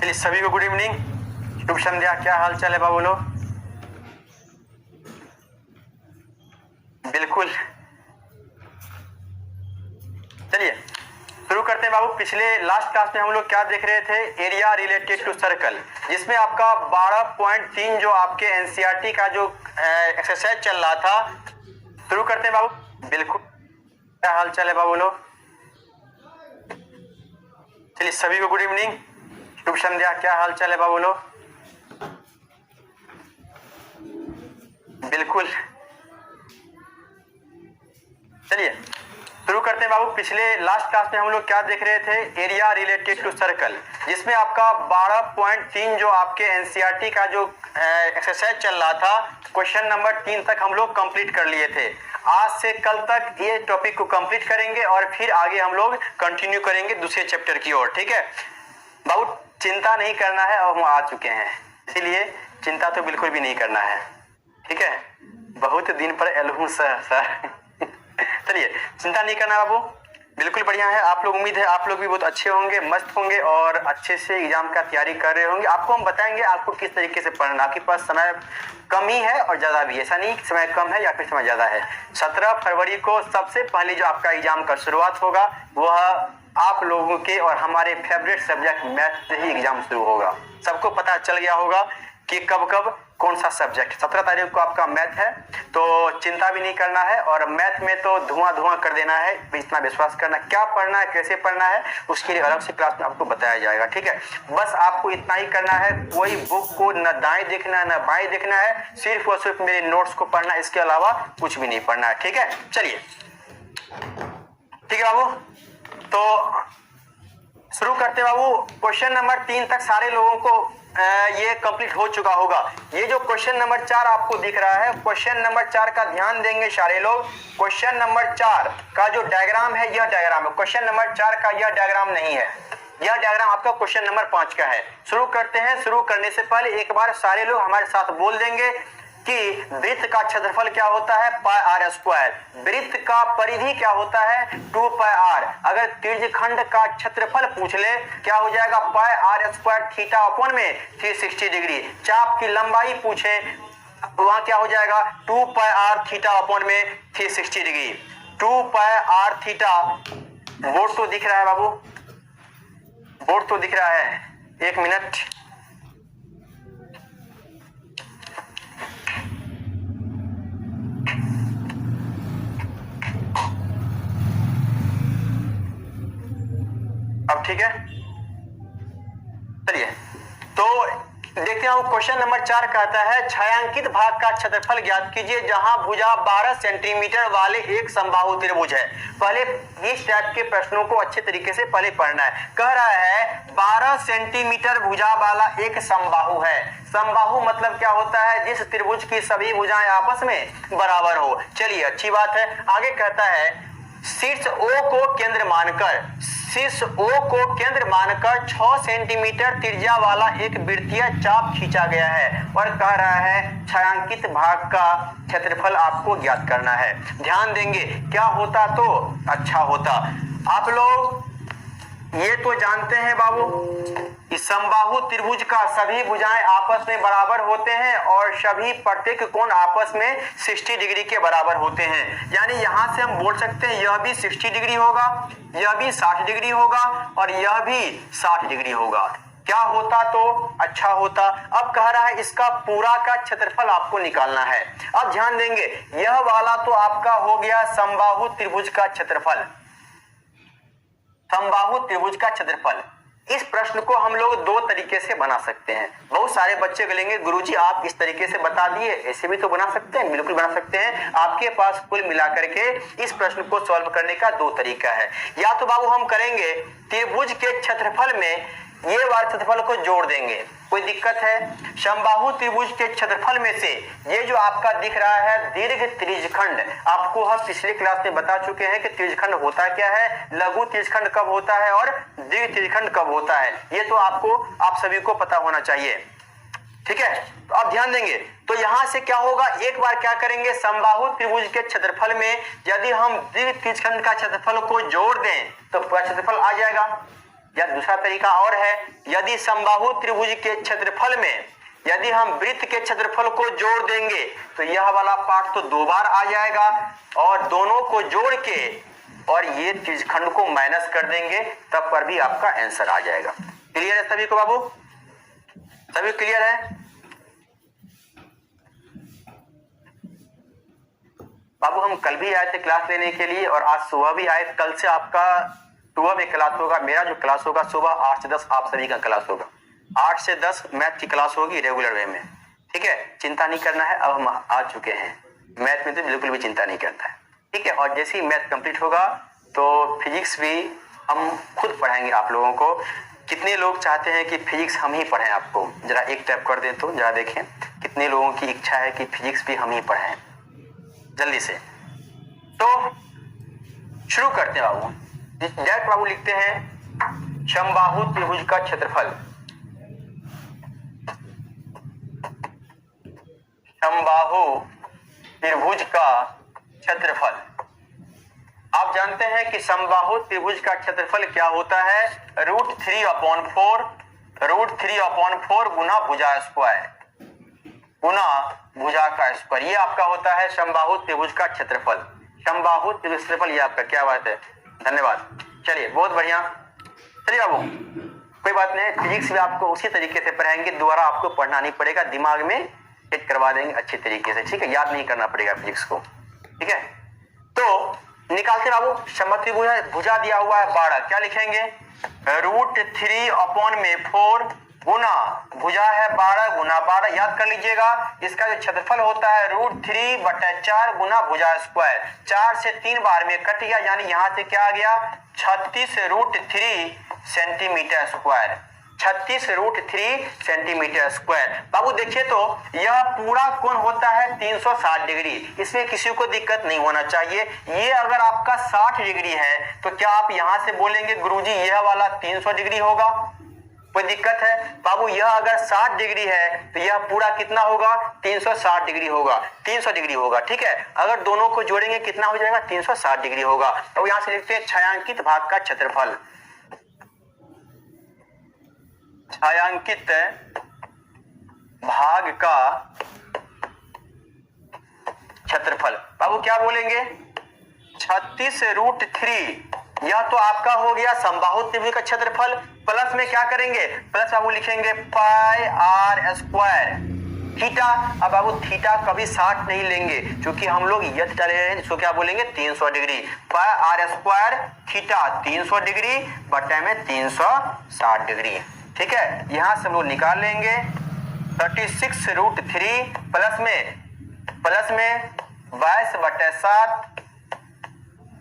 चलिए सभी को गुड इवनिंग, शुभ संध्या। क्या हाल चाल है बाबू लोग? बिल्कुल, चलिए शुरू करते हैं बाबू। पिछले लास्ट क्लास में हम लोग क्या देख रहे थे? एरिया रिलेटेड टू सर्कल, जिसमें आपका 12.3 जो आपके एनसीईआरटी का जो एक्सरसाइज चल रहा था। शुरू करते हैं बाबू। बिल्कुल, क्या हाल चाल है बाबू लोग? चलिए सभी को गुड इवनिंग, शुभ संध्या। क्या हाल चाल है बाबू लोग? बिल्कुल, चलिए शुरू करते हैं बाबू। पिछले लास्ट क्लास में हम लोग क्या देख रहे थे? एरिया रिलेटेड टू सर्कल, जिसमें आपका 12.3 जो आपके एनसीईआरटी का जो एक्सरसाइज चल रहा था, क्वेश्चन नंबर 3 तक हम लोग कंप्लीट कर लिए थे। आज से कल तक ये टॉपिक को कंप्लीट करेंगे और फिर आगे हम लोग कंटिन्यू करेंगे दूसरे चैप्टर की ओर। ठीक है बाबू, चिंता नहीं करना है, और हम आ चुके हैं, इसीलिए चिंता तो बिल्कुल भी नहीं करना है। ठीक है, बहुत दिन पर एलहू सर चलिए चिंता नहीं करना बाबू, बिल्कुल बढ़िया है। आप लोग, उम्मीद है आप लोग भी बहुत अच्छे होंगे, मस्त होंगे और अच्छे से एग्जाम का तैयारी कर रहे होंगे। आपको हम बताएंगे आपको किस तरीके से पढ़ना। आपके पास समय कम ही है और ज्यादा भी, ऐसा नहीं समय कम है या फिर समय ज्यादा है। 17 फरवरी को सबसे पहले जो आपका एग्जाम का शुरुआत होगा वह आप लोगों के और हमारे फेवरेट सब्जेक्ट मैथ से ही एग्जाम शुरू होगा। सबको पता चल गया होगा कि कब कब कौन सा सब्जेक्ट। 17 तारीख को आपका मैथ है, तो चिंता भी नहीं करना है, और मैथ में तो धुआं कर देना है, इतना विश्वास करना। क्या पढ़ना है, कैसे पढ़ना है, उसके लिए अलग से क्लास में आपको बताया जाएगा। ठीक है, बस आपको इतना ही करना है, कोई बुक को न दाएं देखना है न बाएं देखना है, सिर्फ और सिर्फ मेरे नोट्स को पढ़ना है, इसके अलावा कुछ भी नहीं पढ़ना है। ठीक है, चलिए ठीक है बाबू, तो शुरू करते बाबू। क्वेश्चन नंबर 3 तक सारे लोगों को ये कंप्लीट हो चुका होगा। ये जो क्वेश्चन नंबर 4 आपको दिख रहा है, क्वेश्चन नंबर 4 का ध्यान देंगे सारे लोग। क्वेश्चन नंबर 4 का जो डायग्राम है, यह डायग्राम है। क्वेश्चन नंबर 4 का यह डायग्राम नहीं है, यह डायग्राम आपका क्वेश्चन नंबर 5 का है। शुरू करते हैं। शुरू करने से पहले एक बार सारे लोग हमारे साथ बोल देंगे कि वृत्त का क्षेत्रफल क्या होता है? पाई आर स्क्वायर। वृत्त का परिधि क्या होता है? 2 पाई आर। अगर त्रिज्यखंड का क्षेत्रफल पूछ ले, क्या हो जाएगा? पाई आर स्क्वायर थीटा अपॉन में 360 डिग्री। चाप की लंबाई पूछे, वहां क्या हो जाएगा? 2 पाई आर थीटा अपॉन में 360 degree. 2 pi r theta. Board तो दिख रहा है बाबू, बोर्ड तो दिख रहा है। एक मिनट, अब ठीक है। चलिए तो देखते हैं, क्वेश्चन नंबर 4 कहता है छायांकित भाग का क्षेत्रफल ज्ञात कीजिए जहां भुजा 12 सेंटीमीटर वाले एक समबाहु त्रिभुज है। पहले इस टाइप के प्रश्नों को अच्छे तरीके से पहले पढ़ना है। कह रहा है 12 सेंटीमीटर भुजा वाला एक समबाहु है। समबाहु मतलब क्या होता है? जिस त्रिभुज की सभी भुजाएं आपस में बराबर हो। चलिए अच्छी बात है। आगे कहता है शीर्ष O को केंद्र मानकर, शीर्ष O को केंद्र मानकर 6 सेंटीमीटर त्रिज्या वाला एक वृत्तीय चाप खींचा गया है, और कह रहा है छायांकित भाग का क्षेत्रफल आपको ज्ञात करना है। ध्यान देंगे, क्या होता तो अच्छा होता। आप लोग ये तो जानते हैं बाबू, इस समबाहु त्रिभुज का सभी भुजाएं आपस में बराबर होते हैं और सभी प्रत्येक कोण आपस में 60 डिग्री के बराबर होते हैं। यानी यहां से हम बोल सकते हैं यह भी 60 डिग्री होगा, यह भी 60 डिग्री होगा और यह भी 60 डिग्री होगा। क्या होता तो अच्छा होता। अब कह रहा है इसका पूरा का क्षेत्रफल आपको निकालना है। अब ध्यान देंगे, यह वाला तो आपका हो गया समबाहु त्रिभुज का क्षेत्रफल, समबाहु त्रिभुज का क्षेत्रफल। इस प्रश्न को हम लोग दो तरीके से बना सकते हैं। बहुत सारे बच्चे बोलेंगे गुरुजी आप इस तरीके से बता दिए, ऐसे भी तो बना सकते हैं। बिल्कुल बना सकते हैं। आपके पास कुल मिलाकर के इस प्रश्न को सॉल्व करने का दो तरीका है। या तो बाबू हम करेंगे त्रिभुज के क्षेत्रफल में ये वाले क्षेत्रफल को जोड़ देंगे, कोई दिक्कत है? समबाहु त्रिभुज के क्षेत्रफल में से ये जो आपका दिख रहा है दीर्घ त्रिज्यखंड, आपको हम पिछले क्लास में बता चुके हैं कि त्रिज्यखंड होता क्या है, लघु त्रिज्यखंड कब होता है और दीर्घ त्रिज्यखंड कब होता है, ये तो आपको आप सभी को पता होना चाहिए। ठीक है, तो अब ध्यान देंगे, तो यहां से क्या होगा, एक बार क्या करेंगे, समबाहु त्रिभुज के क्षेत्रफल में यदि हम दीर्घ त्रिज्यखंड का क्षेत्रफल को जोड़ दें तो पूरा क्षेत्रफल आ जाएगा। या दूसरा तरीका और है, यदि समबाहु त्रिभुज के क्षेत्रफल में यदि हम वृत्त के क्षेत्रफल को जोड़ देंगे तो यह वाला पार्ट तो 2 बार आ जाएगा, और दोनों को जोड़ के और ये त्रिज्यखंड को माइनस कर देंगे, तब पर भी आपका आंसर आ जाएगा। क्लियर है सभी को बाबू? सभी क्लियर है? बाबू हम कल भी आए थे क्लास लेने के लिए और आज सुबह भी आए। कल से आपका सुबह में क्लास होगा, मेरा जो क्लास होगा सुबह 8 से 10 आप सभी का क्लास होगा। 8 से 10 मैथ की क्लास होगी रेगुलर वे में, ठीक है? चिंता नहीं करना है, अब हम आ चुके हैं मैथ में, तो बिल्कुल भी चिंता नहीं करना है, ठीक है? और जैसे ही मैथ कंप्लीट होगा तो फिजिक्स भी हम खुद पढ़ाएंगे आप लोगों को। कितने लोग चाहते हैं कि फिजिक्स हम ही पढ़ें आपको? जरा एक टैप कर दें तो जरा देखें कितने लोगों की इच्छा है कि फिजिक्स भी हम ही पढ़ें जल्दी से। तो शुरू करते हैं बाबू। डायरेक्ट बाबू लिखते हैं समबाहु त्रिभुज का क्षेत्रफल। समबाहु त्रिभुज का क्षेत्रफल। आप जानते हैं कि समबाहु त्रिभुज का क्षेत्रफल क्या होता है? √3/4 गुना भुजा स्क्वायर गुना भुजा का स्क्वायर, ये आपका होता है समबाहु त्रिभुज का क्षेत्रफल। समबाहु त्रिभुज क्षेत्रफल ये आपका, क्या बात है, धन्यवाद। चलिए बहुत बढ़िया। चलिए बाबू कोई बात नहीं, फिजिक्स भी आपको उसी तरीके से पढ़ाएंगे, दोबारा आपको पढ़ना नहीं पड़ेगा, दिमाग में सेट करवा देंगे अच्छे तरीके से, ठीक है? याद नहीं करना पड़ेगा फिजिक्स को, ठीक है? तो निकालते बाबू। समत्रिभुज भुजा दिया हुआ है 12, क्या लिखेंगे? √3/4 गुना भुजा है 12 गुना 12, याद कर लीजिएगा। इसका जो क्षेत्रफल होता है √3/4 गुना भुजा स्क्वायर, 4 से 3 बार में कट गया, यानी यहां से क्या आ गया? 36√3 सेंटीमीटर स्क्वायर। 36√3 centimetre square. बाबू देखिए तो यह पूरा कोण होता है 360 डिग्री, इसमें किसी को दिक्कत नहीं होना चाहिए। ये अगर आपका 60 डिग्री है तो क्या आप यहां से बोलेंगे गुरुजी यह वाला 300 डिग्री होगा? कोई दिक्कत है? बाबू यह अगर 60 डिग्री है तो यह पूरा कितना होगा? 360 डिग्री होगा, 300 डिग्री होगा, ठीक है? अगर दोनों को जोड़ेंगे कितना हो जाएगा? 360 डिग्री होगा। तो यहां से लिखते हैं छायांकित भाग का क्षेत्रफल। छायांकित भाग का क्षेत्रफल बाबू क्या बोलेंगे? 36√3, यह तो आपका हो गया समबाहु त्रिभुज का क्षेत्रफल। प्लस में क्या करेंगे? प्लस बाबू लिखेंगे πr²। थीटा, अब बाबू थीटा कभी 60 नहीं लेंगे क्योंकि हम लोग यह थीटा ले रहे हैं जिसको क्या बोलेंगे? 300 डिग्री। πr² थीटा 300 डिग्री बटे में 360 डिग्री, ठीक है? यहां से हम लोग निकाल लेंगे 36√3 प्लस में 22/7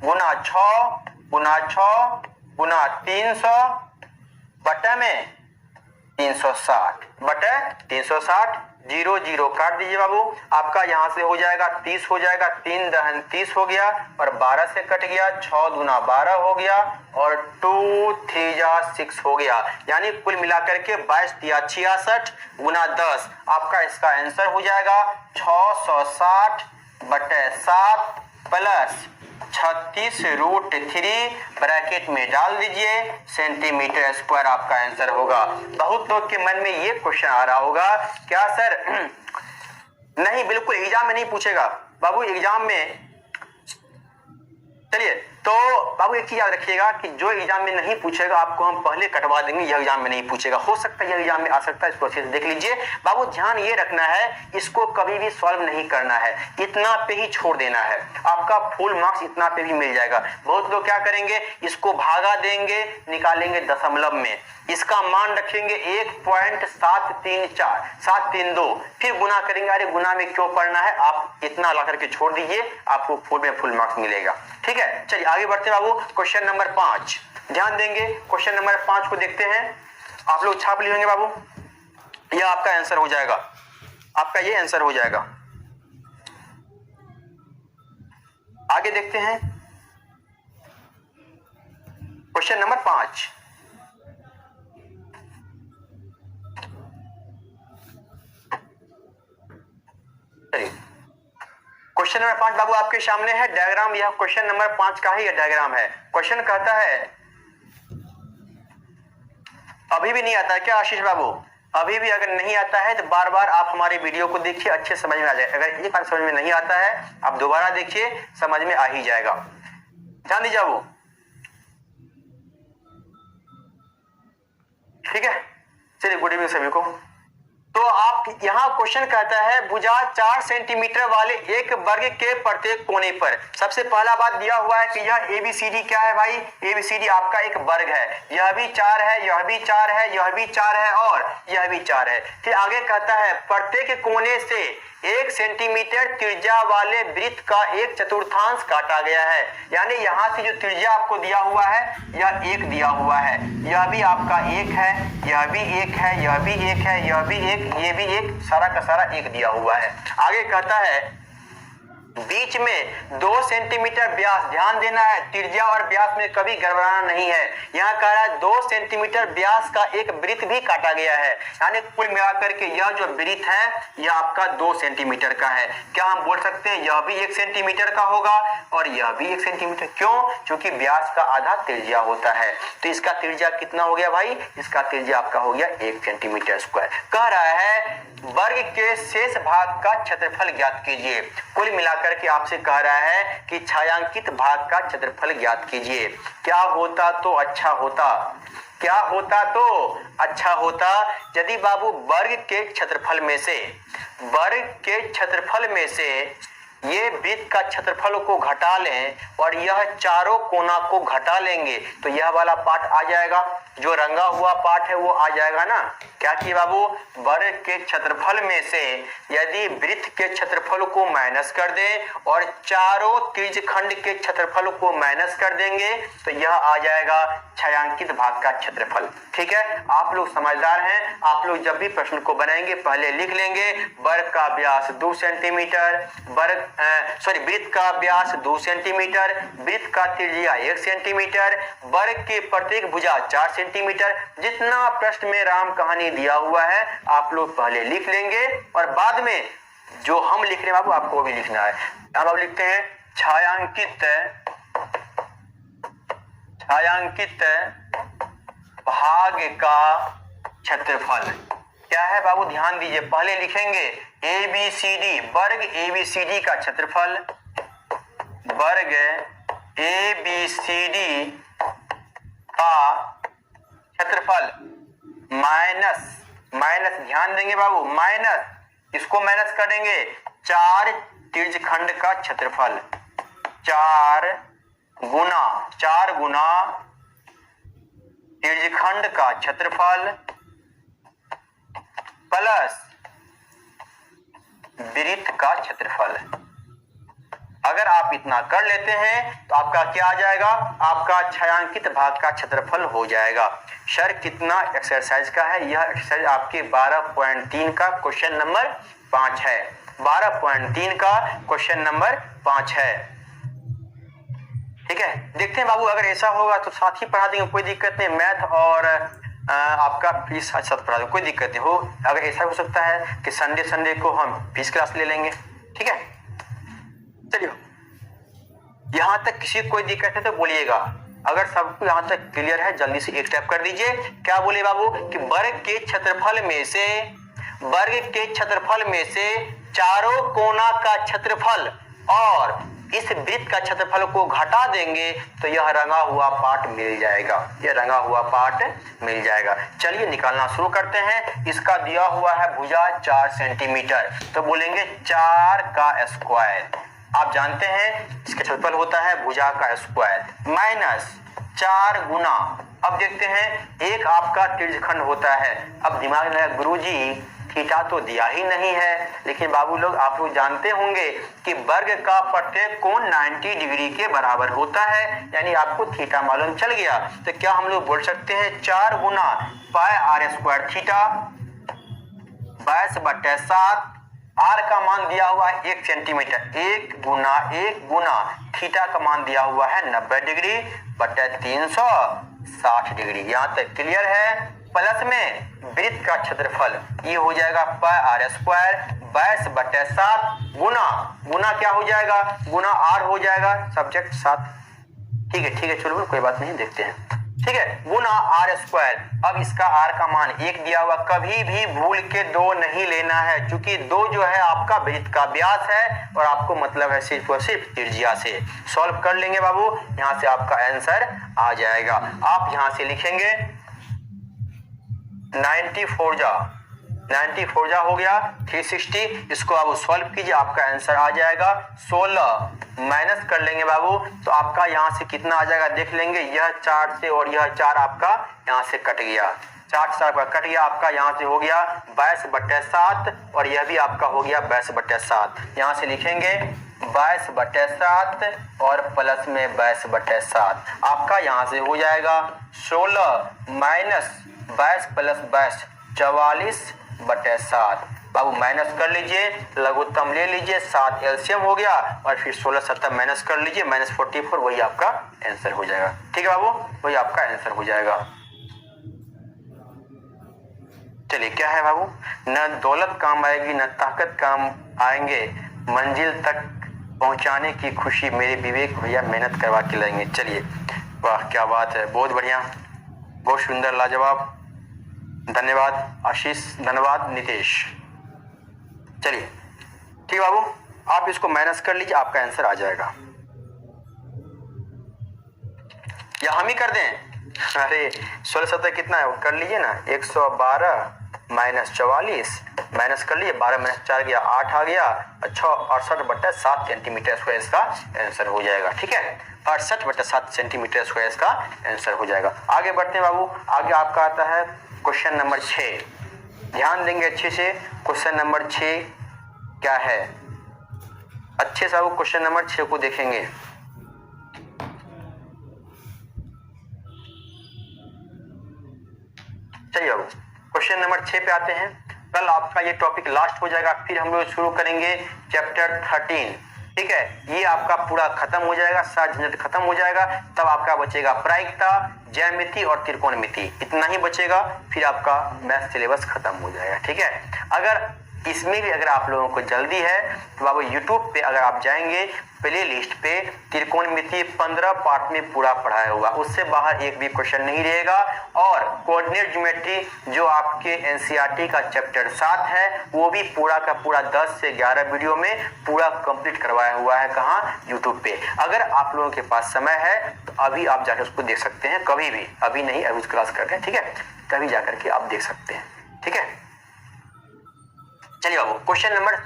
गुना 6 गुना 6 गुना 300 बटे में 360 बटे 360, 0 0 काट दीजिए बाबू। आपका यहां से हो जाएगा 30 हो जाएगा, 3 दहन 30 हो गया और 12 से कट गया, 6 दूना 12 हो गया और 2 3 जा 6 हो गया, यानी कुल मिलाकर के 22 तिया 66 गुना 10, आपका इसका आंसर हो जाएगा 660 बटे 7 प्लस 36√3 ब्रैकेट में डाल दीजिए सेंटीमीटर स्क्वायर, आपका आंसर होगा। बहुत लोग के मन में ये क्वेश्चन आ रहा होगा, क्या सर नहीं बिल्कुल एग्जाम में नहीं पूछेगा बाबू, एग्जाम में। चलिए तो बाबू एक चीज याद रखिएगा कि जो एग्जाम में नहीं पूछेगा आपको हम पहले कटवा देंगे, यह एग्जाम में नहीं पूछेगा। हो सकता है यह एग्जाम में आ सकता है, इस प्रोसेस देख लीजिए बाबू। ध्यान ये रखना है, इसको कभी भी सॉल्व नहीं करना है, इतना पे ही छोड़ देना है, आपका फुल मार्क्स इतना पे भी मिल जाएगा। बहुत लोग क्या करेंगे, इसको भागा देंगे, निकालेंगे दशमलव में, इसका मान रखेंगे 1.732, फिर गुना करेंगे। अरे गुना में क्यों पढ़ना है, आप इतना ला करके छोड़ दीजिए, आपको फुल में फुल मार्क्स मिलेगा, ठीक है? चलिए आगे बढ़ते हैं बाबू। क्वेश्चन नंबर 5 ध्यान देंगे, क्वेश्चन नंबर 5 को देखते हैं। आप लोग छाप लिए होंगे बाबू, यह आपका आंसर हो जाएगा, आपका ये आंसर हो जाएगा। आगे देखते हैं क्वेश्चन नंबर 5। क्वेश्चन नंबर 5 बाबू आपके सामने है डायग्राम, यह क्वेश्चन नंबर 5 का ही डायग्राम है। क्वेश्चन कहता है अभी भी नहीं आता है क्या आशीष बाबू? अभी भी अगर नहीं आता है तो बार बार आप हमारे वीडियो को देखिए, अच्छे समझ में आ जाए। अगर एक बार समझ में नहीं आता है आप दोबारा देखिए, समझ में आ ही जाएगा। ध्यान दीजिए बाबू, ठीक है। चलिए, गुड इवनिंग सभी को। तो आप यहाँ क्वेश्चन कहता है भुजा 4 सेंटीमीटर वाले एक वर्ग के प्रत्येक कोने पर। सबसे पहला बात दिया हुआ है कि यह ABCD क्या है भाई? ABCD आपका एक वर्ग है। यह भी 4 है, यह भी 4 है, यह भी 4 है और यह भी 4 है। फिर आगे कहता है प्रत्येक कोने से 1 सेंटीमीटर त्रिज्या वाले वृत्त का 1/4 काटा गया है। यानी यहाँ से जो त्रिज्या आपको दिया हुआ है यह 1 दिया हुआ है, यह भी आपका 1 है, यह भी 1 है, यह भी 1 है, यह भी 1, ये भी 1, सारा का सारा 1 दिया हुआ है। आगे कहता है बीच में 2 सेंटीमीटर व्यास, ध्यान देना है त्रिज्या और व्यास में कभी गड़बड़ाना नहीं है। यहाँ कह रहा है 2 सेंटीमीटर व्यास का एक वृत्त भी काटा गया है। यानी कुल मिलाकर के यह जो वृत्त है यह आपका 2 सेंटीमीटर का है। क्या हम बोल सकते हैं यह भी 1 सेंटीमीटर का होगा और यह भी 1 सेंटीमीटर? क्यों? क्योंकि व्यास का आधा त्रिज्या होता है। तो इसका त्रिज्या कितना हो गया भाई? इसका त्रिज्या आपका हो गया 1 सेंटीमीटर स्क्वायर। कह रहा है वर्ग के शेष भाग का क्षेत्रफल ज्ञात कीजिए। कुल मिलाकर के आपसे कह रहा है कि छायांकित भाग का क्षेत्रफल ज्ञात कीजिए। क्या होता तो अच्छा होता, क्या होता तो अच्छा होता यदि बाबू वर्ग के क्षेत्रफल में से, वर्ग के क्षेत्रफल में से ये वृत्त का क्षेत्रफल को घटा लें और यह चारों कोना को घटा लेंगे तो यह वाला पार्ट आ जाएगा, जो रंगा हुआ पार्ट है वो आ जाएगा ना। क्या किए बाबू? वर्ग के क्षेत्रफल में से यदि वृत्त के क्षेत्रफल को माइनस कर दें और चारों त्रिज्यखंड के क्षेत्रफल को माइनस कर देंगे तो यह आ जाएगा छायांकित भाग का क्षेत्रफल। ठीक है, आप लोग समझदार हैं। आप लोग जब भी प्रश्न को बनाएंगे पहले लिख लेंगे वर्ग का व्यास 2 सेंटीमीटर, वृत्त का व्यास 2 सेंटीमीटर, वृत्त का त्रिज्या 1 सेंटीमीटर, वर्ग के प्रत्येक भुजा 4 सेंटीमीटर। जितना प्रश्न में राम कहानी दिया हुआ है आप लोग पहले लिख लेंगे और बाद में जो हम लिख रहे हैं बाबू आपको भी लिखना है। अब आप लिखते हैं छायांकित भाग का क्षेत्रफल क्या है बाबू? ध्यान दीजिए, पहले लिखेंगे ABCD, वर्ग ABCD का क्षेत्रफल, वर्ग ABCD का क्षेत्रफल माइनस, माइनस ध्यान देंगे बाबू, माइनस इसको माइनस करेंगे 4 त्रिज्यखंड का क्षेत्रफल, 4 गुना त्रिज्यखंड का क्षेत्रफल प्लस वृत्त का क्षेत्रफल। अगर आप इतना कर लेते हैं तो आपका क्या आ जाएगा? आपका छायांकित भाग का क्षेत्रफल हो जाएगा। सर कितना एक्सरसाइज का है? यह एक्सरसाइज आपके 12.3 का क्वेश्चन नंबर 5 है। 12.3 का क्वेश्चन नंबर 5 है। ठीक है, देखते हैं बाबू अगर ऐसा होगा तो साथ ही पढ़ा देंगे, कोई दिक्कत नहीं। मैथ और आपका फीस साथ पढ़ा देंगे, कोई दिक्कत नहीं हो। अगर ऐसा हो सकता है कि संडे को हम फीस क्लास ले लेंगे। ठीक है, चलिए यहां तक किसी को कोई दिक्कत है तो बोलिएगा। अगर सबको यहां तक क्लियर है जल्दी से एक टैप कर दीजिए। क्या बोले बाबू कि वर्ग के क्षेत्रफल में से चारों कोना का क्षेत्रफल और इस वृत्त का क्षेत्रफल को घटा देंगे तो यह रंगा हुआ पार्ट मिल जाएगा, यह रंगा हुआ पार्ट मिल जाएगा। चलिए निकालना शुरू करते हैं। इसका दिया हुआ है भुजा 4 सेंटीमीटर, तो बोलेंगे 4 का स्क्वायर। आप जानते हैं इसका क्षेत्रफल होता है भुजा का स्क्वायर माइनस 4 गुना, अब देखते हैं एक आपका त्रिज्यखंड होता है। अब दिमाग में गुरुजी थीटा तो दिया ही नहीं है, लेकिन बाबू लोग आप लोग जानते होंगे कि वर्ग का प्रत्येक कोण 90 डिग्री के बराबर होता है, यानी आपको थीटा मालूम चल गया। तो क्या हम लोग बोल सकते हैं 4 गुना पाई आर स्क्वायर थीटा 22/7, आर का मान दिया हुआ है 1 सेंटीमीटर, 1 गुना थीटा का मान दिया हुआ है 90 डिग्री बटे 360 डिग्री। यहाँ तक क्लियर है। प्लस में वृत्त का क्षेत्रफल ये हो जाएगा पाई आर स्क्वायर 22/7 गुना क्या हो जाएगा? गुना आर हो जाएगा सब्जेक्ट 7। ठीक है चलो कोई बात नहीं, देखते हैं। ठीक है, गुना आर स्क्वायर। अब इसका आर का मान 1 दिया हुआ, कभी भी भूल के 2 नहीं लेना है, क्योंकि 2 जो है आपका वृत्त का व्यास है और आपको मतलब है सिर्फ और सिर्फ त्रिज्या से। सॉल्व कर लेंगे बाबू, यहां से आपका आंसर आ जाएगा। आप यहां से लिखेंगे 94 जा हो गया 360, इसको आप सॉल्व कीजिए, आपका आंसर आ जाएगा 16। माइनस कर लेंगे बाबू, तो आपका यहाँ से कितना आ जाएगा देख लेंगे। यह 4 से और यह 4 आपका यहाँ से कट गया, 4 से आपका कट गया, आपका यहाँ से हो गया 22/7 और यह भी आपका हो गया 22/7। यहाँ से लिखेंगे 22/7 और प्लस में 22/7, आपका यहाँ से हो जाएगा 16 माइनस 22 प्लस 22 44/7। बाबू माइनस कर लीजिए, लघुत्तम ले लीजिए, 7 एलसीएम हो गया और फिर 16 7 माइनस कर लीजिए, -44, वही आपका आंसर हो जाएगा। ठीक है बाबू, वही आपका आंसर हो जाएगा। चलिए क्या है बाबू, न दौलत काम आएगी न ताकत काम आएंगे, मंजिल तक पहुंचाने की खुशी मेरे विवेक भैया मेहनत करवा के लाएंगे। चलिए वाह क्या बात है, बहुत बढ़िया, बहुत सुंदर, लाजवाब, धन्यवाद आशीष, धन्यवाद नितेश। चलिए ठीक बाबू, आप इसको माइनस कर लीजिए, आपका आंसर आ जाएगा। या हम ही कर दें, अरे 16 7 कितना है कर लीजिए ना, 112 माइनस 44 माइनस कर लीजिए, 12 माइनस 4 गया 8 आ गया, अच्छा 68/7 सेंटीमीटर स्क्वायर इसका आंसर हो जाएगा। ठीक है, 68/7 सेंटीमीटर स्क्वायर इसका आंसर हो जाएगा। आगे बढ़ते हैं बाबू, आगे आपका आता है क्वेश्चन नंबर 6। ध्यान देंगे अच्छे से, क्वेश्चन नंबर 6 क्या है, अच्छे से बाबू क्वेश्चन नंबर 6 को देखेंगे। चलिए बाबू क्वेश्चन नंबर 6 पे आते हैं। कल आपका ये टॉपिक लास्ट हो जाएगा, फिर हम लोग शुरू करेंगे चैप्टर 13। ठीक है, ये आपका पूरा खत्म हो जाएगा, सारा झंझट खत्म हो जाएगा, तब आपका बचेगा प्रायिकता, ज्यामिति और त्रिकोणमिति, इतना ही बचेगा, फिर आपका मैथ सिलेबस खत्म हो जाएगा। ठीक है, अगर इसमें भी अगर आप लोगों को जल्दी है तो बाबू यूट्यूब पे अगर आप जाएंगे प्ले लिस्ट पे त्रिकोणमिति 15 पार्ट में पूरा पढ़ाया हुआ, उससे बाहर एक भी क्वेश्चन नहीं रहेगा। और कोऑर्डिनेट ज्योमेट्री जो आपके एनसीईआरटी का चैप्टर 7 है, वो भी पूरा का पूरा 10 से 11 वीडियो में पूरा कंप्लीट करवाया हुआ है। कहाँ, यूट्यूब पे। अगर आप लोगों के पास समय है तो अभी आप जाकर उसको देख सकते हैं, कभी भी, अभी नहीं, अभी क्लास करके, ठीक है, कभी जाकर के आप देख सकते हैं। ठीक है, चलिए बाबू क्वेश्चन नंबर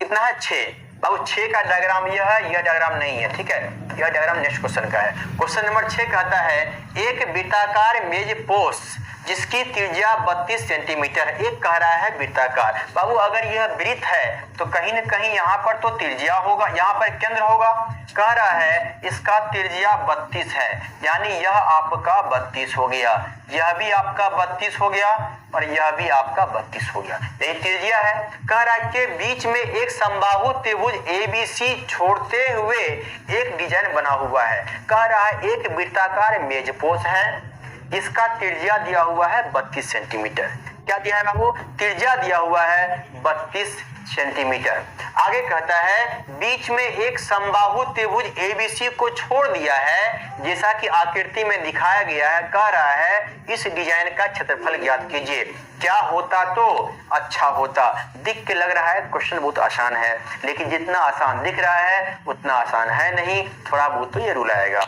कितना है, 6। बाबू 6 का डायग्राम यह है, यह डायग्राम नहीं है। ठीक है, यह डायग्राम नेक्स्ट क्वेश्चन का है। क्वेश्चन नंबर 6 कहता है एक वृत्ताकार मेज पोस्ट जिसकी त्रिज्या 32 सेंटीमीटर, एक कह रहा है वृत्ताकार। बाबू अगर यह वृत्त है तो कहीं न कहीं यहाँ पर तो त्रिज्या होगा, यहाँ पर केंद्र होगा। कह रहा है इसका त्रिज्या 32 है, यानी यह आपका 32 हो गया, यह भी आपका 32 हो गया और यह भी आपका 32 हो गया, यही त्रिज्या है। कह रहा है कि बीच में एक समबाहु त्रिभुज ABC छोड़ते हुए एक डिजाइन बना हुआ है। कह रहा है एक वृत्ताकार मेजपोश है, इसका त्रिज्या दिया हुआ है 32 सेंटीमीटर। क्या दिया है बाबू, त्रिज्या दिया हुआ है 32 सेंटीमीटर। आगे कहता है बीच में एक समबाहु त्रिभुज ABC को छोड़ दिया है, जैसा कि आकृति में दिखाया गया है। कह रहा है इस डिजाइन का क्षेत्रफल ज्ञात कीजिए। क्या होता तो अच्छा होता। दिख के लग रहा है क्वेश्चन बहुत आसान है, लेकिन जितना आसान दिख रहा है उतना आसान है नहीं, थोड़ा बहुत तो ये रूल आएगा।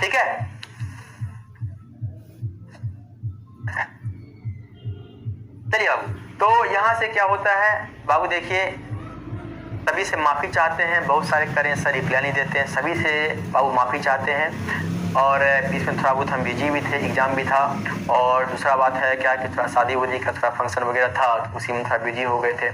ठीक है, चलिए बाबू, तो यहां से क्या होता है बाबू, देखिए सभी से माफी चाहते हैं, बहुत सारे करें सर रिप्लाई नहीं देते हैं, सभी से बाबू माफी चाहते हैं। और बीच में थोड़ा बहुत हम बिजी भी थे, एग्जाम भी था, और दूसरा बात है क्या कि थोड़ा शादी वादी का थोड़ा फंक्शन वगैरह था, तो उसी में थोड़ा बिजी हो गए थे,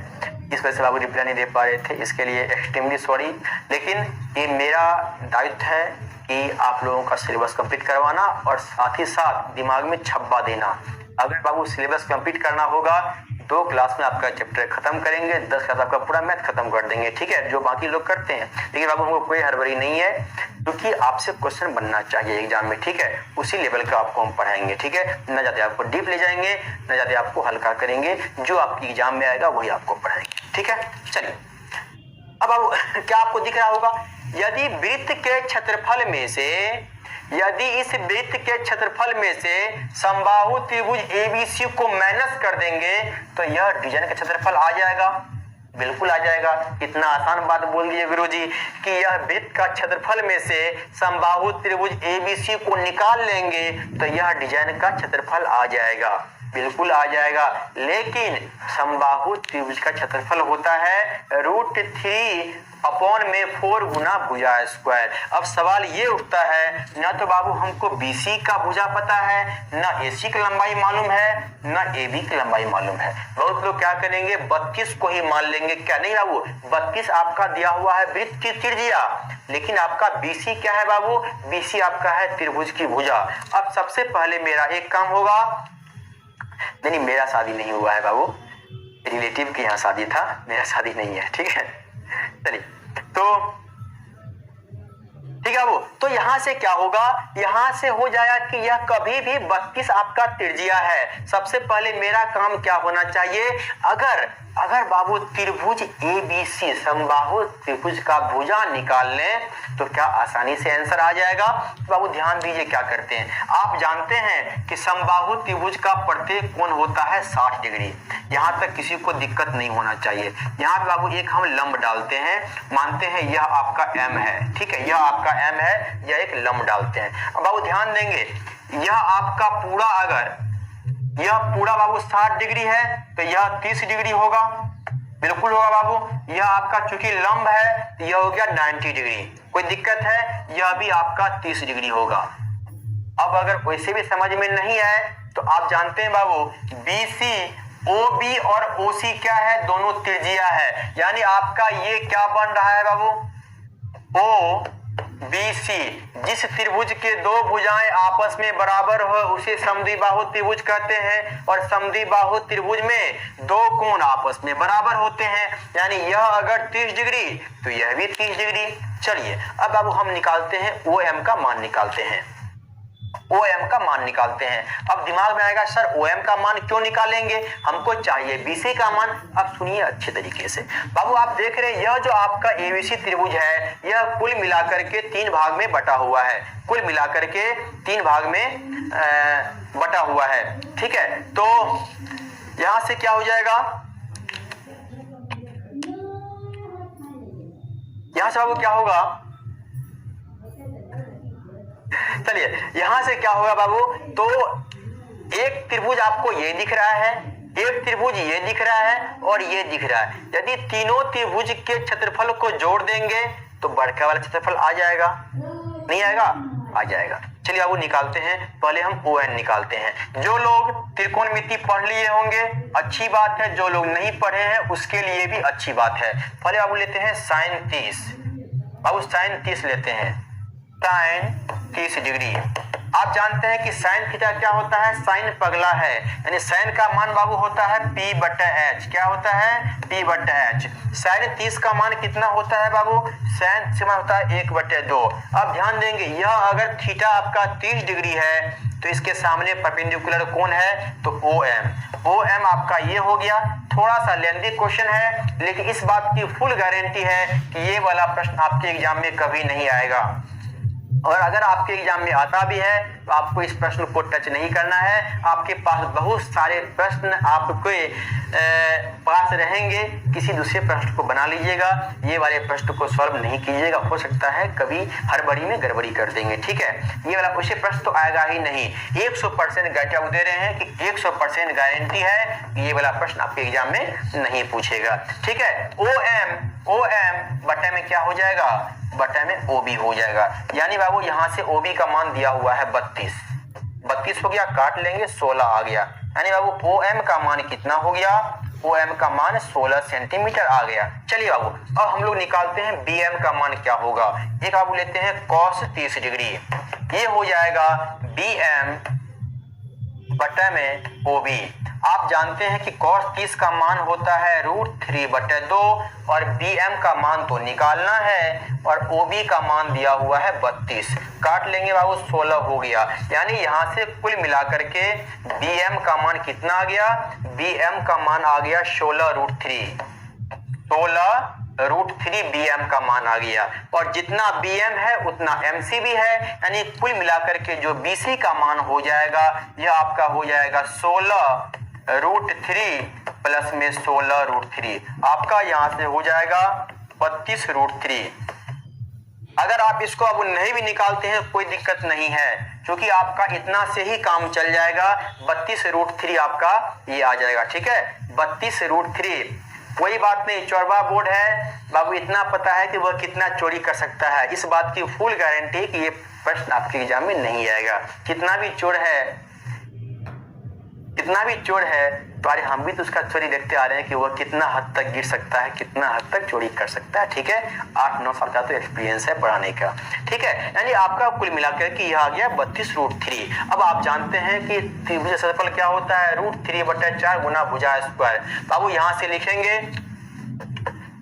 इस वजह से बाबू रिप्लाई नहीं दे पा रहे थे। इसके लिए एक्सट्रीमली सॉरी, लेकिन ये मेरा दायित्व है कि आप लोगों का सिलेबस कंप्लीट करवाना और साथ ही साथ दिमाग में छप्पा देना। अगर बाबू सिलेबस कंप्लीट करना होगा 2 क्लास में आपका चैप्टर खत्म करेंगे, 10 क्लास आपका पूरा मैथ खत्म कर देंगे। ठीक है, जो बाकी लोग करते हैं, लेकिन बाबू हमको कोई हड़बड़ी नहीं है, क्योंकि आपसे क्वेश्चन बनना चाहिए एग्जाम में। ठीक है, उसी लेवल का आपको हम पढ़ाएंगे। ठीक है, न ज्यादा आपको डीप ले जाएंगे, न ज्यादा आपको हल्का करेंगे, जो आपकी एग्जाम में आएगा वही आपको पढ़ाएंगे। ठीक है, चलिए अब बाबू क्या आपको दिख रहा होगा, यदि वृत्त के क्षेत्रफल में से यदि इस वृत्त के क्षेत्रफल में से समबाहु त्रिभुज एबीसी को माइनस कर देंगे तो यह डिजाइन का क्षेत्रफल आ जाएगा, बिल्कुल आ जाएगा। इतना आसान बात बोल दिए गुरुजी कि यह वृत्त का क्षेत्रफल में से समबाहु त्रिभुज एबीसी को निकाल लेंगे तो यह डिजाइन का क्षेत्रफल आ जाएगा, बिल्कुल आ जाएगा। लेकिन समबाहु त्रिभुज का क्षेत्रफल होता है √3/4 गुना भुजा स्क्वायर। अब सवाल ये उठता है, ना तो बाबू हमको BC का भुजा पता है, ना AC की लंबाई मालूम है, ना AB की लंबाई मालूम है। बहुत लोग क्या करेंगे 32 को ही मान लेंगे। क्या नहीं बाबू, 32 आपका दिया हुआ है वृत्त की त्रिज्या, लेकिन आपका BC क्या है बाबू, BC आपका है त्रिभुज की भुजा। अब सबसे पहले मेरा एक काम होगा, नहीं मेरा शादी नहीं हुआ है बाबू, रिलेटिव के यहाँ शादी था, मेरा शादी नहीं है, ठीक है। चलिए तो ठीक है बाबू, तो यहां से क्या होगा, यहां से हो जाएगा कि यह कभी भी 32 आपका त्रिज्या है। सबसे पहले मेरा काम क्या होना चाहिए, अगर बाबू त्रिभुज ABC समबाहु त्रिभुज का भुजा निकाल लें तो क्या आसानी से आंसर आ जाएगा। बाबू ध्यान दीजिए क्या करते हैं, आप जानते हैं कि समबाहु त्रिभुज का प्रत्येक कोण होता है 60 डिग्री। यहां तक किसी को दिक्कत नहीं होना चाहिए। यहाँ पे बाबू एक हम लंब डालते हैं, मानते हैं यह आपका M है, ठीक है, यह आपका M है, यह एक लंब डालते हैं। अब बाबू ध्यान देंगे, यह आपका पूरा अगर यह पूरा बाबू 60 डिग्री है तो यह 30 डिग्री होगा, बिल्कुल होगा बाबू। यह आपका चूंकि लंब है यह हो गया 90 डिग्री, कोई दिक्कत है, यह भी आपका 30 डिग्री होगा। अब अगर वैसे भी समझ में नहीं आए तो आप जानते हैं बाबू BC OB और OC क्या है, दोनों त्रिज्या है। यानी आपका ये क्या बन रहा है बाबू, OBC। जिस त्रिभुज के दो भुजाएं आपस में बराबर हो उसे समद्विबाहु त्रिभुज कहते हैं, और समद्विबाहु त्रिभुज में दो कोण आपस में बराबर होते हैं। यानी यह अगर 30 डिग्री तो यह भी 30 डिग्री। चलिए अब बाबू हम निकालते हैं OM का मान निकालते हैं, OM का मान निकालते हैं। अब दिमाग में आएगा सर OM का मान क्यों निकालेंगे, हमको चाहिए BC का मान। अब सुनिए अच्छे तरीके से बाबू, आप देख रहे हैं यह जो आपका ABC त्रिभुज है यह कुल मिलाकर के 3 भाग में बटा हुआ है, कुल मिलाकर के 3 भाग में बटा हुआ है, ठीक है। तो यहां से क्या हो जाएगा, यहां से बाबू क्या होगा, चलिए यहां से क्या होगा बाबू, तो एक त्रिभुज आपको ये दिख रहा है, एक त्रिभुज ये दिख रहा है और ये दिख रहा है। यदि तीनों त्रिभुज के क्षेत्रफल को जोड़ देंगे तो बड़का वाला क्षेत्रफल आ जाएगा, नहीं आएगा, आ जाएगा। चलिए बाबू निकालते हैं, पहले हम ON निकालते हैं। जो लोग त्रिकोणमिति पढ़ लिए होंगे अच्छी बात है, जो लोग नहीं पढ़े हैं उसके लिए भी अच्छी बात है। पहले बाबू लेते हैं sin 30, बाबू sin 30 लेते हैं, sin 30 डिग्री। आप जानते हैं कि sin थीटा क्या होता है, sin पगला है, यानी sin का मान बाबू होता है P/H। क्या होता है, P/H। sin 30 का मान कितना होता है बाबू, sin से मान होता है 1/2। अब ध्यान देंगे यह अगर थीटा आपका 30 डिग्री है तो इसके सामने परपेंडिकुलर कौन है, तो OM आपका ये हो गया। थोड़ा सा लेंथी क्वेश्चन है लेकिन इस बात की फुल गारंटी है कि ये वाला प्रश्न आपके एग्जाम में कभी नहीं आएगा, और अगर आपके एग्जाम में आता भी है तो आपको इस प्रश्न को टच नहीं करना है। आपके पास बहुत सारे प्रश्न आपके पास रहेंगे, किसी दूसरे प्रश्न को बना लीजिएगा, ये वाले प्रश्न को सॉल्व नहीं कीजिएगा, हो सकता है कभी हड़बड़ी में गड़बड़ी कर देंगे, ठीक है। ये वाला उसे प्रश्न तो आएगा ही नहीं। 100% गारंटी दे रहे हैं कि 100% गारंटी है कि ये वाला प्रश्न आपके एग्जाम में नहीं पूछेगा, ठीक है। OM बटे में क्या हो जाएगा, बटे में OB हो जाएगा। यानी बाबू यहाँ से OB का मान दिया हुआ है 32 हो गया, काट लेंगे 16 आ गया। यानी बाबू OM का मान कितना हो गया, OM का मान 16 सेंटीमीटर आ गया। चलिए बाबू अब हम लोग निकालते हैं BM का मान क्या होगा। एक बाबू लेते हैं cos 30 डिग्री, ये हो जाएगा BM बटे में OB। आप जानते हैं कि cos 30 का मान होता है √3/2 और BM का मान तो निकालना है और OB का मान दिया हुआ है 32, काट लेंगे बाबू 16 हो गया। यानी यहाँ से कुल मिलाकर के BM का मान कितना आ गया, BM का मान आ गया 16√3, 16 √3 bm का मान आ गया, और जितना bm है उतना mc भी है, यानी कुल मिलाकर के जो bc का मान हो जाएगा यह आपका हो जाएगा 16√3 प्लस में 16√3, आपका यहां से हो जाएगा 32√3। अगर आप इसको अब नहीं भी निकालते हैं कोई दिक्कत नहीं है, क्योंकि आपका इतना से ही काम चल जाएगा। 32√3 आपका ये आ जाएगा, ठीक है, 32√3। कोई बात नहीं, चौरवा बोर्ड है बाबू, इतना पता है कि वह कितना चोरी कर सकता है, इस बात की फुल गारंटी कि ये प्रश्न आपके एग्जाम में नहीं आएगा। कितना भी चोर है तो अरे हम भी तो उसका चोरी देखते आ रहे हैं कि वह कितना हद तक गिर सकता है, कितना हद तक चोरी कर सकता है, ठीक है। 8-9 साल का तो एक्सपीरियंस है पढ़ाने का, ठीक है। यानी आपका कुल मिलाकर के यह आ गया 32√3। अब आप जानते हैं कि त्रिभुज का क्षेत्रफल क्या होता है, √3/4 गुना भुजा स्क्वायर। बाबू यहां से लिखेंगे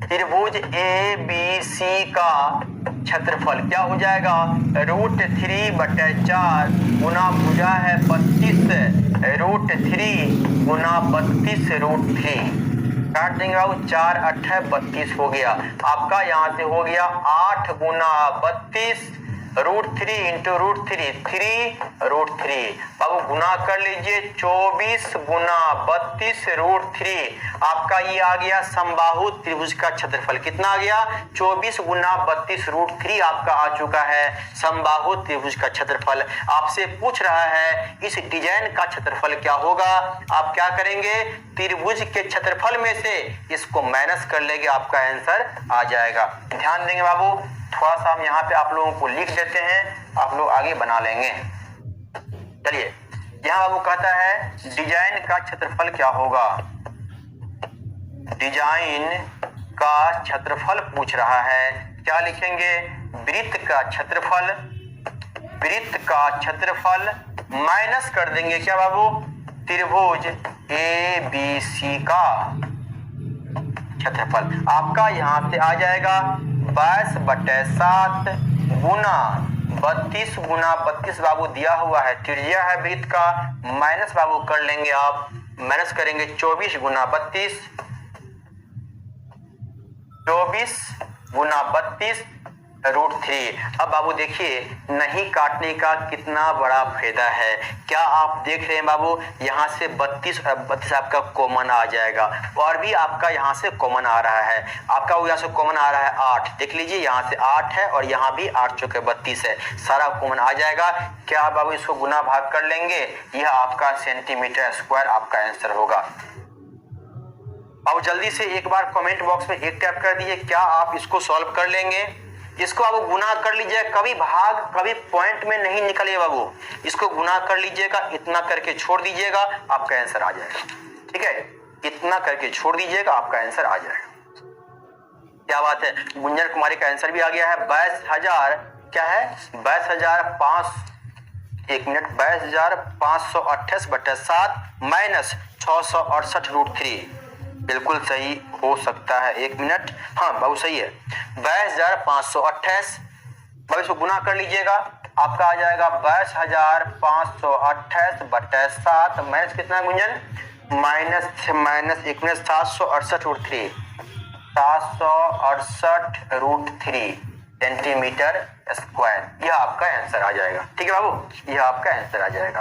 त्रिभुज ABC का क्षेत्रफल क्या हो जाएगा, √3/4 गुना भुजा है 32, √3 गुना 32√3 काट देंगे बाबू, 4×8 32 हो गया। आपका यहां से हो गया 8 गुना 32 √3 इंटू √3 3√3। बाबू गुना कर लीजिए, 24 गुना 32 √3, आपका ये आ गया समबाहु त्रिभुज का क्षेत्रफल। कितना आ गया, 24 गुना 32 √3 आपका आ चुका है समबाहु त्रिभुज का क्षेत्रफल। आपसे पूछ रहा है इस डिजाइन का क्षेत्रफल क्या होगा, आप क्या करेंगे, त्रिभुज के क्षेत्रफल में से इसको माइनस कर लेंगे, आपका आंसर आ जाएगा। ध्यान देंगे बाबू, थोड़ा सा हम यहाँ पे आप लोगों को लिख देते हैं, आप लोग आगे बना लेंगे। चलिए, यहाँ बाबू कहता है डिजाइन का क्षेत्रफल क्या होगा, डिजाइन का क्षेत्रफल पूछ रहा है, क्या लिखेंगे, वृत्त का क्षेत्रफल माइनस कर देंगे क्या बाबू, त्रिभुज ABC का क्षेत्रफल। आपका यहां से आ जाएगा 22/7 गुना 32 गुना 32 बाबू दिया हुआ है, त्रिज्या है वृत्त का, माइनस बाबू कर लेंगे आप, माइनस करेंगे 24 गुना 32, 24 गुना 32 √3। अब बाबू देखिए नहीं काटने का कितना बड़ा फायदा है, क्या आप देख रहे हैं बाबू, यहाँ से 32 आपका कॉमन आ जाएगा, और भी आपका यहाँ से कॉमन आ रहा है, आपका यहाँ से कॉमन आ रहा है 8, देख लीजिए यहाँ से 8 है और यहाँ भी 8 चौके 32 है, सारा कॉमन आ जाएगा। क्या बाबू इसको गुना भाग कर लेंगे, यह आपका सेंटीमीटर स्क्वायर आपका आंसर होगा। अब जल्दी से एक बार कमेंट बॉक्स में एक टैप कर दीजिए, क्या आप इसको सॉल्व कर लेंगे, इसको आप गुना कर लीजिए, कभी भाग कभी पॉइंट में नहीं निकले बाबू, इसको गुना कर लीजिएगा, इतना करके छोड़ दीजिएगा, आपका आंसर आ जाएगा, ठीक है, इतना करके छोड़ दीजिएगा, आपका आंसर आ जाएगा। क्या बात है, गुंजन कुमारी का आंसर भी आ गया है 22,000, क्या है 22,500, 22,528/7 माइनस 668 √3, बिल्कुल सही हो सकता है, 1 मिनट, हाँ बाबू सही है, 22,528, बाबू इसको गुना कर लीजिएगा, आपका आ जाएगा 22,528/7 माइनस कितना Gunjan, minus 1 minute 768 √3 centimetre square, यह आपका आंसर आ जाएगा, ठीक है बाबू, यह आपका आंसर आ जाएगा।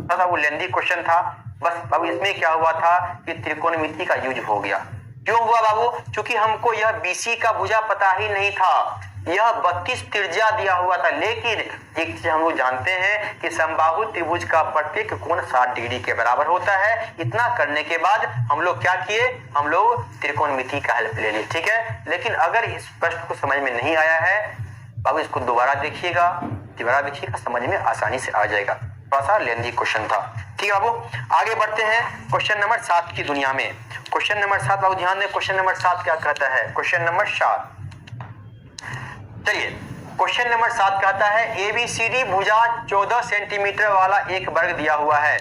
तो वो लेंदी क्वेश्चन था, बस बाबू इसमें क्या हुआ था कि त्रिकोणमिति का यूज हो गया। क्यों हुआ बाबू, क्योंकि हमको यह BC का भुजा पता ही नहीं था, यह 32 त्रिज्या दिया हुआ था, लेकिन एक चीज हम लोग जानते हैं कि समबाहु त्रिभुज का प्रत्येक कोण 60 डिग्री के बराबर होता है। इतना करने के बाद हम लोग क्या किए, हम लोग त्रिकोणमिति का हेल्प ले लिए, ठीक है। लेकिन अगर इस प्रश्न को समझ में नहीं आया है बाबू, इसको दोबारा देखिएगा, समझ में आसानी से आ जाएगा, थोड़ा सा लेंदी क्वेश्चन था, ठीक है बाबू। आगे बढ़ते हैं क्वेश्चन नंबर 7 की दुनिया में। क्वेश्चन नंबर 7 बाबू ध्यान दें, क्वेश्चन नंबर 7 क्या कहता है, क्वेश्चन नंबर 7, चलिए क्वेश्चन नंबर 7 कहता है ABCD भुजा 14 सेंटीमीटर वाला एक वर्ग दिया हुआ है।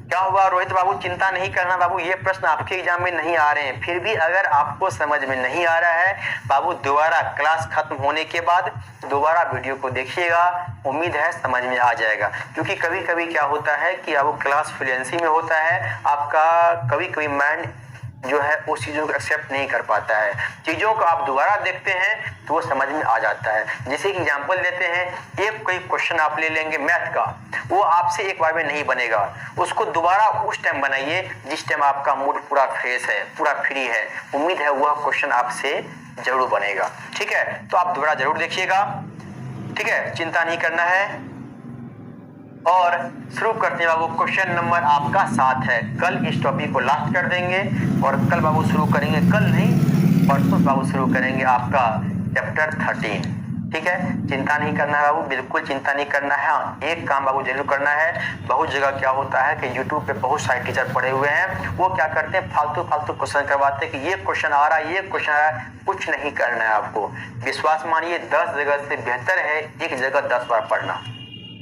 क्या हुआ रोहित बाबू, चिंता नहीं करना बाबू, ये प्रश्न आपके एग्जाम में नहीं आ रहे हैं, फिर भी अगर आपको समझ में नहीं आ रहा है बाबू, दोबारा क्लास खत्म होने के बाद दोबारा वीडियो को देखिएगा, उम्मीद है समझ में आ जाएगा। क्योंकि कभी कभी क्या होता है कि अब क्लास फ्लुएंसी में होता है, आपका कभी कभी माइंड जो है उस चीज़ों को एक्सेप्ट नहीं कर पाता है। चीज़ों को आप दोबारा देखते हैं तो वो समझ में आ जाता है। जैसे कि एग्जांपल लेते हैं, एक कोई क्वेश्चन आप ले लेंगे मैथ का, वो आपसे एक बार में नहीं बनेगा, उसको दोबारा उस टाइम बनाइए जिस टाइम आपका मूड पूरा फ्रेश है, पूरा फ्री है। उम्मीद है वह क्वेश्चन आपसे जरूर बनेगा। ठीक है, तो आप दोबारा जरूर देखिएगा। ठीक है, चिंता नहीं करना है। और शुरू करते हैं बाबू, क्वेश्चन नंबर आपका 7 है। कल इस टॉपिक को लास्ट कर देंगे और कल बाबू शुरू करेंगे, कल नहीं परसों बाबू शुरू करेंगे आपका चैप्टर 13। ठीक है, चिंता नहीं करना है बाबू, बिल्कुल चिंता नहीं करना है। हाँ, एक काम बाबू जरूर करना है। बहुत जगह क्या होता है कि यूट्यूब पे बहुत सारे टीचर पढ़े हुए हैं, वो क्या करते हैं फालतू क्वेश्चन करवाते हैं कि ये क्वेश्चन आ रहा है, ये क्वेश्चन आ रहा है। कुछ नहीं करना है आपको, विश्वास मानिए 10 जगह से बेहतर है एक जगह 10 बार पढ़ना।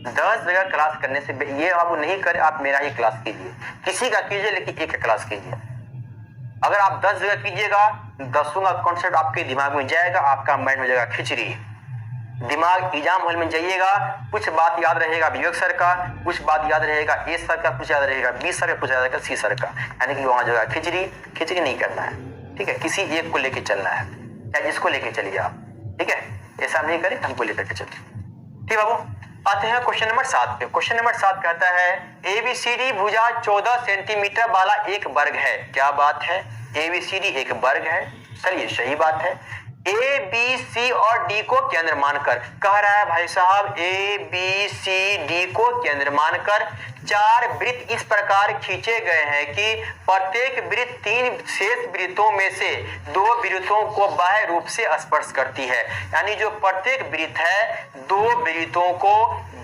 10 जगह क्लास करने से ये बाबू नहीं करे, आप मेरा ही क्लास कीजिए, किसी का कीजिए लेकिन एक क्लास कीजिए। अगर आप 10 जगह कीजिएगा, 10 का कॉन्सेप्ट आपके दिमाग में जाएगा, आपका माइंड में जाएगा खिचड़ी। दिमाग एग्जाम हॉल में जाइएगा, कुछ बात याद रहेगा विवेक सर का, कुछ बात याद रहेगा ए सर का, कुछ याद रहेगा बी सर का, कुछ याद रहेगा सी सर का, यानी कि वहां जगह खिचड़ी नहीं करना है। ठीक है, किसी एक को लेके चलना है, चाहे जिसको लेके चलिए आप। ठीक है, ऐसा नहीं करें, हमको लेकर के चलिए। ठीक बाबू, आते हैं क्वेश्चन नंबर 7 पे। क्वेश्चन नंबर 7 कहता है एबीसीडी भुजा 14 सेंटीमीटर वाला एक वर्ग है। क्या बात है, एबीसीडी एक वर्ग है। चलिए सही बात है। ए बी सी और डी को केंद्र मानकर, कह रहा है भाई साहब ए बी सी डी को केंद्र मानकर 4 वृत्त इस प्रकार खींचे गए हैं कि प्रत्येक वृत्त 3 शेष वृत्तों में से 2 वृत्तों को बाह्य रूप से स्पर्श करती है। यानी जो प्रत्येक वृत्त है 2 वृत्तों को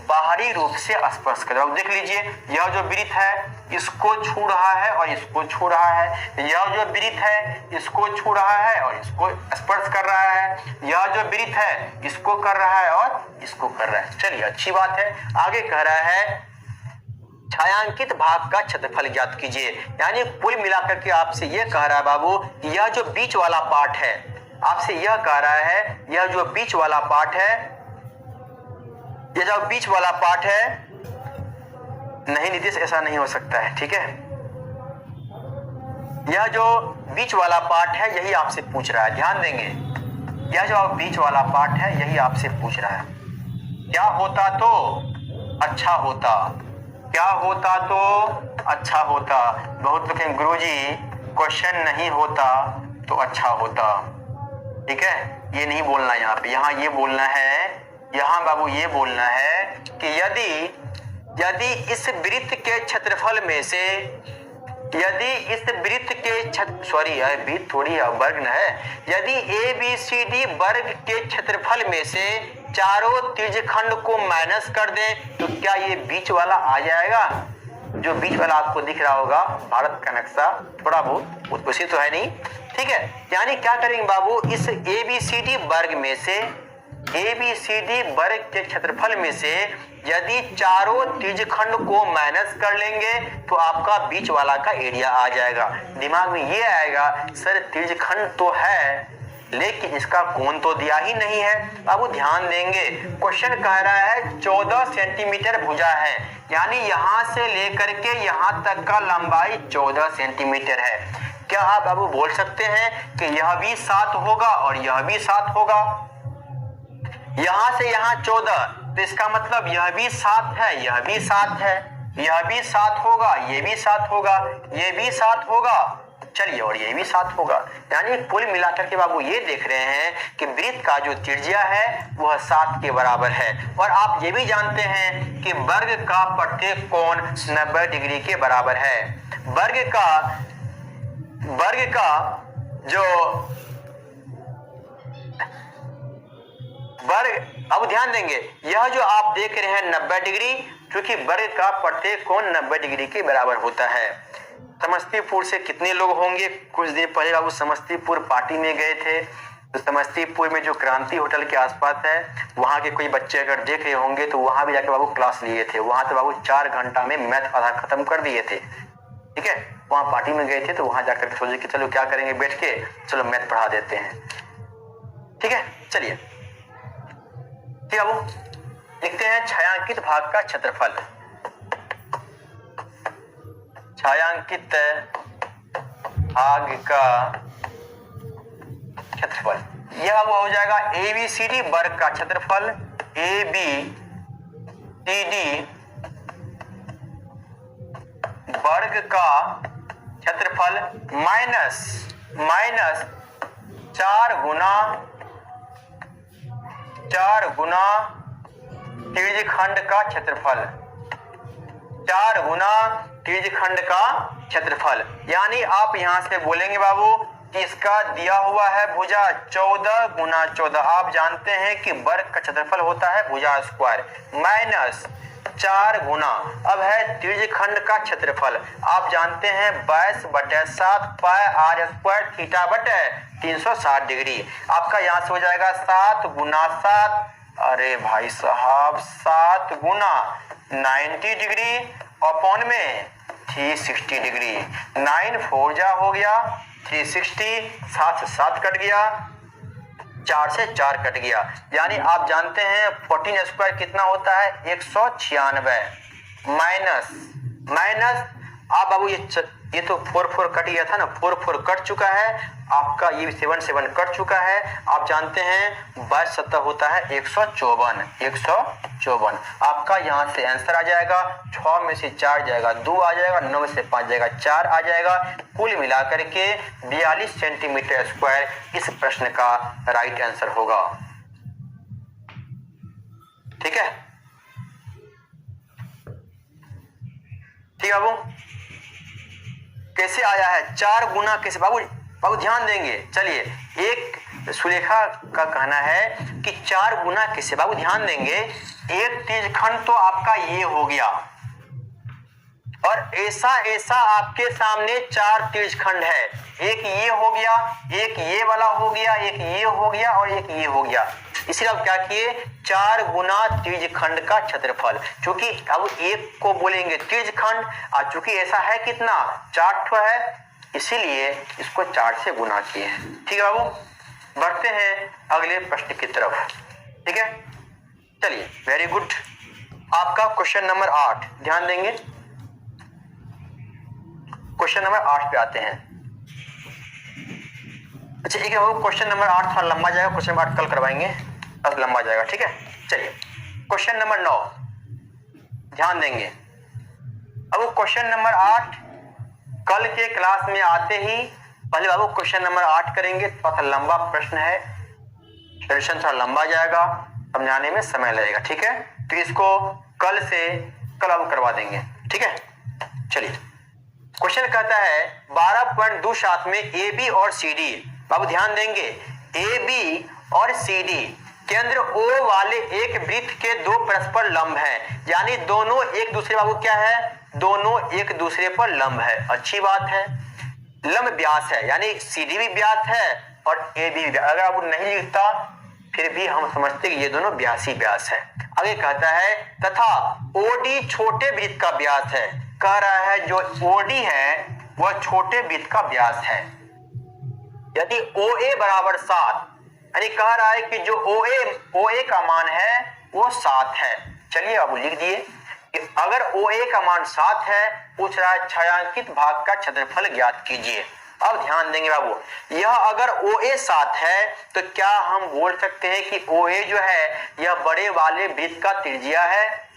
बाहरी रूप से स्पर्श कर रहा है। देख लीजिए, यह जो वृत्त है इसको छू रहा है और इसको छू रहा है, यह जो वृत्त है इसको छू रहा है और इसको स्पर्श कर रहा है, यह जो वृत्त है इसको कर रहा है और इसको कर रहा है। चलिए अच्छी बात है। आगे कह रहा है छायांकित भाग का क्षेत्रफल ज्ञात कीजिए। यानी कुल मिलाकर के आपसे यह कह रहा है बाबू, यह जो बीच वाला पार्ट है, आपसे यह कह रहा है यह जो बीच वाला पार्ट है, ये जो बीच वाला पार्ट है, नहीं नीतीश ऐसा नहीं हो सकता है। ठीक है, यह जो बीच वाला पार्ट है यही आपसे पूछ रहा है, ध्यान देंगे। यह जो बीच वाला पार्ट है यही आपसे पूछ रहा है। क्या होता तो अच्छा होता, क्या होता तो अच्छा होता। बहुत लोग कहेंगे गुरुजी क्वेश्चन नहीं होता तो अच्छा होता। ठीक है, ये नहीं बोलना यहाँ पे, यहाँ ये बोलना है, यहाँ बाबू ये बोलना है कि यदि इस वृत्त के क्षेत्रफल में से, यदि इस वृत्त के सॉरी वृत्त थोड़ी है वर्ग न है, यदि ए बी सी डी वर्ग के क्षेत्रफल में से चारों त्रिज्यखंड को माइनस कर दें तो क्या ये बीच वाला आ जाएगा। जो बीच वाला आपको दिख रहा होगा भारत का नक्शा, थोड़ा बहुत उसी तो है नहीं। ठीक है, यानी क्या करेंगे बाबू, इस ए बी सी डी वर्ग में से, ए बी सी डी वर्ग के क्षेत्रफल में से यदि चारों त्रिज्यखंड को माइनस कर लेंगे तो आपका बीच वाला का एरिया आ जाएगा। दिमाग में ये आएगा सर त्रिज्यखंड तो है लेकिन इसका कोण तो दिया ही नहीं है। अब ध्यान देंगे, क्वेश्चन कह रहा है 14 सेंटीमीटर भुजा है, यानी यहां से लेकर के यहां तक का लंबाई 14 सेंटीमीटर है। क्या आप बाबू बोल सकते हैं कि यह भी 7 होगा और यह भी 7 होगा। यहां से यहां 14, तो इसका मतलब यह भी 7 है, यह भी 7 है, यह भी 7 होगा, ये भी 7 होगा, ये भी 7 होगा। चलिए, और ये भी 7 होगा। यानी कुल मिलाकर के बाबू ये देख रहे हैं कि वृत्त का जो त्रिज्या है वह 7 के बराबर है। और आप ये भी जानते हैं कि वर्ग का प्रत्येक कोण 90 डिग्री के बराबर है। वर्ग का जो वर्ग, अब ध्यान देंगे, यह जो आप देख रहे हैं 90 डिग्री, क्योंकि वर्ग का प्रत्येक कोण 90 डिग्री के बराबर होता है। समस्तीपुर से कितने लोग होंगे, कुछ दिन पहले बाबू समस्तीपुर पार्टी में गए थे, तो समस्तीपुर में जो क्रांति होटल के आसपास है वहां के कोई बच्चे अगर देख रहे होंगे तो वहां भी जाके बाबू क्लास लिए थे। वहां तो बाबू 4 घंटा में मैथ आधा खत्म कर दिए थे। ठीक है, वहां पार्टी में गए थे तो वहां जाकर सोचे कि चलो क्या करेंगे बैठ के, चलो मैथ पढ़ा देते हैं। ठीक है, चलिए ठीक है बाबू, लिखते हैं छायांकित भाग का क्षेत्रफल। छायांकित भाग का क्षेत्रफल, यह हो जाएगा ABCD वर्ग का क्षेत्रफल, ABCD वर्ग का क्षेत्रफल माइनस 4 गुना त्रिज्यखंड का क्षेत्रफल, 4 गुना त्रिज्यखंड का क्षेत्रफल। यानी आप यहां से बोलेंगे बाबू कि इसका दिया हुआ है भुजा 14 गुना 14, आप जानते हैं कि वर्ग का क्षेत्रफल होता है भुजा स्क्वायर, माइनस 4 गुना, अब है त्रिज्यखंड का क्षेत्रफल, आप जानते हैं 22/7 पाई r स्क्वायर थीटा बटे 360 डिग्री। आपका यहाँ से हो जाएगा 7 गुना 7, अरे भाई साहब 7 गुना 90 डिग्री अपॉन में 360 डिग्री, 9 4 जा हो गया 360, 7 से 7 कट गया, 4 से 4 कट गया, यानी आप जानते हैं 14 स्क्वायर कितना होता है 196, माइनस आप बाबू ये तो 4 4 कट गया था ना, 4 4 कट चुका है, आपका ये 7 7 कट चुका है, आप जानते हैं 22 7 होता है 154, आपका यहाँ से आंसर आ जाएगा 6 में से 4 जाएगा 2 आ जाएगा, 9 में से 5 जाएगा 4 आ जाएगा, कुल मिलाकर के 42 सेंटीमीटर स्क्वायर इस प्रश्न का राइट आंसर होगा। ठीक है, ठीक है बाबू, कैसे आया है 4 गुना कैसे, बाबू ध्यान देंगे। चलिए, एक सुलेखा का कहना है कि 4 गुना कैसे, बाबू ध्यान देंगे, एक त्रिज्यखंड तो आपका ये हो गया और ऐसा आपके सामने 4 त्रिज्यखंड है, एक ये हो गया, एक ये वाला हो गया, एक ये हो गया और एक ये हो गया, इसलिए अब क्या किए 4 गुना त्रिज्यखंड का क्षेत्रफल, क्योंकि अब एक को बोलेंगे त्रिज्यखंड और चूंकि ऐसा है कितना 4 ठो है, इसीलिए इसको 4 से गुना किए। ठीक है बाबू, बढ़ते हैं अगले प्रश्न की तरफ। ठीक है, चलिए, वेरी गुड, आपका क्वेश्चन नंबर 8 ध्यान देंगे, क्वेश्चन नंबर 8 पे आते हैं। अच्छा एक क्वेश्चन नंबर 8 थोड़ा लंबा जाएगा, क्वेश्चन नंबर 8 कल करवाएंगे, अब लंबा जाएगा। ठीक है, चलिए क्वेश्चन नंबर 9 ध्यान देंगे। अब क्वेश्चन नंबर 8 कल के क्लास में आते ही पहले बाबू क्वेश्चन नंबर 8 करेंगे, थोड़ा सा लंबा प्रश्न है, सॉल्यूशन थोड़ा लंबा जाएगा, समझाने में समय लगेगा। ठीक है, तो इसको कल अब करवा देंगे। ठीक है, चलिए क्वेश्चन कहता है 12.27 में ए बी और सी डी, बाबू ध्यान देंगे, ए बी और सी डी केंद्र ओ वाले एक वृत्त के 2 परस्पर लंब हैं, यानी दोनों एक दूसरे, बाबू क्या है, दोनों एक दूसरे पर लंब है, अच्छी बात है, लंब व्यास है, यानी सी डी भी व्यास है और ए बी भी। अगर आप नहीं लिखता फिर भी हम समझते कि ये दोनों व्यासी व्यास है। आगे कहता है तथा ओडी छोटे वृत्त का व्यास है, कह रहा है जो ओडी है वह छोटे वृत्त का व्यास है, यदि OA बराबर 7, यानी कह रहा है कि जो OA का मान है वो 7 है। चलिए अब लिख दिए कि अगर OA का मान 7 है, पूछ रहा है छायांकित भाग का क्षेत्रफल ज्ञात कीजिए। अब ध्यान देंगे बाबू, यह अगर OA 7 है तो क्या हम बोल सकते हैं कि OA जो है यह बड़े वाले वृत्त का त्रिज्या है?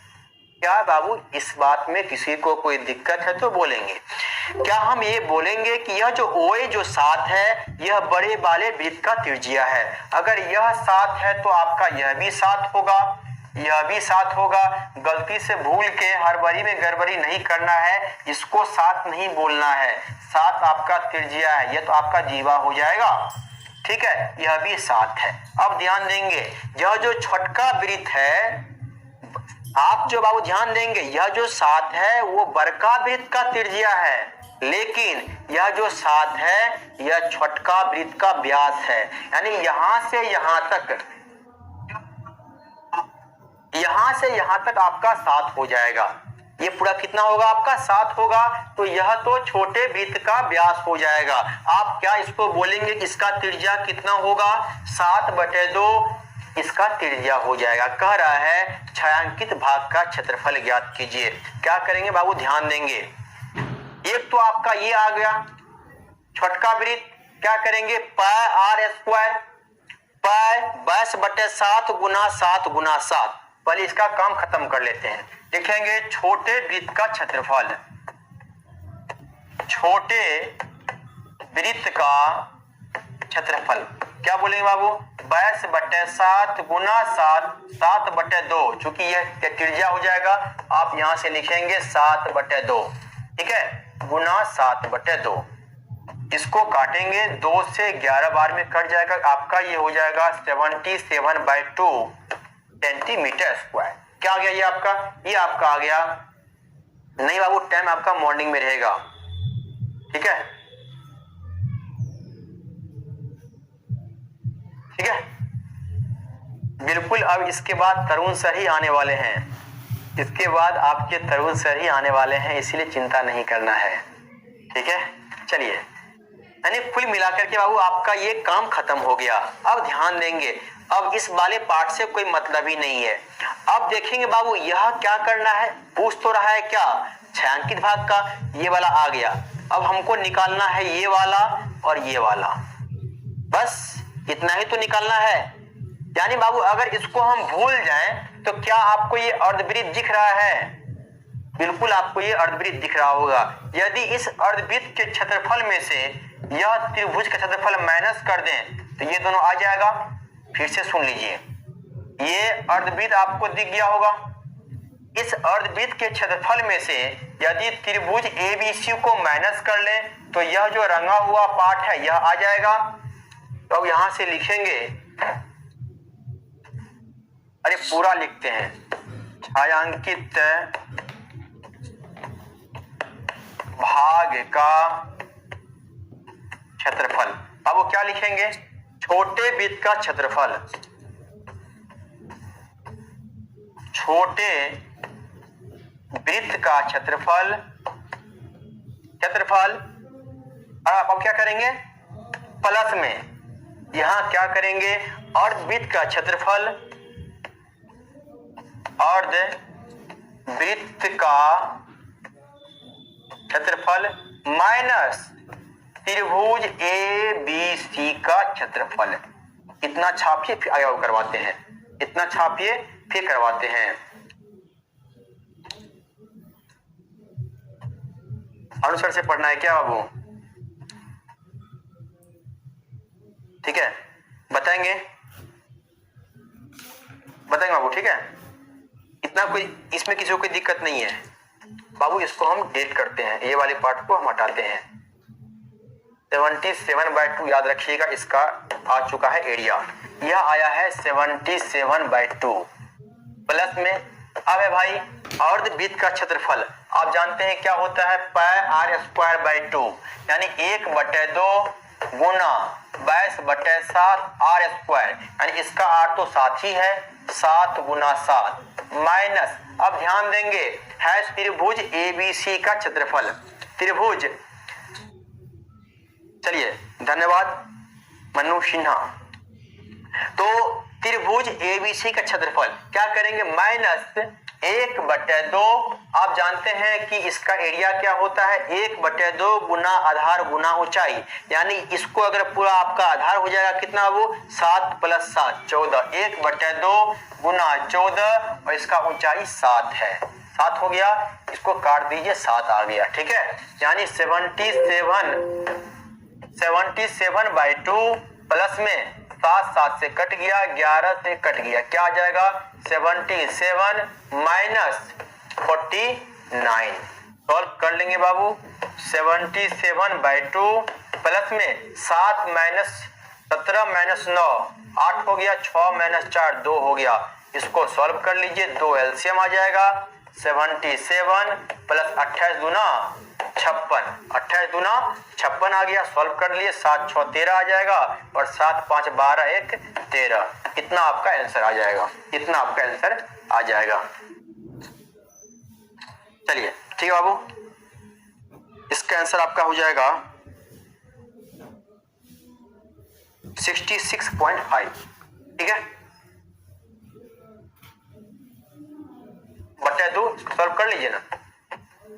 क्या बाबू इस बात में किसी को कोई दिक्कत है तो बोलेंगे। क्या हम ये बोलेंगे कि यह जो OA जो 7 है यह बड़े वाले वृत्त का त्रिज्या है? अगर यह 7 है तो आपका यह भी 7 होगा, यह भी 7 होगा। गलती से भूल के हड़बड़ी में गड़बड़ी नहीं करना है, इसको 7 नहीं बोलना है, 7 आपका त्रिज्या है, यह तो आपका जीवा हो जाएगा। ठीक है, यह भी 7 है। अब ध्यान देंगे, यह जो छोटका वृत्त है, आप जो बाबू ध्यान देंगे, यह जो 7 है वो बड़का वृत्त का त्रिज्या है, लेकिन यह जो 7 है यह छोटका वृत्त का व्यास है, यानी यहां से यहां तक आपका 7 हो जाएगा। ये पूरा कितना होगा आपका 7 होगा, तो यह तो छोटे वृत्त का व्यास हो जाएगा। आप क्या इसको बोलेंगे, इसका त्रिज्या कितना होगा, 7/2 इसका त्रिज्या हो जाएगा। कह रहा है छायांकित भाग का क्षेत्रफल ज्ञात कीजिए। क्या करेंगे बाबू, ध्यान देंगे, एक तो आपका ये आ गया, छोटका वृत्त क्या करेंगे, पाई आर स्क्वायर, पाई 22/7 गुना 7 गुना 7। पहले इसका काम खत्म कर लेते हैं। लिखेंगे छोटे वृत्त का क्षेत्रफल, छोटे वृत्त का क्षेत्रफल क्या बोलेंगे बाबू, 22/7 गुना 7 7/2। चूंकि यह त्रिज्या हो जाएगा, आप यहां से लिखेंगे 7/2, ठीक है, गुना 7/2। इसको काटेंगे, 2 से 11 बार में कट जाएगा, आपका ये हो जाएगा 77/2 सेंटीमीटर स्क्वायर। क्या आ गया ये आपका, ये आपका आ गया। नहीं बाबू, टाइम आपका मॉर्निंग में रहेगा, ठीक है, ठीक है, बिल्कुल। अब इसके बाद तरुण सर ही आने वाले हैं, इसके बाद आपके तरुण सर ही आने वाले हैं, इसीलिए चिंता नहीं करना है, ठीक है। चलिए, यानी कुल मिलाकर के बाबू आपका ये काम खत्म हो गया। अब ध्यान देंगे, अब इस वाले पार्ट से कोई मतलब ही नहीं है। अब देखेंगे बाबू यह क्या करना है, पूछ तो रहा है क्या, छायांकित भाग का ये वाला आ गया। अब हमको निकालना है ये वाला और ये वाला, बस इतना ही तो निकालना है। यानी बाबू अगर इसको हम भूल जाएं तो क्या आपको ये अर्धवृत्त दिख रहा है, बिल्कुल आपको ये अर्धवृत्त दिख रहा होगा। यदि इस अर्धवृत्त के क्षेत्रफल में से यह त्रिभुज का क्षेत्रफल माइनस कर दें तो ये दोनों आ जाएगा। फिर से सुन लीजिए, ये अर्धवृत्त आपको दिख गया होगा। इस अर्धवृत्त के क्षेत्रफल में से यदि त्रिभुज एबीसी को माइनस कर लें तो यह जो रंगा हुआ पार्ट है यह आ जाएगा। तो अब यहां से लिखेंगे, अरे पूरा लिखते हैं, छायांकित भाग का क्षेत्रफल। अब वो क्या लिखेंगे, छोटे वृत्त का क्षेत्रफल, छोटे वृत्त का क्षेत्रफल, क्षेत्रफल। अब क्या करेंगे, प्लस में यहां क्या करेंगे, अर्धवृत्त का क्षेत्रफल, अर्धवृत्त का क्षेत्रफल माइनस त्रिभुज ए बी सी का क्षेत्रफल। इतना छापिए फिर आगे करवाते हैं, इतना छापिए फिर करवाते हैं। अनुसार से पढ़ना है क्या बाबू, ठीक है, बताएंगे, बताएंगे बाबू, ठीक है। इतना कोई इसमें किसी को कोई दिक्कत नहीं है बाबू। इसको हम डेट करते हैं, ये वाले पार्ट को हम हटाते हैं। 77/2 याद रखिएगा, इसका आ चुका है एरिया, यह आया है 77/2 प्लस में। अब है भाई अर्धवृत्त का क्षेत्रफल, आप जानते हैं क्या होता है, पाई आर स्क्वायर बाई 2, यानी 1/2 गुना 22/7 आर स्क्वायर, यानी इसका आर तो 7 ही है, 7 गुना 7 माइनस। अब ध्यान देंगे है त्रिभुज एबीसी का क्षेत्रफल, त्रिभुज, चलिए धन्यवाद मनु सिन्हा। तो त्रिभुज एबीसी का क्षेत्रफल क्या करेंगे, माइनस 1/2। आप जानते हैं कि इसका एरिया क्या होता है, 1/2 गुना आधार गुना ऊंचाई, यानी इसको अगर पूरा आपका आधार हो जाएगा कितना वो 7 + 7 14, 1/2 गुना 14 और इसका ऊंचाई 7 है, 7 हो गया। इसको काट दीजिए, 7 आ गया, ठीक है। यानी 77/2 प्लस में 7 से कट गया, 11 से कट गया, क्या आ जाएगा 77 माइनस 49। सॉल्व कर लेंगे बाबू, 77/2 प्लस में 7 माइनस 17 माइनस 9 8 हो गया, 6 माइनस 4 2 हो गया। इसको सॉल्व कर लीजिए, 2 एलसीएम आ जाएगा, 77 प्लस 28 दूना 56, 28 दूना 56 आ गया। सॉल्व कर लिए, 7 6 13 आ जाएगा और 7 5 12 1 13। इतना आपका आंसर आ जाएगा, इतना आपका आंसर आ जाएगा। चलिए ठीक है बाबू, इसका आंसर आपका हो जाएगा 66.5, ठीक है, बटा 2 सॉल्व कर लीजिए ना,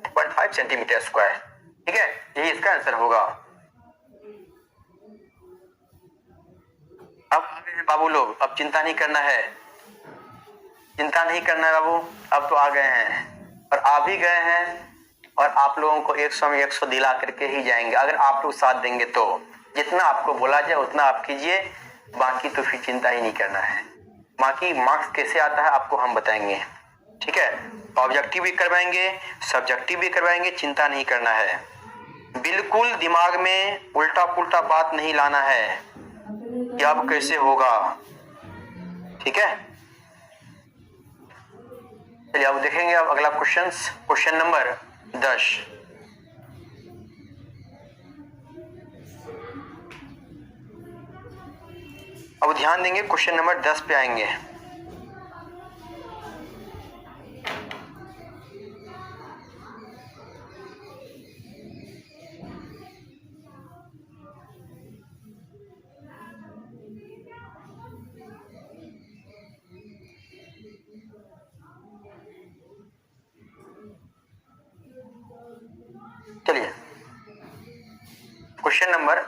0.5 सेंटीमीटर स्क्वायर, ठीक है, यही इसका आंसर होगा। बाबू लोग, अब चिंता नहीं करना है, चिंता नहीं करना है बाबू। अब तो आ गए हैं और आ भी गए हैं और आप लोगों को 100 में 100 दिला करके ही जाएंगे अगर आप लोग साथ देंगे तो। जितना आपको बोला जाए उतना आप कीजिए, बाकी तो फिर चिंता ही नहीं करना है। बाकी मार्क्स कैसे आता है आपको हम बताएंगे, ठीक है। ऑब्जेक्टिव भी करवाएंगे, सब्जेक्टिव भी करवाएंगे, चिंता नहीं करना है। बिल्कुल दिमाग में उल्टा पुल्टा बात नहीं लाना है कि अब कैसे होगा, ठीक है। चलिए अब देखेंगे अब अगला क्वेश्चन नंबर 10। अब ध्यान देंगे, क्वेश्चन नंबर 10 पे आएंगे। चलिए क्वेश्चन नंबर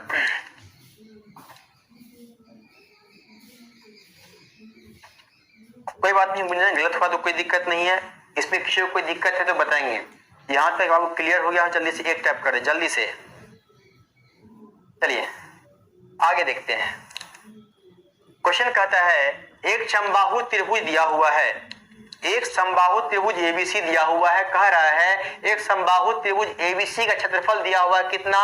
कोई बात नहीं, मुझे गलत हुआ तो कोई दिक्कत नहीं है, इसमें किसी को कोई दिक्कत है तो बताएंगे। यहां तक आपको क्लियर हो गया, जल्दी से एक टैप करें जल्दी से। चलिए आगे देखते हैं। क्वेश्चन कहता है एक समबाहु त्रिभुज दिया हुआ है, एक समबाहु त्रिभुज एबीसी दिया हुआ है। कह रहा है एक समबाहु त्रिभुज एबीसी का क्षेत्रफल दिया हुआ है कितना,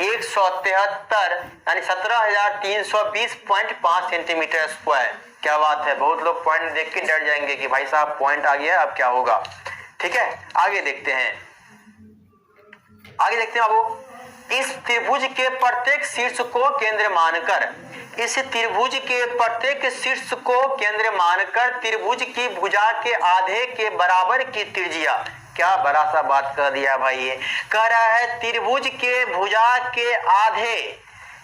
173 यानी 17,320.5 सेंटीमीटर स्क्वायर। क्या बात है, बहुत लोग पॉइंट देख के डर जाएंगे कि भाई साहब पॉइंट आ गया अब क्या होगा, ठीक है। आगे देखते हैं, आगे देखते हैं बाबू। इस त्रिभुज के प्रत्येक शीर्ष को केंद्र मानकर, इस त्रिभुज के प्रत्येक शीर्ष को केंद्र मानकर त्रिभुज की भुजा के आधे के बराबर की त्रिज्या, क्या बड़ा सा बात कर दिया भाई, ये कह रहा है त्रिभुज के भुजा के आधे,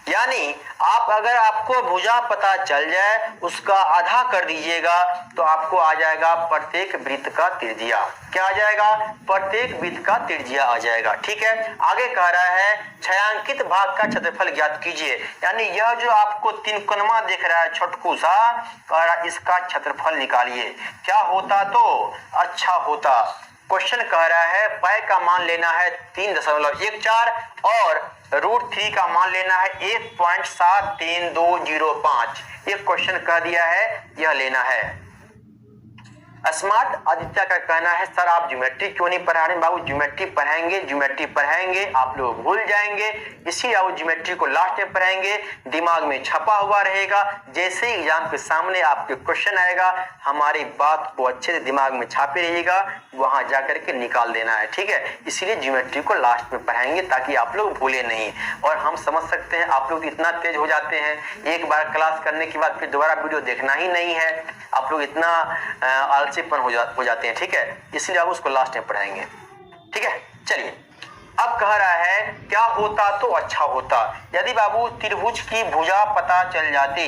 यानी आप अगर आपको भुजा पता चल जाए उसका आधा कर दीजिएगा तो आपको आ जाएगा प्रत्येक वृत्त का त्रिज्या। क्या आ जाएगा, प्रत्येक वृत्त का त्रिज्या आ जाएगा, ठीक है। आगे कह रहा है छायांकित भाग का क्षेत्रफल ज्ञात कीजिए, यानी यह जो आपको तीन कोणमा दिख रहा है छोटकू सा, कह रहा इसका क्षेत्रफल निकालिए। क्या होता तो अच्छा होता। क्वेश्चन कह रहा है पाई का मान लेना है 3.14 और √3 का मान लेना है 1.73205। एक क्वेश्चन कह दिया है यह लेना है। स्मार्ट आदित्य का कहना है सर आप ज्योमेट्री क्यों नहीं पढ़ा रहे। बाबू ज्योमेट्री पढ़ाएंगे आप लोग भूल जाएंगे, इसी आप ज्योमेट्री को लास्ट में पढ़ाएंगे, दिमाग में छपा हुआ रहेगा। जैसे ही एग्जाम के सामने आपके क्वेश्चन आएगा हमारी बात को अच्छे से दिमाग में छापे रहिएगा, वहां जाकर के निकाल देना है, ठीक है। इसीलिए ज्योमेट्री को लास्ट में पढ़ाएंगे ताकि आप लोग भूले नहीं। और हम समझ सकते हैं आप लोग इतना तेज हो जाते हैं, एक बार क्लास करने के बाद फिर दोबारा वीडियो देखना ही नहीं है, आप लोग इतना आलसीपन हो जाते हैं, ठीक है। इसलिए आप उसको लास्ट में पढ़ाएंगे, ठीक है। चलिए अब कह रहा है क्या होता तो अच्छा होता, यदि बाबू त्रिभुज की भुजा पता चल जाती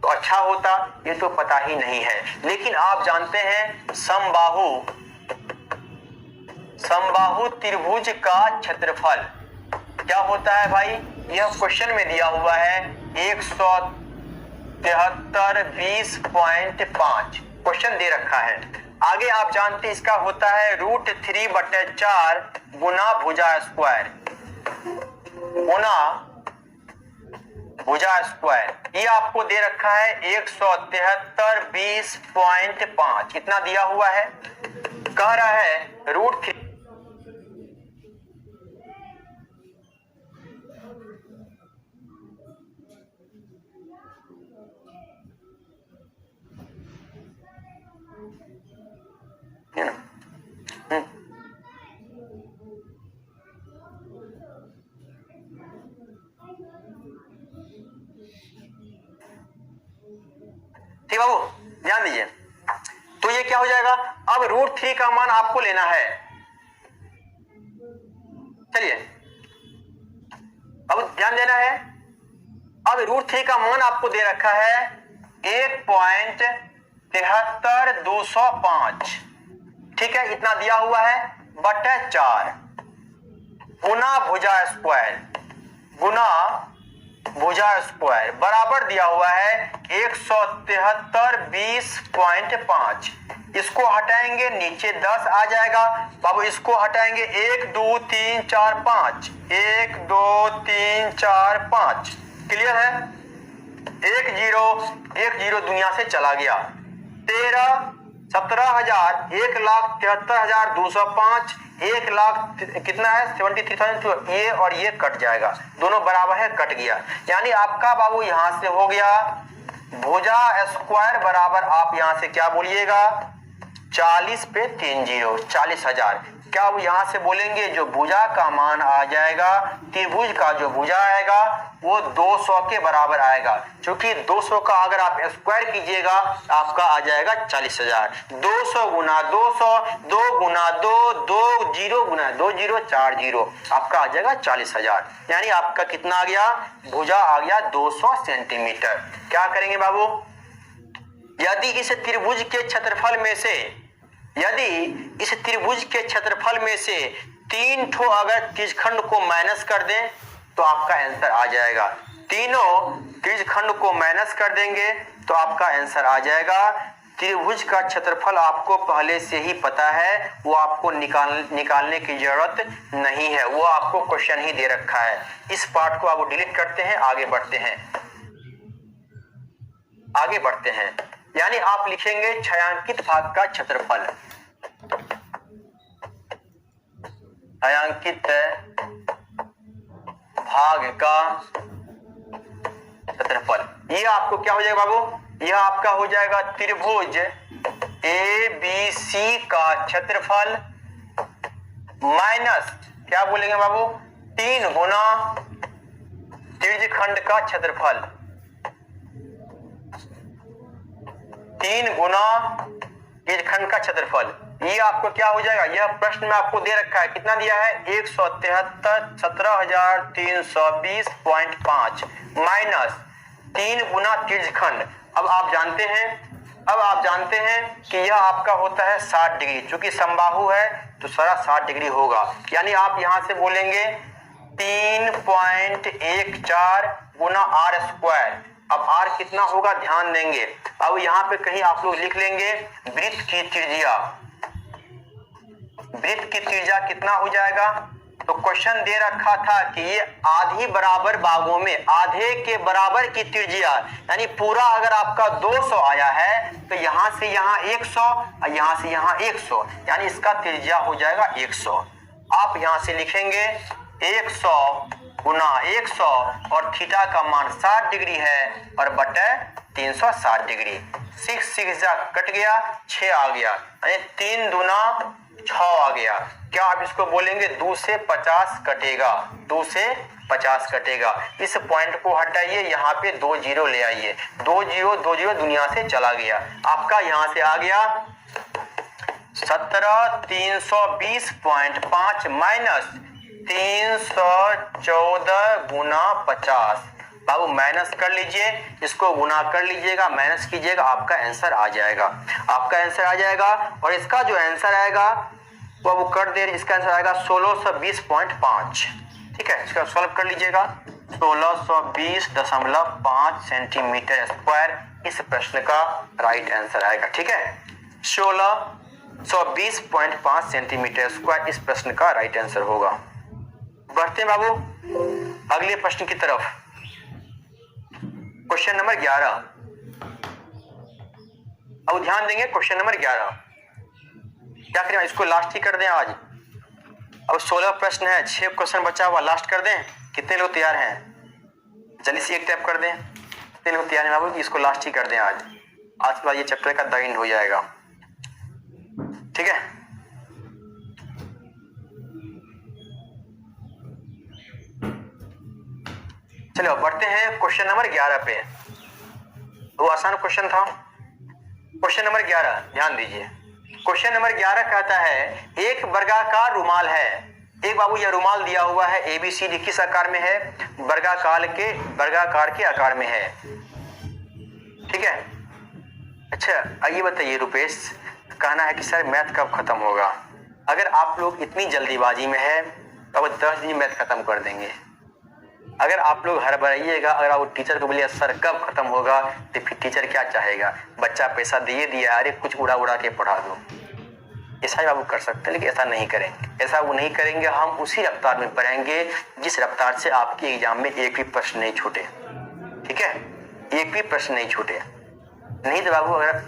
तो अच्छा होता, ये तो पता ही नहीं है। लेकिन आप जानते हैं समबाहु त्रिभुज का क्षेत्रफल क्या होता है भाई, यह क्वेश्चन में दिया हुआ है 173 क्वेश्चन दे रखा है। आगे आप जानते हैं इसका होता है √3/4 गुना भुजा स्क्वायर, गुना भुजा स्क्वायर। ये आपको दे रखा है 173 कितना दिया हुआ है, कह रहा है √3 है ना। ठीक बाबू ध्यान दीजिए, तो ये क्या हो जाएगा, अब √3 का मान आपको लेना है। चलिए अब ध्यान देना है, अब √3 का मान आपको दे रखा है 1.73205, ठीक है, इतना दिया हुआ है बटा 4 गुना भुजा स्क्वायर गुना भुजा स्क्वायर बराबर दिया हुआ है 173 20.5। इसको हटाएंगे नीचे 10 आ जाएगा बाबू। इसको हटाएंगे 1 2 3 4 5, 1 2 3 4 5। क्लियर है? 1 0 दुनिया से चला गया। 17,000 1,73,205 1 लाख कितना है 73,000। ये और ये कट जाएगा, दोनों बराबर है, कट गया। यानी आपका बाबू यहां से हो गया भुजा स्क्वायर बराबर आप यहां से क्या बोलिएगा 40 पे 3 0 40,000। क्या वो यहां से बोलेंगे जो भुजा का मान आ जाएगा, त्रिभुज का जो भुजा आएगा वो 200 के बराबर आएगा। क्योंकि 200 का अगर आप स्क्वायर कीजिएगा आपका आ जाएगा 40,000। 200 गुना 200, 2 गुना 2, 2 0 गुना 2 0 4 0 आपका आ जाएगा 40,000। यानी आपका कितना आ गया, भुजा आ गया 200 सेंटीमीटर। क्या करेंगे बाबू, यदि इस त्रिभुज के क्षेत्रफल में से 3 ठो अगर त्रिज्यखंड को माइनस कर दें तो आपका आंसर आ जाएगा। तीनों त्रिज्यखंड को माइनस कर देंगे तो आपका आंसर आ जाएगा। त्रिभुज का क्षेत्रफल आपको पहले से ही पता है, वो आपको निकालने की जरूरत नहीं है, वो आपको क्वेश्चन ही दे रखा है। इस पार्ट को आप डिलीट करते हैं, आगे बढ़ते हैं। यानी आप लिखेंगे छायांकित भाग का क्षेत्रफल, छायांकित भाग का क्षेत्रफल। ये आपको क्या हो जाएगा बाबू, यह आपका हो जाएगा त्रिभुज ABC का क्षेत्रफल माइनस क्या बोलेंगे बाबू 3 गुना त्रिज्यखंड का क्षेत्रफल, 3 गुना त्रिज्यखंड का क्षेत्रफल। ये आपको क्या हो जाएगा, यह प्रश्न में आपको दे रखा है, कितना दिया है 173,17,20.5 माइनस 3 गुना त्रिज्यखंड। अब आप जानते हैं कि यह आपका होता है 60 डिग्री, चूंकि समबाहु है तो सारा 60 डिग्री होगा। यानी आप यहां से बोलेंगे 3.14 गुना r स्क्वायर। अब r कितना होगा ध्यान देंगे। अब यहाँ पे कहीं आप लोग लिख लेंगे वृत्त की त्रिज्या कितना हो जाएगा। तो क्वेश्चन दे रखा था कि ये आधी बराबर भागों में आधे के बराबर की त्रिज्या, यानी पूरा अगर आपका 200 आया है तो यहां से यहां 100 और यहां से यहां 100, यानी इसका त्रिज्या हो जाएगा 100। आप यहां से लिखेंगे 100 गुना 100 और थीटा का मान 60 डिग्री है और बटे 360 डिग्री। 6 जा कट गया, 6 आ गया, यानी 3 दूना 6 आ गया। क्या आप इसको बोलेंगे 2 से 50 कटेगा, 2 से 50 कटेगा। इस पॉइंट को हटाइए, यहाँ पे 2 0 ले आइए, 2 0 दुनिया से चला गया। आपका यहाँ से आ गया 17,320.5 माइनस 314 गुना 50। बाबू माइनस कर लीजिए, इसको गुना कर लीजिएगा, माइनस कीजिएगा, आपका आंसर आ जाएगा। और इसका जो आंसर आएगा वो कर दे, इसका आंसर आएगा 1620.5। ठीक है, इसका सॉल्व कर लीजिएगा। 1620.5 सेंटीमीटर स्क्वायर इस प्रश्न का राइट आंसर आएगा। ठीक है, 1620.5 सेंटीमीटर स्क्वायर इस प्रश्न का राइट आंसर होगा। बढ़ते हैं बाबू अगले प्रश्न की तरफ। Question number 11। अब ध्यान देंगे क्वेश्चन नंबर 11 क्या करें, इसको लास्ट ही कर दें आज। अब 16 प्रश्न है, 6 क्वेश्चन बचा हुआ, लास्ट कर दें। कितने लोग तैयार हैं, जल्दी से एक टैप कर दें। कितने लोग तैयार हैं बाबू, इसको लास्ट ही कर दें आज के बाद ये चैप्टर का द एंड हो जाएगा। ठीक है, चलो बढ़ते हैं क्वेश्चन नंबर 11 पे। वो आसान क्वेश्चन था। क्वेश्चन नंबर 11 ध्यान दीजिए। क्वेश्चन नंबर 11 कहता है एक वर्गाकार रुमाल है। एक बाबू यह रुमाल दिया हुआ है ABCD किस आकार में है, वर्गाकार के आकार में है। ठीक है, अच्छा आइए बताइए रुपेश, कहना है कि सर मैथ कब खत्म होगा। अगर आप लोग इतनी जल्दीबाजी में है तो अब 10 दिन मैथ खत्म कर देंगे। अगर आप लोग हड़बड़ाइएगा, अगर आप टीचर को बोलिए सर कब खत्म होगा, तो फिर टीचर क्या चाहेगा, बच्चा पैसा दिया, अरे कुछ उड़ा उड़ा के पढ़ा दो। ऐसा ही बाबू कर सकते हैं, लेकिन ऐसा नहीं करेंगे। ऐसा वो नहीं करेंगे, हम उसी रफ्तार में पढ़ेंगे जिस रफ्तार से आपके एग्जाम में एक भी प्रश्न नहीं छूटे। ठीक है, एक भी प्रश्न नहीं छूटे। नहीं तो बाबू अगर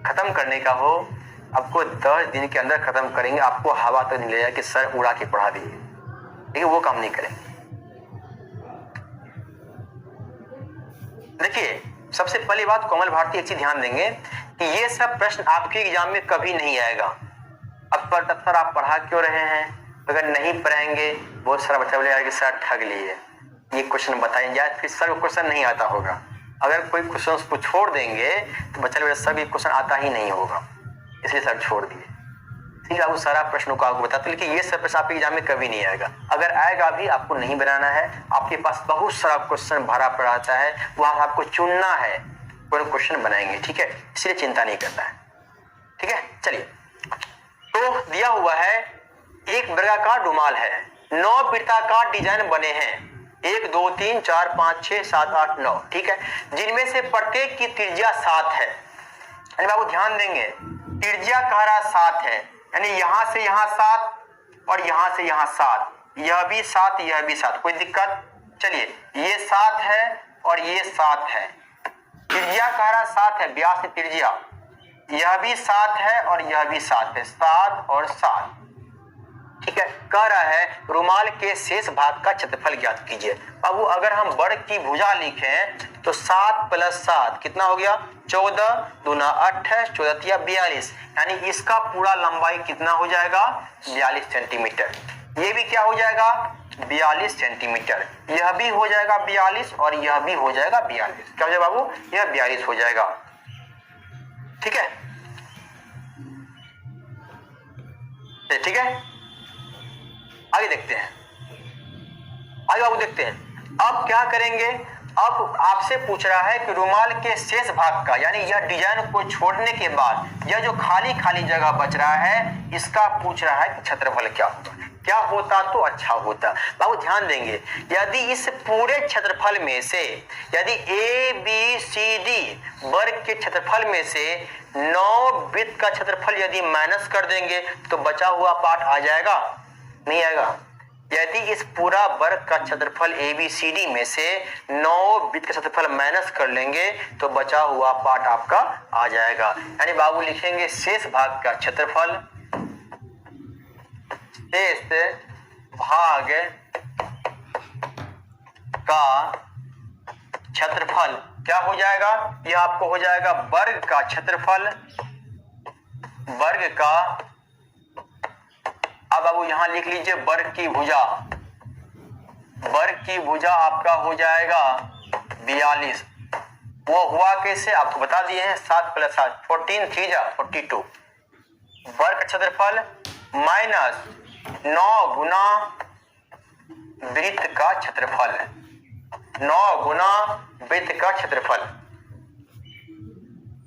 खत्म करने का हो, आपको 10 दिन के अंदर खत्म करेंगे, आपको हवा तक नहीं लगेगा कि सर उड़ा के पढ़ा दिए, लेकिन वो काम नहीं करेंगे। देखिए, सबसे पहली बात कोमल भारती एक चीज ध्यान देंगे कि ये सब प्रश्न आपके एग्जाम में कभी नहीं आएगा। अब पर सर आप पढ़ा क्यों रहे हैं, अगर नहीं पढ़ाएंगे बहुत सारा बच्चा बोलेगा कि सर ठग लिए, ये क्वेश्चन बताएं, या फिर सर क्वेश्चन नहीं आता होगा। अगर कोई क्वेश्चन को छोड़ देंगे तो बच्चा बोलेगा सर ये क्वेश्चन आता ही नहीं होगा, इसलिए सर छोड़ दिए। ठीक है, वो सारा प्रश्नों को आपको बताते, लेकिन ये सब प्रश्न आपके एग्जाम में कभी नहीं आएगा। अगर आएगा भी आपको नहीं बनाना है, आपके पास बहुत सारा क्वेश्चन भरा पड़ा आता है, वहां आपको चुनना है, कोई क्वेश्चन बनाएंगे। ठीक है, इसलिए चिंता नहीं करना है। ठीक है, चलिए, तो दिया हुआ है एक वर्गाकार रुमाल है, 9 वृत्ताकार डिजाइन बने हैं, 1 2 3 4 5 6 7 8 9। ठीक है, जिनमें से प्रत्येक की त्रिज्या 7 है। यानी बाबू ध्यान देंगे, त्रिज्या कह रहा 7 है, यानी यहां से यहां 7 और यहां से यहां 7, यह भी 7 यह भी 7, कोई दिक्कत? चलिए, ये 7 है और ये 7 है, त्रिज्या कह रहा 7 है, व्यास से त्रिज्या, यह भी 7 है और यह भी 7 है, 7 और 7। ठीक है, कह रहा है रुमाल के शेष भाग का क्षेत्रफल ज्ञात कीजिए। बाबू अगर हम वर्ग की भुजा लिखें तो 7 + 7 कितना हो गया, 14 दूना 28 14 तिया 42, यानी इसका पूरा लंबाई कितना हो जाएगा, 42 सेंटीमीटर। ये भी क्या हो जाएगा, 42 सेंटीमीटर, यह भी हो जाएगा 42 और यह भी हो जाएगा 42। क्या हो जाएगा बाबू, यह 42 हो जाएगा। ठीक है, ठीक है, आगे देखते हैं, आगे बाबू देखते हैं। अब क्या करेंगे, अब आपसे पूछ रहा है कि रुमाल के शेष भाग का, यानी यह डिजाइन को छोड़ने के बाद यह जो खाली खाली जगह बच रहा है, इसका पूछ रहा है कि क्षेत्रफल क्या होगा। क्या होता तो अच्छा होता। बाबू ध्यान देंगे, यदि इस पूरे क्षेत्रफल में से, यदि ABCD वर्ग के क्षेत्रफल में से 9 वृत्त का क्षेत्रफल यदि माइनस कर देंगे तो बचा हुआ पार्ट आ जाएगा, नहीं आएगा। यदि इस पूरा वर्ग का क्षेत्रफल ABCD में से 9 वृत्त का क्षेत्रफल माइनस कर लेंगे तो बचा हुआ पार्ट आपका आ जाएगा। यानी बाबू लिखेंगे शेष भाग का क्षेत्रफल, शेष भाग का क्षेत्रफल क्या हो जाएगा, यह आपको हो जाएगा वर्ग का क्षेत्रफल, वर्ग का, अब बाबू यहां लिख लीजिए वर्ग की भुजा, वर्ग की भुजा आपका हो जाएगा 42। वो हुआ कैसे आपको बता दिए हैं, 7 + 7 14 3 जा 42, वर्ग का क्षेत्रफल माइनस 9 गुना वृत्त का क्षेत्रफल, 9 गुना वृत्त का क्षेत्रफल।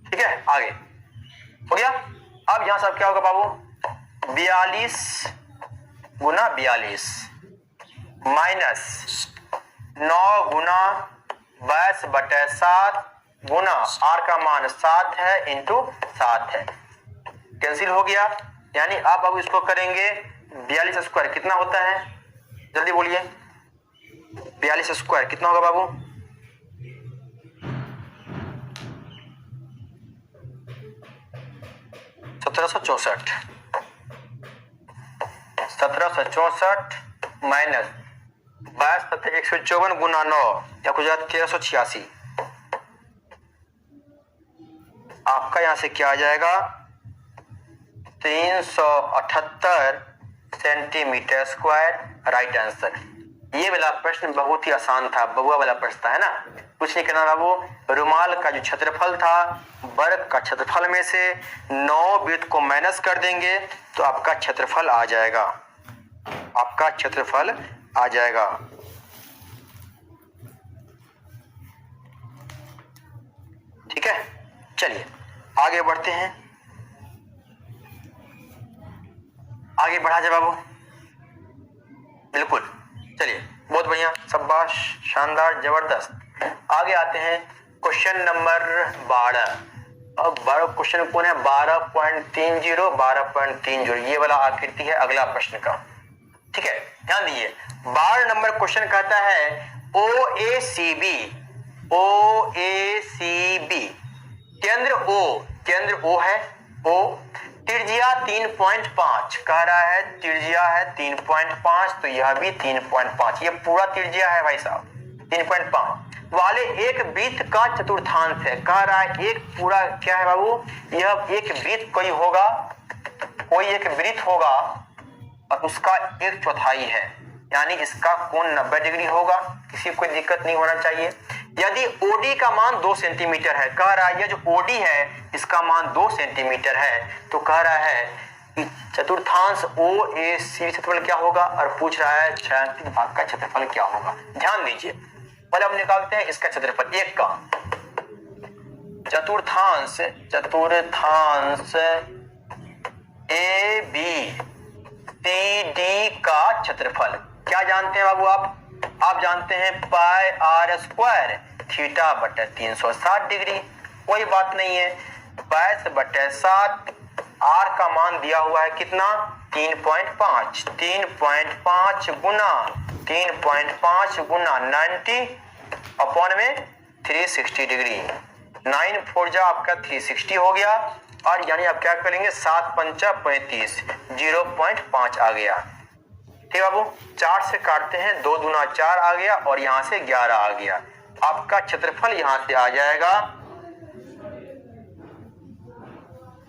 ठीक है, आगे हो गया। अब यहां सब क्या होगा बाबू, 42 गुना 42 माइनस 9 गुना 22/7 गुना r का मान 7 है इंटू 7 है, कैंसिल हो गया। यानी अब बाबू इसको करेंगे 42 स्क्वायर कितना होता है, जल्दी बोलिए, 42 स्क्वायर कितना होगा बाबू, 1764, 1764 माइनस 154 गुना 9 या कुछ 1386, आपका यहां से क्या आ जाएगा, 378 सेंटीमीटर स्क्वायर, राइट आंसर। ये वाला प्रश्न बहुत ही आसान था, बबुआ वाला प्रश्न था, है ना, कुछ नहीं करना बाबू। रुमाल का जो क्षेत्रफल था, वर्ग का क्षेत्रफल में से 9 वृत्त को माइनस कर देंगे तो आपका क्षेत्रफल आ जाएगा, आपका क्षेत्रफल आ जाएगा। ठीक है, चलिए आगे बढ़ते हैं, आगे बढ़ा जाए बाबू, बिल्कुल। चलिए बहुत बढ़िया, शाबाश, शानदार, जबरदस्त। आगे आते हैं क्वेश्चन नंबर 12। अब 12 क्वेश्चन कौन है? 12.30 ये वाला आकृति है अगला प्रश्न का। ठीक है, ध्यान दीजिए। 12 नंबर क्वेश्चन कहता है OACB केंद्र O है, O त्रिज्या 3.5 कह रहा है, त्रिज्या है 3.5, तो यह भी 3.5, ये पूरा त्रिज्या है भाई साहब 3.5 वाले एक वृत्त का चतुर्थांश है। कह रहा है एक पूरा क्या है बाबू? यह एक वृत्त कोई एक वृत्त होगा और उसका 1/4 है, यानी इसका कोण 90 डिग्री होगा, किसी को कोई दिक्कत नहीं होना चाहिए। यदि OD का मान 2 सेंटीमीटर है, कह रहा है ये जो OD है इसका मान 2 सेंटीमीटर है, तो कह रहा है कि चतुर्थांश OACB क्षेत्रफल क्या होगा, और पूछ रहा है छायांकित भाग का क्षेत्रफल क्या होगा। ध्यान दीजिए, पहले हम निकालते हैं इसका क्षेत्रफल एक का। चतुर्थांश ABCD का क्षेत्रफल क्या जानते हैं बाबू? आप जानते हैं पाई r² थीटा बटे 360 डिग्री। कोई बात नहीं है, 22/7 r का मान दिया हुआ है कितना? 3.5 गुना 90 अपॉन में 360 डिग्री। 9 4 जा आपका 360 हो गया, और यानी आप क्या करेंगे 7 5 35 0.5 आ गया। ठीक बाबू, 4 से काटते हैं, 2 दूना 4 आ गया, और यहां से 11 आ गया। आपका क्षेत्रफल यहां से आ जाएगा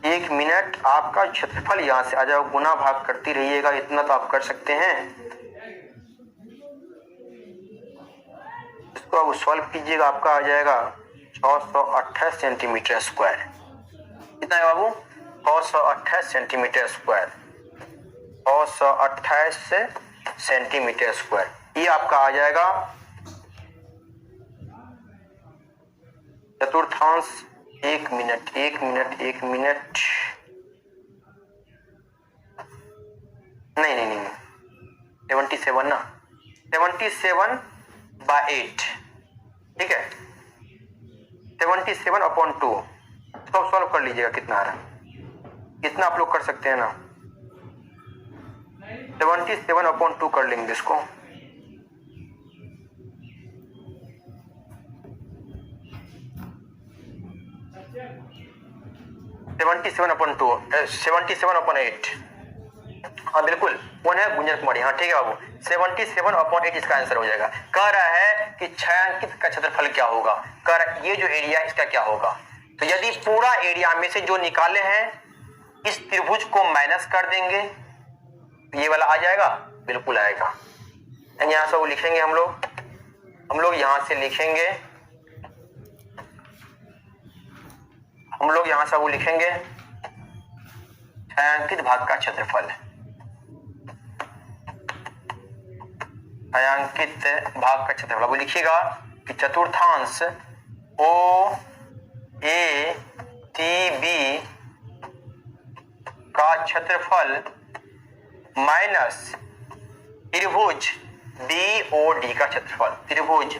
1 मिनट, आपका क्षेत्रफल यहां से आ जाएगा। गुना भाग करती रहिएगा, इतना तो आप कर सकते हैं। इसको अब सॉल्व कीजिएगा, आपका आ जाएगा 628 सेंटीमीटर स्क्वायर। कितना है बाबू? 628 सेंटीमीटर स्क्वायर, 628 सेंटीमीटर स्क्वायर। ये आपका आ जाएगा चतुर्थांश। एक मिनट, 77 ना, 77/8। ठीक है, 77/2 सब सॉल्व कर लीजिएगा, कितना आ रहा है, कितना आप लोग कर सकते हैं ना, 77/2 कर लेंगे इसको। (2) 77/8। हाँ बिल्कुल, कौन है? गुंजन कुमारी। हाँ ठीक है बाबू, 77/8 इसका आंसर हो जाएगा। कह रहा है कि छायांकित का क्षेत्रफल क्या होगा, कह रहा है ये जो एरिया है इसका क्या होगा। तो यदि पूरा एरिया में से जो निकाले हैं इस त्रिभुज को माइनस कर देंगे, ये वाला आ जाएगा, बिल्कुल आएगा। यहाँ से वो लिखेंगे हम लोग यहाँ से लिखेंगे, छायांकित भाग का क्षेत्रफल, छायांकित भाग का क्षेत्रफल। वो लिखिएगा कि चतुर्थांश OACB का क्षेत्रफल माइनस त्रिभुज BOD का क्षेत्रफल, त्रिभुज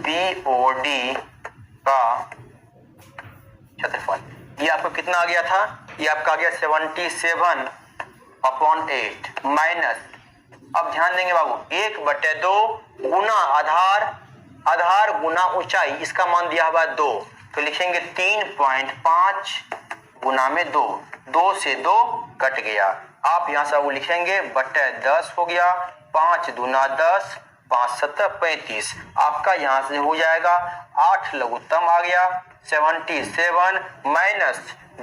BOD का क्षेत्रफल। ये आपको कितना आ गया था? ये आपका आ गया 77/8 माइनस, अब ध्यान देंगे बाबू, 1/2 गुना आधार गुना ऊंचाई, इसका मान दिया हुआ 2, तो लिखेंगे 3.5 गुना में 2 से 2 कट गया। आप यहां से वो लिखेंगे बटे 10 हो गया, 5 दूना 10, 5 7 35। आपका यहां से हो जाएगा 8 लघुत्तम आ गया, 77 माइनस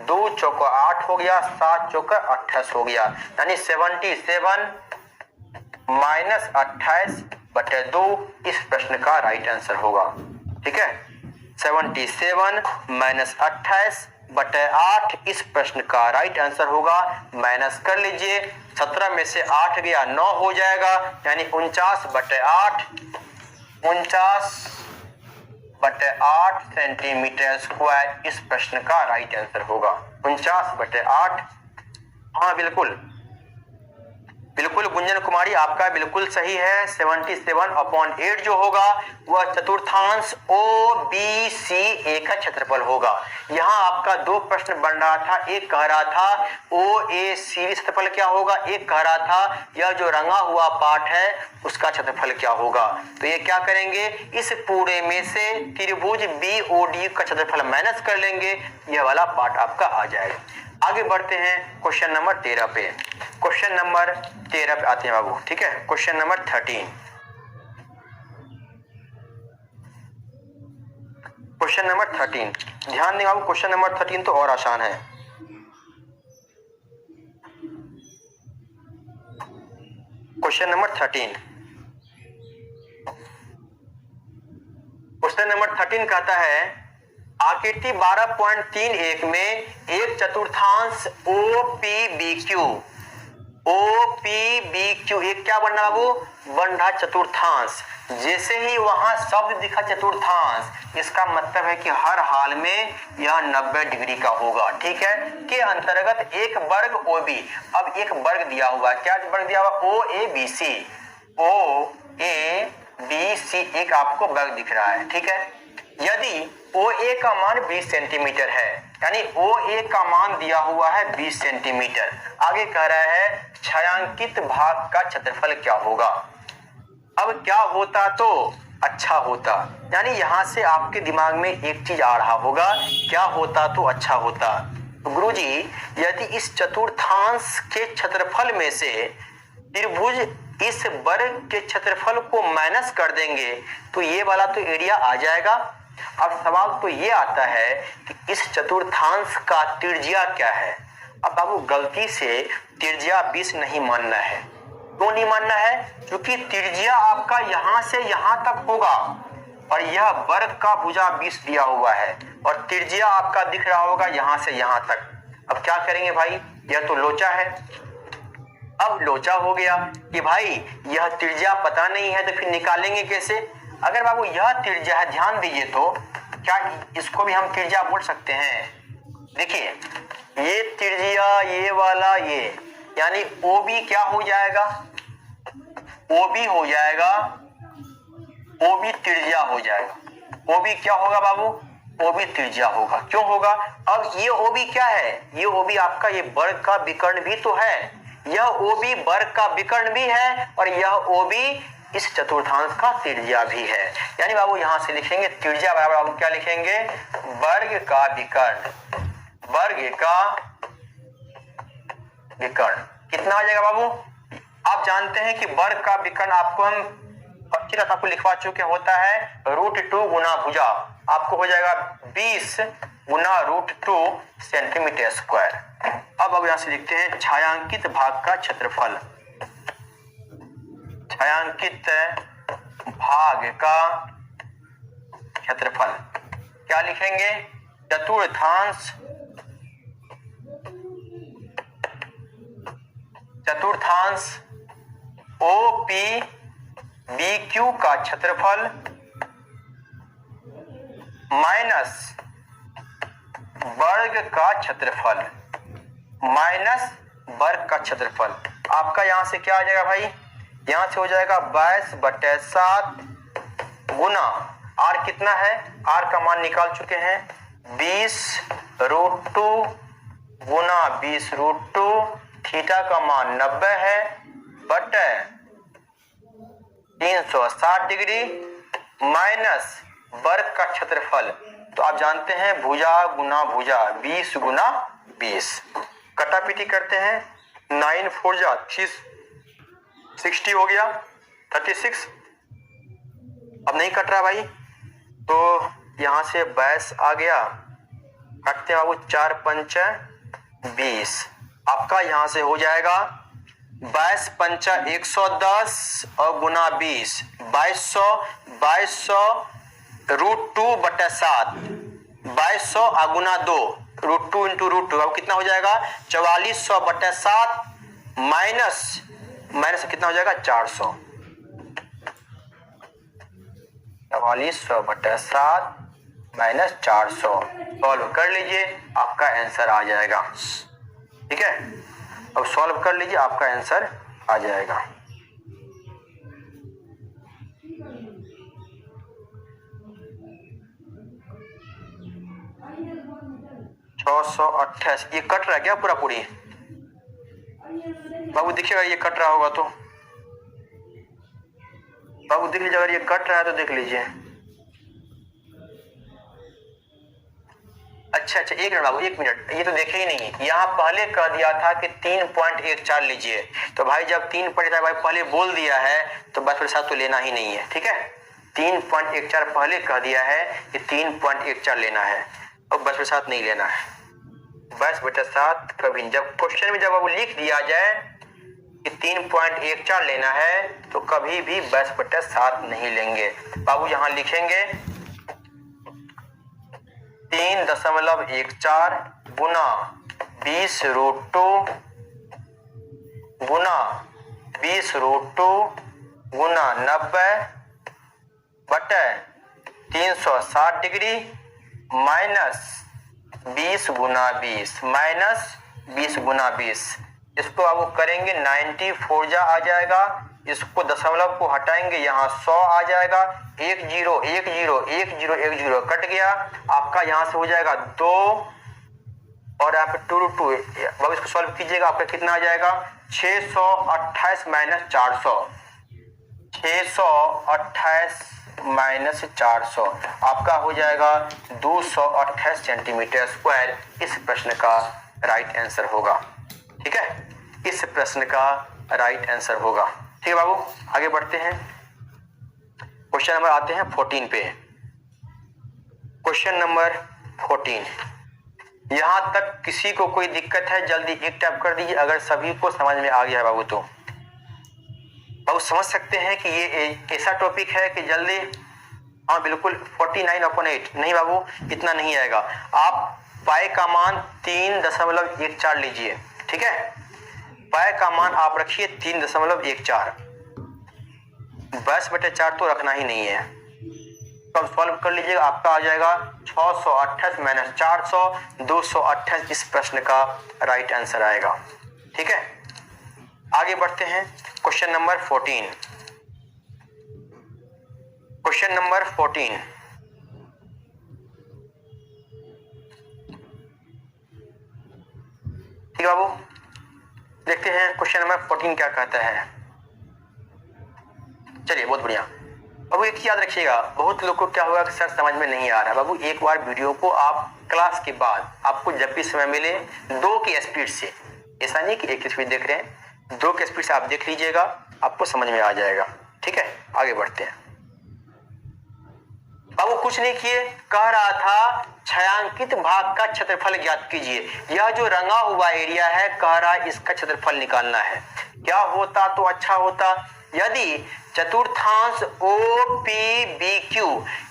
2 चौका 8 हो गया, 7 चौका 28 हो गया, यानी 77 माइनस 28/2 इस प्रश्न का राइट आंसर होगा। ठीक है, 77 माइनस 28/8 इस प्रश्न का राइट आंसर होगा। माइनस कर लीजिए, 17 में से 8 गया 9 हो जाएगा, यानी 49/8 सेंटीमीटर स्क्वायर इस प्रश्न का राइट आंसर होगा। 49/8, हाँ बिल्कुल बिल्कुल गुंजन कुमारी, आपका बिल्कुल सही है। 77/8 जो होगा वह चतुर्थांश OBCA का क्षेत्रफल होगा। यहाँ आपका दो प्रश्न बन रहा था, एक कह रहा था OACB क्षेत्रफल क्या होगा, एक कह रहा था यह जो रंगा हुआ पार्ट है उसका क्षेत्रफल क्या होगा। तो ये क्या करेंगे, इस पूरे में से त्रिभुज BOD का क्षेत्रफल माइनस कर लेंगे, यह वाला पार्ट आपका आ जाएगा। आगे बढ़ते हैं क्वेश्चन नंबर 13 पे। क्वेश्चन नंबर 13 पे आते हैं बाबू, ठीक है। क्वेश्चन नंबर 13, क्वेश्चन नंबर 13 ध्यान दें बाबू, क्वेश्चन नंबर 13 तो और आसान है। क्वेश्चन नंबर 13, क्वेश्चन नंबर 13 कहता है आकृति 12.31 में एक चतुर्थांश OPBQ एक क्या बन रहा बाबू, बन रहा चतुर्थांश। जैसे ही वहां शब्द दिखा चतुर्थांश, इसका मतलब है कि हर हाल में यह 90 डिग्री का होगा, ठीक है। के अंतर्गत एक वर्ग OB, अब एक वर्ग दिया हुआ है, क्या वर्ग दिया हुआ, OABC एक आपको वर्ग दिख रहा है, ठीक है। यदि OA का मान 20 सेंटीमीटर है, यानी OA का मान दिया हुआ है 20 सेंटीमीटर। आगे कह रहा है छायांकित भाग का क्षेत्रफल क्या होगा। अब क्या होता तो अच्छा होता, यानी यहां से आपके दिमाग में एक चीज आ रहा होगा, क्या होता तो अच्छा होता। तो गुरुजी यदि इस चतुर्थांश के क्षेत्रफल में से त्रिभुज इस वर्ग के क्षेत्रफल को माइनस कर देंगे तो ये वाला तो एरिया आ जाएगा। अब सवाल तो ये आता है कि इस चतुर्थांश का त्रिज्या क्या है। अब बाबू गलती से त्रिज्या 20 नहीं मानना है। क्यों नहीं मानना है, क्योंकि त्रिज्या आपका यहां से यहां तक होगा और यह वर्ग का भुजा 20 दिया हुआ है और त्रिज्या आपका दिख रहा होगा यहां से यहां तक। अब क्या करेंगे भाई, यह तो लोचा है। अब लोचा हो गया कि भाई यह त्रिज्या पता नहीं है तो फिर निकालेंगे कैसे। अगर बाबू यह त्रिज्या है, ध्यान दीजिए, तो क्या इसको भी हम त्रिज्या बोल सकते हैं। देखिए ये त्रिज्या, ये वाला, ये यानी OB क्या हो जाएगा, OB हो जाएगा, OB त्रिज्या हो जाएगा। OB क्या होगा बाबू, OB त्रिज्या होगा। क्यों होगा, अब ये OB क्या है, ये OB आपका ये वर्ग का विकर्ण भी तो है, यह OB वर्ग का विकर्ण भी है और यह OB इस चतुर्थांश का त्रिज्या भी है। यानी बाबू यहां से लिखेंगे त्रिज्या बराबर बाबू क्या लिखेंगे, वर्ग का विकर्ण, वर्ग का विकर्ण कितना आ जाएगा बाबू। आप जानते हैं कि वर्ग का विकर्ण आपको हम आपको लिखवा चुके होता है √2 गुना भुजा, आपको हो जाएगा 20 गुना √2 सेंटीमीटर स्क्वायर। अब यहां से लिखते हैं छायांकित भाग का क्षेत्रफल, छायांकित भाग का क्षेत्रफल क्या लिखेंगे, चतुर्थांश OPBQ का क्षेत्रफल माइनस वर्ग का क्षेत्रफल, माइनस वर्ग का क्षेत्रफल। आपका यहां से क्या आ जाएगा भाई, यहां से हो जाएगा 22/7 गुना R कितना है, R का मान निकाल चुके हैं 20√2 गुना 20√2, थीटा का मान 90 है बटे 360 डिग्री माइनस वर्ग का क्षेत्रफल। तो आप जानते हैं भुजा गुना भुजा 20 गुना 20, कटापीटी करते हैं 9 4 जा 60 हो गया 36। अब नहीं कट रहा भाई, तो यहां से 22 आ गया, काटते हैं बाबू 4 5 20, आपका यहां से हो जाएगा 22 5 110 और गुना 20 2200 √2/7 2200 और गुना 2 √2 इंटू √2 अब कितना हो जाएगा 4400/7 माइनस कितना हो जाएगा 400, 4400/7 माइनस 400 सॉल्व कर लीजिए, आपका आंसर आ जाएगा। ठीक है, अब सॉल्व कर लीजिए, आपका आंसर आ जाएगा। छह सौ 28। ये कट रहा है क्या पूरा पूरी? बाबू देखिएगा, ये कट रहा होगा तो बाबू देख लीजिए, अगर ये कट रहा है तो देख लीजिए। अच्छा, एक मिनट बाबू, 1 मिनट, ये तो देखे ही नहीं। यहाँ पहले कह दिया था कि 3.14 लीजिए, तो भाई जब 3.14 भाई पहले बोल दिया है तो बस फिर साथ तो लेना ही नहीं है, ठीक है। 3.14 पहले कह दिया है कि 3.14 लेना है, और बस फिर साथ नहीं लेना है। बस बेटा साथ कभी, जब क्वेश्चन में जब बाबू लिख दिया जाए कि 3.14 लेना है तो कभी भी बस बटा 7 नहीं लेंगे। बाबू यहाँ लिखेंगे 3.14 गुना 20√2 गुना 20√2 गुना 90 बटे 360 डिग्री माइनस 20 गुना 20 माइनस 20 गुना 20। इसको आप करेंगे 94 जा आ जाएगा, इसको दशमलव को हटाएंगे यहाँ 100 आ जाएगा, 1 0 1 0 1 0 1 0 कट गया आपका, यहाँ से हो जाएगा 2 और यहाँ पे 2 2। अब इसको सॉल्व कीजिएगा, आपका कितना आ जाएगा 628 माइनस 400, 628 माइनस 400 आपका हो जाएगा 228 सेंटीमीटर स्क्वायर। इस प्रश्न का राइट आंसर होगा, ठीक है, इस प्रश्न का राइट आंसर होगा। ठीक है बाबू, आगे बढ़ते हैं। क्वेश्चन नंबर आते हैं 14 पे। क्वेश्चन नंबर 14, यहां तक किसी को कोई दिक्कत है जल्दी एक टाइप कर दीजिए, अगर सभी को समझ में आ गया है बाबू तो बाबू समझ सकते हैं कि ये ऐसा टॉपिक है कि जल्दी, हाँ बिल्कुल 49/8 नहीं बाबू, इतना नहीं आएगा। आप पाई का मान 3.14 लीजिए, ठीक है, पाई का मान आप रखिए 3.14, बस बटे 4 तो रखना ही नहीं है। तो अब सॉल्व कर लीजिएगा, आपका आ जाएगा 628 माइनस 400 228। इस प्रश्न का राइट आंसर आएगा, ठीक है। आगे बढ़ते हैं क्वेश्चन नंबर 14। क्वेश्चन नंबर 14, ठीक है बाबू, देखते हैं क्वेश्चन नंबर 14 क्या कहता है। चलिए बहुत बढ़िया बाबू, एक याद रखिएगा, बहुत लोग को क्या होगा कि सर समझ में नहीं आ रहा। बाबू एक बार वीडियो को आप क्लास के बाद आपको जब भी समय मिले 2 की स्पीड से, ऐसा नहीं कि 1 की स्पीड देख रहे हैं, 2 की स्पीड से आप देख लीजिएगा, आपको समझ में आ जाएगा, ठीक है। आगे बढ़ते हैं बाबू, कुछ नहीं किए, कह रहा था छायांकित भाग का क्षेत्रफल ज्ञात कीजिए। यह जो रंगा हुआ एरिया है, कह रहा है इसका क्षेत्रफल निकालना है। क्या होता तो अच्छा होता, यदि चतुर्थांश OPBQ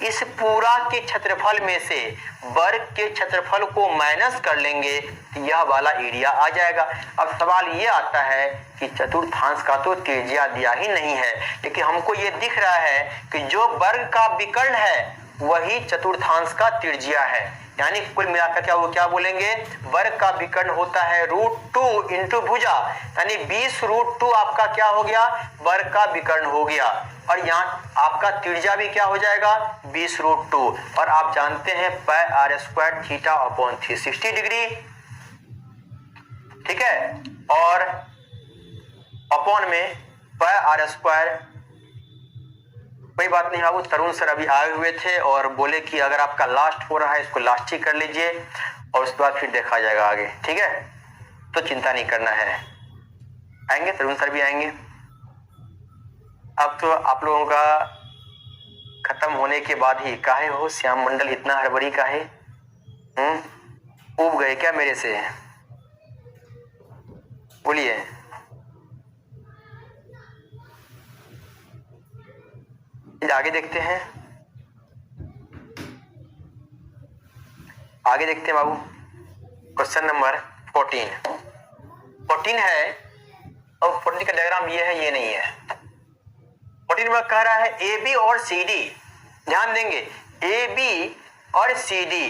इस पूरा के क्षेत्रफल में से वर्ग के क्षेत्रफल को माइनस कर लेंगे तो यह वाला एरिया आ जाएगा। अब सवाल ये आता है कि चतुर्थांश का तो त्रिज्या दिया ही नहीं है, लेकिन हमको ये दिख रहा है कि जो वर्ग का विकर्ण है वही चतुर्थांश का त्रिज्या है, यानी कुल मिलाकर क्या वो क्या बोलेंगे, वर्ग का विकर्ण होता है √2 इंटू भुजा, यानी 20√2 आपका क्या हो गया, वर्ग का विकर्ण हो गया, और यहाँ आपका त्रिज्या भी क्या हो जाएगा 20√2। और आप जानते हैं πr² θ/360 डिग्री, ठीक है, और अपॉन में πr²। कोई बात नहीं बाबू, तरुण सर अभी आए हुए थे और बोले कि अगर आपका लास्ट हो रहा है इसको लास्ट ही कर लीजिए और उसके बाद फिर देखा जाएगा आगे, ठीक है, तो चिंता नहीं करना है। आएंगे तरुण सर भी आएंगे। अब तो आप लोगों का खत्म होने के बाद ही काहे हो श्याम मंडल, इतना हड़बड़ी काहे, ऊब गए क्या मेरे से, बोलिए। आगे देखते हैं, आगे देखते हैं बाबू। क्वेश्चन नंबर 14 है, और 14 का डायग्राम ये है, ये नहीं है। 14 में कह रहा है AB और CD, ध्यान देंगे, AB और CD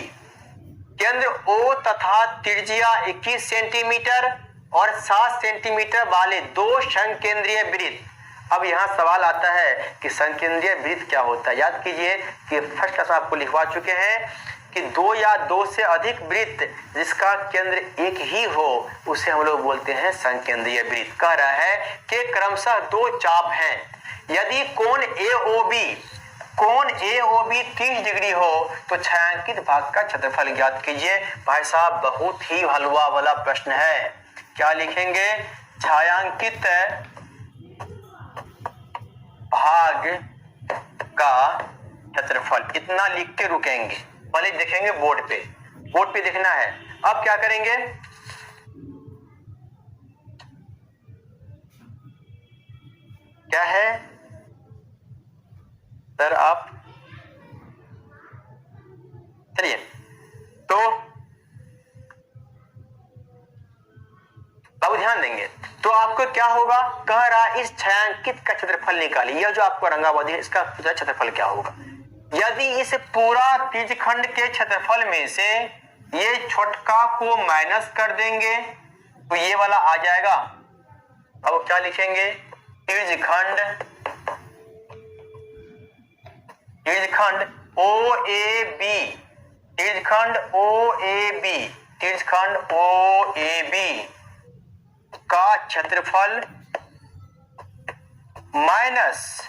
केंद्र O तथा त्रिज्या 21 सेंटीमीटर और 7 सेंटीमीटर वाले 2 संकेंद्रीय वृत्त। अब यहाँ सवाल आता है कि संकेंद्रीय वृत्त क्या होता है। याद कीजिए कि फर्स्ट क्लास में आपको लिखवा चुके हैं कि 2 या 2 से अधिक वृत्त जिसका केंद्र एक ही हो उसे हम लोग बोलते हैं संकेंद्रीय वृत्त। कह रहा है कि क्रमशः 2 चाप हैं। यदि कोण AOB 30 डिग्री हो तो छायांकित भाग का क्षेत्रफल ज्ञात कीजिए। भाई साहब बहुत ही हलवा वाला प्रश्न है। क्या लिखेंगे? छायांकित भाग का क्षेत्रफल। इतना लिख के रुकेंगे, पहले देखेंगे बोर्ड पे लिखना है। अब क्या करेंगे? क्या है सर आप? चलिए तो बाबू ध्यान देंगे तो आपको क्या होगा? कह रहा इस छायांकित का क्षेत्रफल निकालिए। यह जो आपको रंगाबादी है इसका क्षेत्रफल क्या होगा? यदि इस पूरा त्रिज्यखंड के क्षेत्रफल में से ये छोटका को माइनस कर देंगे तो ये वाला आ जाएगा। अब क्या लिखेंगे? त्रिज्यखंड OAB का क्षेत्रफल माइनस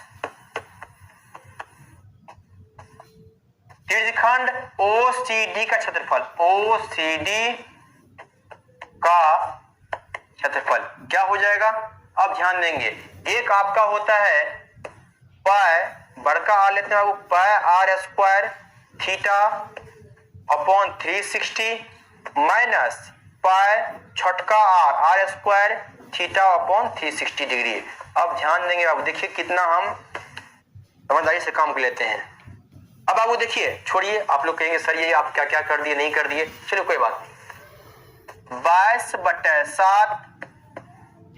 त्रिज्यखंड OCD का क्षेत्रफल। OCD का क्षेत्रफल क्या हो जाएगा? अब ध्यान देंगे, एक आपका होता है पाई, बड़का आ लेते हैं पाई r square theta upon 360 minus pi छोटका r square theta upon 360 degree. अब ध्यान देंगे बाबू, देखिए कितना हम समझदारी से काम कर लेते हैं। अब बाबू देखिए, छोड़िए आप लोग कहेंगे सर ये आप क्या क्या कर दिए नहीं कर दिए। चलो कोई बात नहीं। 22/7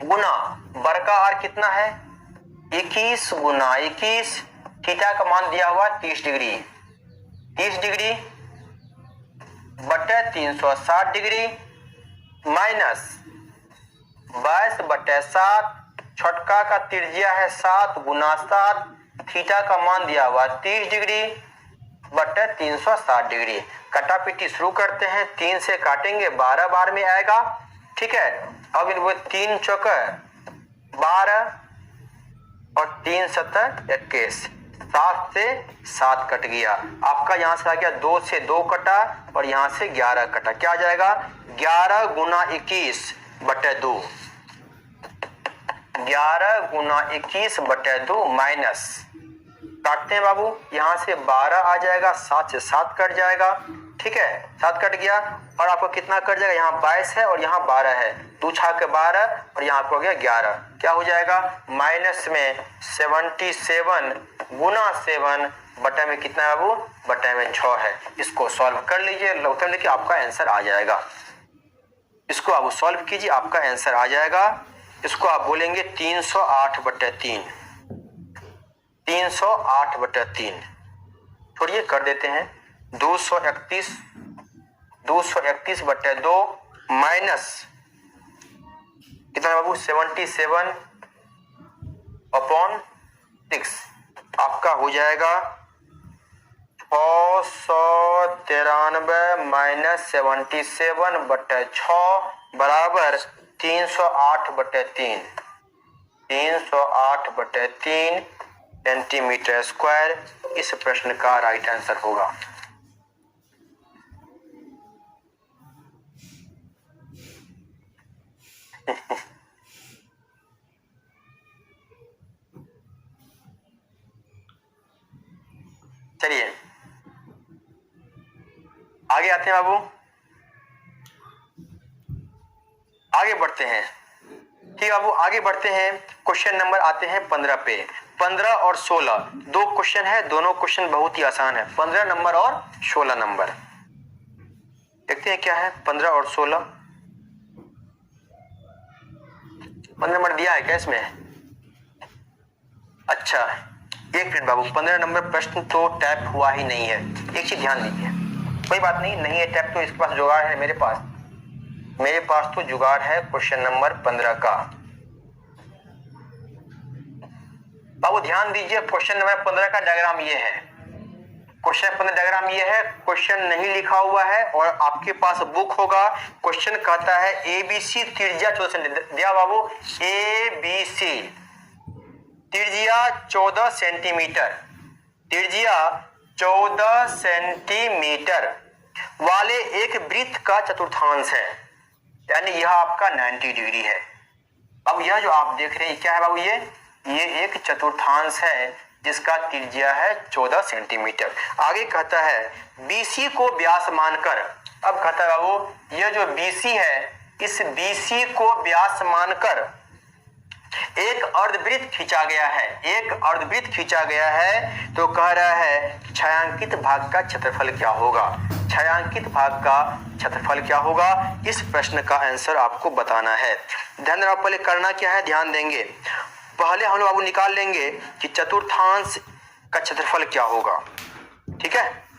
गुना बड़का आर कितना है 21 गुना 21, थीटा का मान दिया हुआ 30 डिग्री, 30 डिग्री बटे 360 डिग्री माइनस 22/7, छोटका का त्रिज्या है 7 गुना 7, थीटा का मान दिया हुआ 30 डिग्री बटे 360 डिग्री। कटापीटी शुरू करते हैं, 3 से काटेंगे 12 बार में आएगा। ठीक है, अब इनको 3 चौक 12 और 3 7 21, 7 से 7 कट गया। आपका यहां से आ गया 2 से 2 कटा और यहां से 11 कटा। क्या आ जाएगा? 11 गुना 21 बटे 2, 11 गुना 21 बटे 2 माइनस काटते हैं बाबू, यहां से 12 आ जाएगा, 7 से 7 कट जाएगा। ठीक है, 7 कट गया और आपको कितना कट जाएगा? यहाँ 22 है और यहाँ 12 है, 2 छाक के 12 और यहाँ पर हो गया 11। क्या हो जाएगा? माइनस में 77 गुना 7 बटे में कितना है बाबू? बटे में 6 है। इसको सॉल्व कर लीजिए, उत्तर लिखिए, आपका आंसर आ जाएगा। इसको आप सॉल्व कीजिए, आपका आंसर आ जाएगा। इसको आप बोलेंगे 308/3, 308/3। छोड़िए कर देते हैं 231/2 माइनस कितना बाबू? 77/6। आपका हो जाएगा 693 माइनस 77/6 बराबर 308/3, 308/3 सेंटीमीटर स्क्वायर। इस प्रश्न का राइट आंसर होगा। चलिए आगे आते हैं बाबू, आगे बढ़ते हैं। ठीक बाबू, आगे बढ़ते हैं। क्वेश्चन नंबर आते हैं 15 पे। 15 और 16 दो क्वेश्चन है, दोनों क्वेश्चन बहुत ही आसान है। 15 नंबर और 16 नंबर देखते हैं क्या है। 15 और 16 15 नंबर दिया है क्या इसमें? अच्छा एक मिनट बाबू, 15 नंबर प्रश्न तो टैप हुआ ही नहीं है। एक चीज ध्यान दीजिए, कोई बात नहीं, नहीं है टैप तो इसके पास जुगाड़ है, मेरे पास मेरे पास तो जुगाड़ है क्वेश्चन नंबर 15 का। बाबू ध्यान दीजिए, क्वेश्चन नंबर 15 का डायग्राम ये है। क्वेश्चन 15 डायग्राम ये है, क्वेश्चन नहीं लिखा हुआ है और आपके पास बुक होगा। क्वेश्चन कहता है एबीसी त्रिज्या 14 सेंटीमीटर दिया बाबू, एबीसी त्रिज्या 14 सेंटीमीटर, त्रिज्या 14 सेंटीमीटर वाले एक वृत्त का चतुर्थांश है, यानी यह आपका 90 डिग्री है। अब यह जो आप देख रहे हैं क्या है बाबू, ये एक चतुर्थांश है जिसका त्रिज्या है 14 सेंटीमीटर। आगे कहता है बीसी को व्यास मानकर, अब कहता है बाबू यह जो बीसी है, इस बीसी को व्यास मानकर एक अर्धवृत्त खींचा गया है, एक अर्धवृत्त खींचा गया है। तो कह रहा है छायांकित भाग का क्षेत्रफल क्या होगा, छायांकित भाग का क्षेत्रफल क्या होगा, इस प्रश्न का आंसर आपको बताना है। ध्यान रखना, पहले करना क्या है ध्यान देंगे। पहले हम लोग बाबू निकाल लेंगे कि चतुर्थांश का क्षेत्रफल क्या होगा, ठीक है।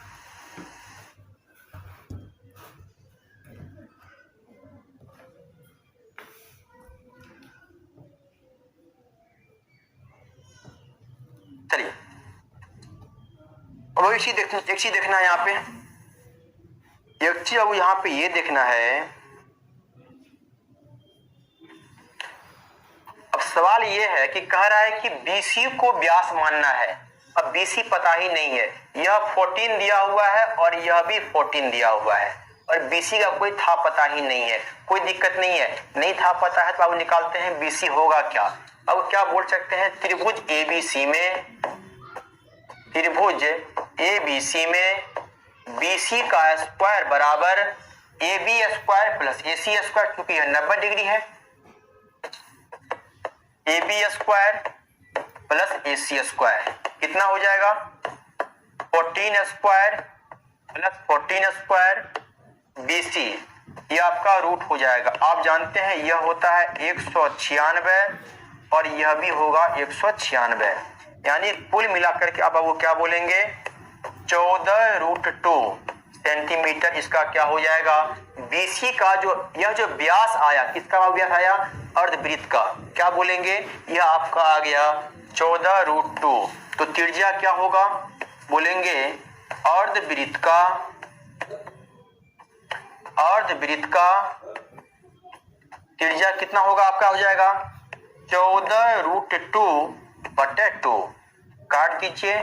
चलिए अब एक चीज देखना है यहाँ पे, एक चीज अब यहाँ पे ये देखना है। अब सवाल ये है कि कह रहा है कि बीसी को व्यास मानना है। अब बीसी पता ही नहीं है, यह 14 दिया हुआ है और यह भी 14 दिया हुआ है और बीसी का कोई था पता ही नहीं है। कोई दिक्कत नहीं है, नहीं था पता है तो अब निकालते हैं बीसी होगा क्या। अब क्या बोल सकते हैं, त्रिभुज एबीसी में, त्रिभुज एबीसी में बीसी का स्क्वायर बराबर AB square plus AC square, क्योंकि यह 90 डिग्री है। AB square plus AC square कितना हो जाएगा, 14 स्क्वायर प्लस 14 स्क्वायर BC, ये आपका रूट हो जाएगा। आप जानते हैं यह होता है 196 और यह भी होगा 196, यानी कुल मिलाकर के अब वो क्या बोलेंगे 14√2 सेंटीमीटर इसका क्या हो जाएगा। बीसी का जो यह जो व्यास आया, किसका व्यास आया, अर्धवृत्त का, क्या बोलेंगे, यह आपका आ गया 14√2। तो त्रिज्या क्या होगा, बोलेंगे अर्धवृत्त का, अर्धवृत्त का त्रिज्या कितना होगा, आपका हो जाएगा 14√2/2, काट दीजिए,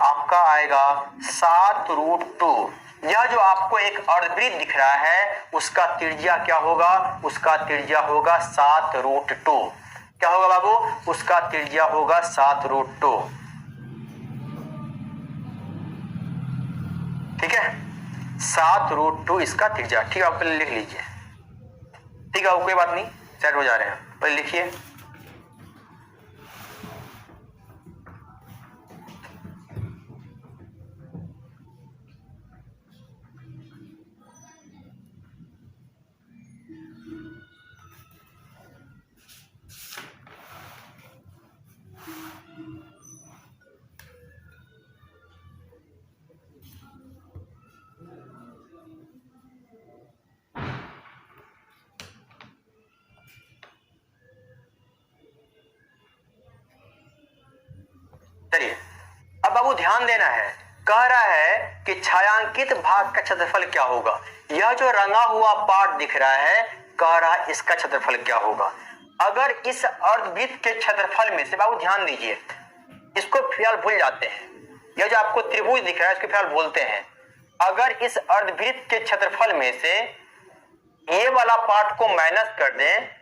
आपका आएगा 7√2। यह जो आपको एक अर्धवृत्त दिख रहा है उसका त्रिज्या क्या होगा, उसका त्रिज्या होगा 7√2। क्या होगा बाबू, उसका त्रिज्या होगा 7√2, ठीक है, 7√2 इसका त्रिज्या, ठीक है। आप पहले लिख लीजिए, ठीक है, कोई बात नहीं, सेट हो जा रहे हैं, पहले लिखिए। चलिए अब बाबू ध्यान देना है, कह रहा है कि छायांकित भाग का क्षेत्रफल क्या होगा। यह जो रंगा हुआ पार्ट दिख रहा है, कह रहा है इसका क्षेत्रफल क्या होगा। अगर इस अर्धवृत्त के क्षेत्रफल में से, बाबू ध्यान दीजिए, इसको फिलहाल भूल जाते हैं, यह जो आपको त्रिभुज दिख रहा है इसको फिलहाल बोलते हैं। अगर इस अर्धवृत्त के क्षेत्रफल में से ये वाला पार्ट को माइनस कर दें,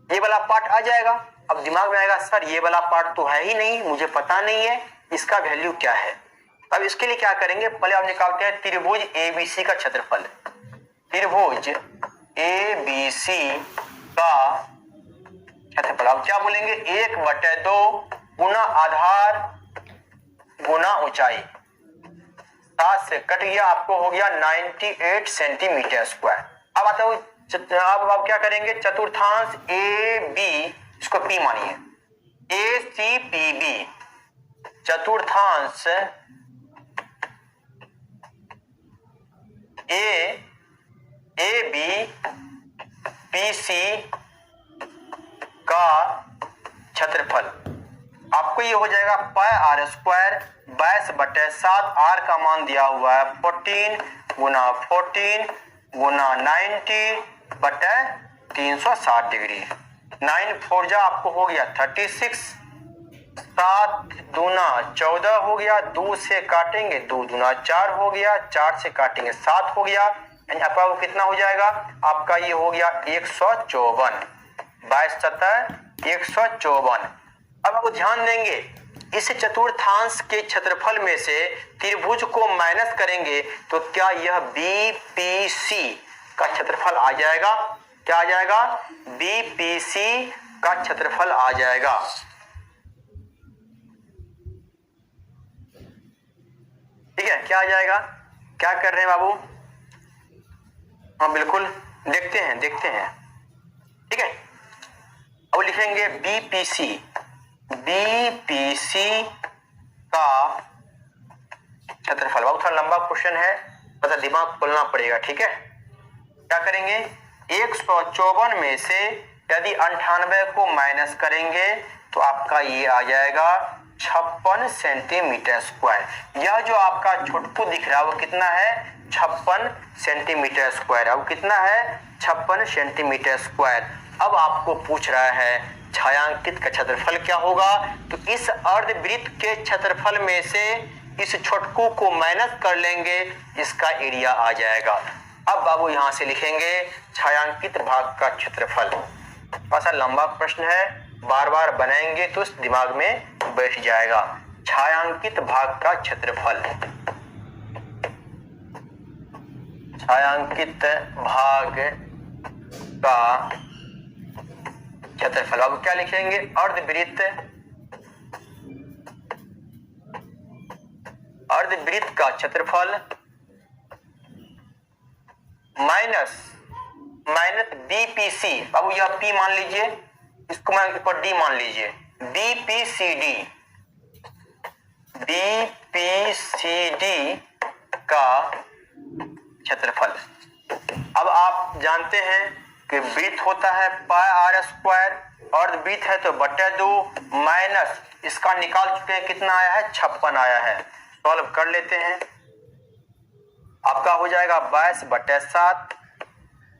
ये वाला पार्ट आ जाएगा। अब दिमाग में आएगा सर ये वाला पार्ट तो है ही नहीं, मुझे पता नहीं है इसका वैल्यू क्या है। अब इसके लिए क्या करेंगे, पहले आप निकालते हैं त्रिभुज एबीसी का क्षेत्रफल। त्रिभुज एबीसी का क्षेत्रफल आप क्या बोलेंगे, 1/2 गुना आधार गुना ऊंचाई, 7 से कट गया, आपको हो गया 98 सेंटीमीटर स्क्वायर। अब आता हूं, अब आप क्या करेंगे, चतुर्थांश ए बी, इसको पी मानिए, ए सी पी बी, चतुर्थांश ए ए बी पी सी का क्षेत्रफल आपको ये हो जाएगा पाई आर स्क्वायर 22/7। आर का मान दिया हुआ है 14 गुना 14 गुना 90/360 डिग्री। 9 4 जा आपको हो गया 36, 7 दूना 14 हो गया, 2 से काटेंगे 2 दूना 4 हो गया, 4 से काटेंगे 7 हो गया, यानी आपका वो कितना हो जाएगा, आपका ये हो गया 154। 22 7 154। अब आपको ध्यान देंगे इस चतुर्थांश के क्षेत्रफल में से त्रिभुज को माइनस करेंगे तो क्या यह बीपीसी का क्षेत्रफल आ जाएगा? क्या आ जाएगा? बीपीसी का क्षेत्रफल आ जाएगा। ठीक है, क्या आ जाएगा? क्या कर रहे हैं बाबू? हाँ बिल्कुल, देखते हैं। ठीक है, अब लिखेंगे बीपीसी का क्षेत्रफल। बाबू थोड़ा लंबा क्वेश्चन है, पता दिमाग खोलना पड़ेगा। ठीक है, क्या करेंगे, 154 में से यदि 98 को माइनस करेंगे तो आपका ये आ जाएगा 56 सेंटीमीटर स्क्वायर। यह जो आपका छोटकू दिख रहा है वो कितना है? 56 सेंटीमीटर स्क्वायर। अब कितना है? 56 सेंटीमीटर स्क्वायर। अब आपको पूछ रहा है छायांकित का क्षेत्रफल क्या होगा, तो इस अर्धवृत्त के क्षेत्रफल में से इस छोटकू को माइनस कर लेंगे, इसका एरिया आ जाएगा। अब बाबू यहां से लिखेंगे छायांकित भाग का क्षेत्रफल। ऐसा लंबा प्रश्न है, बार बार बनाएंगे तो दिमाग में बैठ जाएगा। छायांकित भाग का क्षेत्रफल, छायांकित भाग का क्षेत्रफल। अब क्या लिखेंगे? अर्धवृत्त का क्षेत्रफल माइनस बीपीसी। अब यह पी मान लीजिए, इसको मैं ऊपर डी मान लीजिए, बीपीसीडी का क्षेत्रफल। अब आप जानते हैं कि वृत्त होता है पाई आर स्क्वायर, अर्धवृत्त है तो बटे 2 माइनस इसका निकाल चुके हैं, कितना आया है? 56 आया है। सॉल्व कर लेते हैं, आपका हो जाएगा 22/7।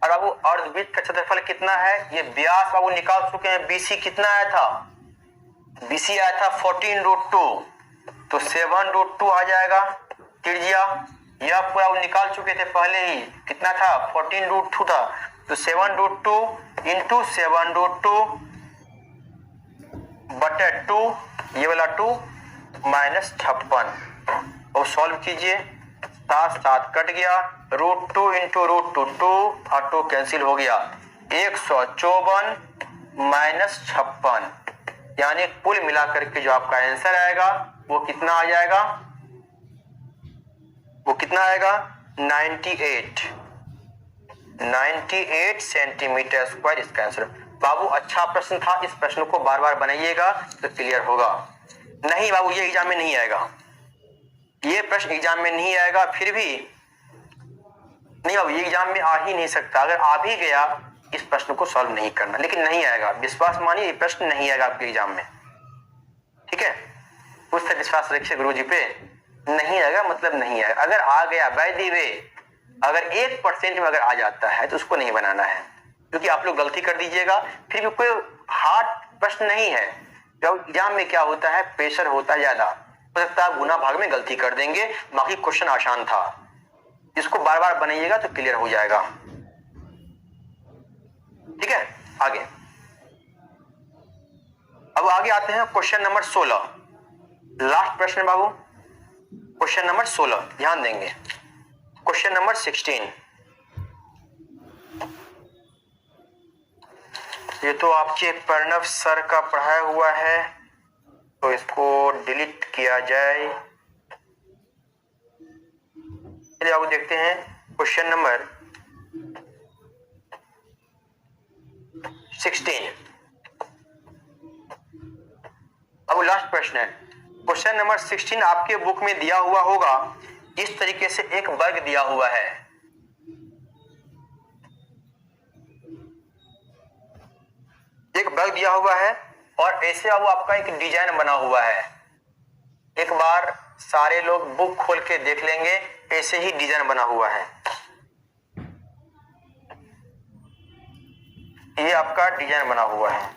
और बाबू अर्धवृत्त का क्षेत्रफल कितना है? ये व्यास बाबू निकाल चुके हैं। बीसी कितना आया था? बीसी आया था 14√2, तो 7√2 आ जाएगा। त्रिज्या यह पूरा निकाल चुके थे पहले ही, कितना था? 14√2 था, तो 7√2 इंटू 7√2 बटे 2, ये वाला 2 माइनस 56। और सॉल्व कीजिए, 7 कट गया, √2 इंटू √2 2 और 2 कैंसिल हो गया, 154 माइनस 56, यानी कुल मिलाकर के जो आपका आंसर आएगा वो कितना आ जाएगा? वो कितना आएगा? 98 सेंटीमीटर स्क्वायर इसका आंसर। बाबू अच्छा प्रश्न था, इस प्रश्न को बार बार बनाइएगा तो क्लियर होगा। नहीं बाबू ये एग्जाम में नहीं आएगा, ये प्रश्न एग्जाम में नहीं आएगा, फिर भी नहीं बाबू ये एग्जाम में आ ही नहीं सकता। अगर आ भी गया इस प्रश्न को सॉल्व नहीं करना, लेकिन नहीं आएगा, विश्वास मानिए ये प्रश्न नहीं आएगा आपके एग्जाम में। ठीक है, उससे विश्वास रखिए गुरु जी पे, नहीं आएगा मतलब नहीं आएगा। अगर आ गया बाय द वे, अगर 1% में अगर आ जाता है तो उसको नहीं बनाना है, क्योंकि आप लोग गलती कर दीजिएगा, फिर भी कोई हार्ड प्रश्न नहीं है। जब एग्जाम में क्या होता है, प्रेशर होता है ज्यादा, हो सकता है गुना भाग में गलती कर देंगे, बाकी क्वेश्चन आसान था। इसको बार बार बनाइएगा तो क्लियर हो जाएगा। ठीक है, आगे अब आगे आते हैं क्वेश्चन नंबर 16, लास्ट प्रश्न बाबू, क्वेश्चन नंबर 16 ध्यान देंगे। क्वेश्चन नंबर 16, ये तो आपके प्रणव सर का पढ़ाया हुआ है, तो इसको डिलीट किया जाए। चलिए अब देखते हैं क्वेश्चन नंबर 16। अब लास्ट प्रश्न है, क्वेश्चन नंबर 16 आपके बुक में दिया हुआ होगा। इस तरीके से एक वर्ग दिया हुआ है, एक वर्ग दिया हुआ है और ऐसे अब आपका एक डिजाइन बना हुआ है। एक बार सारे लोग बुक खोल के देख लेंगे, ऐसे ही डिजाइन बना हुआ है। ये आपका डिजाइन बना हुआ है।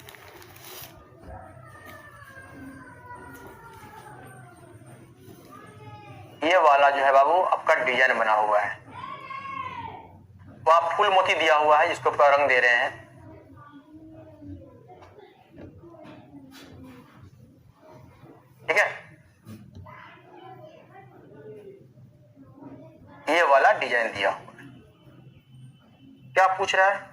ये वाला जो है बाबू आपका डिजाइन बना हुआ है। वहां फूल मोती दिया हुआ है जिसको पूरा रंग दे रहे हैं। ठीक है, ये वाला डिजाइन दिया हुआ है। क्या पूछ रहा है?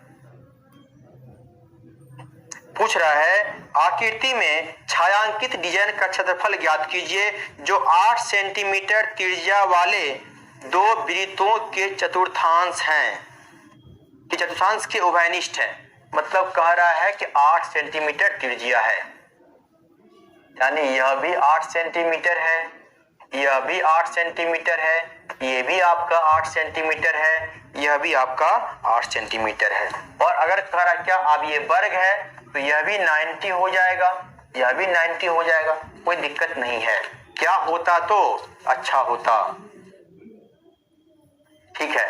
पूछ रहा है आकृति में छायांकित डिजाइन का क्षेत्रफल ज्ञात कीजिए जो 8 सेंटीमीटर त्रिज्या वाले दो वृत्तों के चतुर्थांश हैं, कि चतुर्थांश के उभयनिष्ठ है। मतलब कह रहा है कि 8 सेंटीमीटर त्रिज्या है, यानी यह भी 8 सेंटीमीटर है, यह भी 8 सेंटीमीटर है, ये भी आपका 8 सेंटीमीटर है, यह भी आपका 8 सेंटीमीटर है। और अगर कह रहा क्या अब ये वर्ग है तो यह भी 90 हो जाएगा, यह भी 90 हो जाएगा, कोई दिक्कत नहीं है। क्या होता तो अच्छा होता। ठीक है,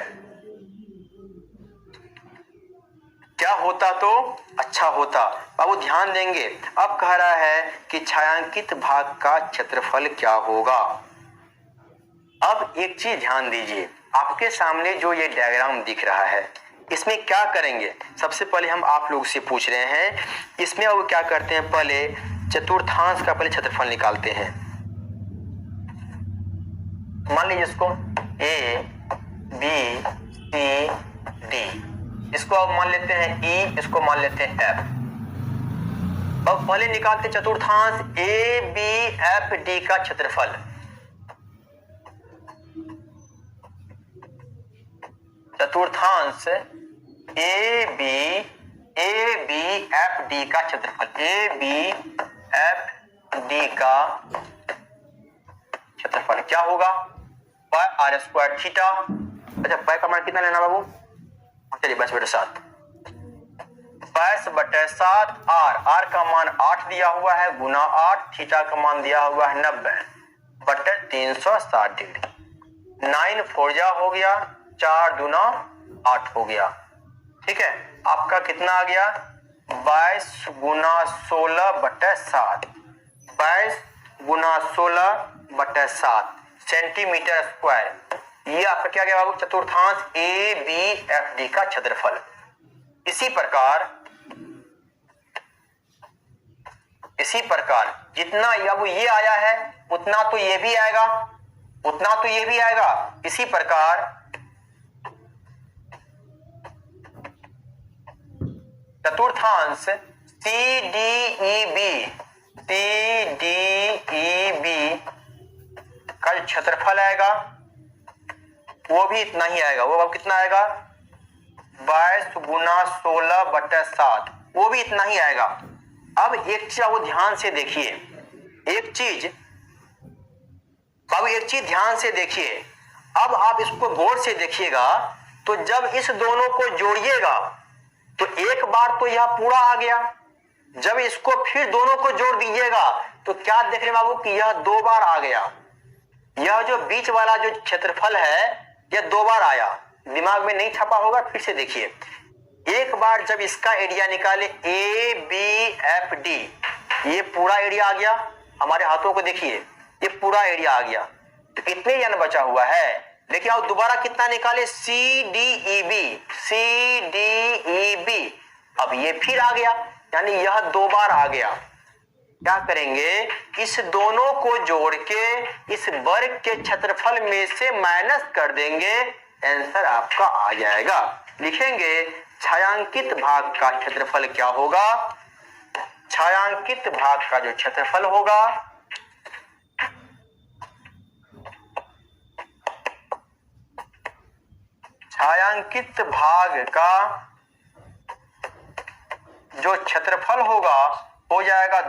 क्या होता तो अच्छा होता। अब वो ध्यान देंगे। अब कह रहा है कि छायांकित भाग का क्षेत्रफल क्या होगा। अब एक चीज ध्यान दीजिए, आपके सामने जो ये डायग्राम दिख रहा है इसमें क्या करेंगे। सबसे पहले हम आप लोग से पूछ रहे हैं, इसमें अब क्या करते हैं, पहले चतुर्थांश का पहले क्षेत्रफल निकालते हैं। मान लीजिए इसको ए बी सी डी, इसको अब मान लेते हैं ई, इसको मान लेते हैं एफ। अब पहले निकालते चतुर्थांश ए बी एफ डी का क्षेत्रफल। चतुर्थांश ए बी एफ डी का क्षेत्रफल, ए बी एफ डी का क्षेत्रफल क्या होगा, पाई आर स्क्वायर थीटा। अच्छा, पाई का मान कितना लेना बाबू, चलिए 22/7, 22/7 आर का मान 8 दिया हुआ है, गुना 8, थीटा का मान दिया हुआ है 90/360 डिग्री। 9 4 हो गया, 4 दूना 8 हो गया। ठीक है, आपका कितना आ गया, 22 गुना 16/7, 22 गुना 16/7 सेंटीमीटर स्क्वायर। ये आपका क्या गया बाबू, चतुर्थांश ए बी एफ डी का क्षेत्रफल। इसी प्रकार जितना अब ये आया है उतना तो ये भी आएगा, उतना तो ये भी आएगा। इसी प्रकार चतुर्थांश सी डी ई बी का जो क्षेत्रफल आएगा वो भी इतना ही आएगा। वो अब कितना आएगा, 22 गुना 16/7, वो भी इतना ही आएगा। अब एक चीज वो ध्यान से देखिए, एक चीज ध्यान से देखिए। अब आप इसको गौर से देखिएगा तो जब इस दोनों को जोड़िएगा तो एक बार तो यह पूरा आ गया, जब इसको फिर दोनों को जोड़ दीजिएगा तो क्या देख रहे बाबू कि यह 2 बार आ गया। यह जो बीच वाला जो क्षेत्रफल है यह 2 बार आया, दिमाग में नहीं छपा होगा, फिर से देखिए। एक बार जब इसका एरिया निकाले ए बी एफ डी, ये पूरा एरिया आ गया, हमारे हाथों को देखिए ये पूरा एरिया आ गया, तो कितने यानी बचा हुआ है। लेकिन अब दोबारा कितना निकाले, सी डी ई बी, अब ये फिर आ गया, यानी यह 2 बार आ गया। क्या करेंगे, इस दोनों को जोड़ के इस वर्ग के क्षेत्रफल में से माइनस कर देंगे, आंसर आपका आ जाएगा। लिखेंगे छायांकित भाग का क्षेत्रफल क्या होगा, छायांकित भाग का जो क्षेत्रफल होगा छायांकित भाग का जो क्षेत्रफल होगा हो जाएगा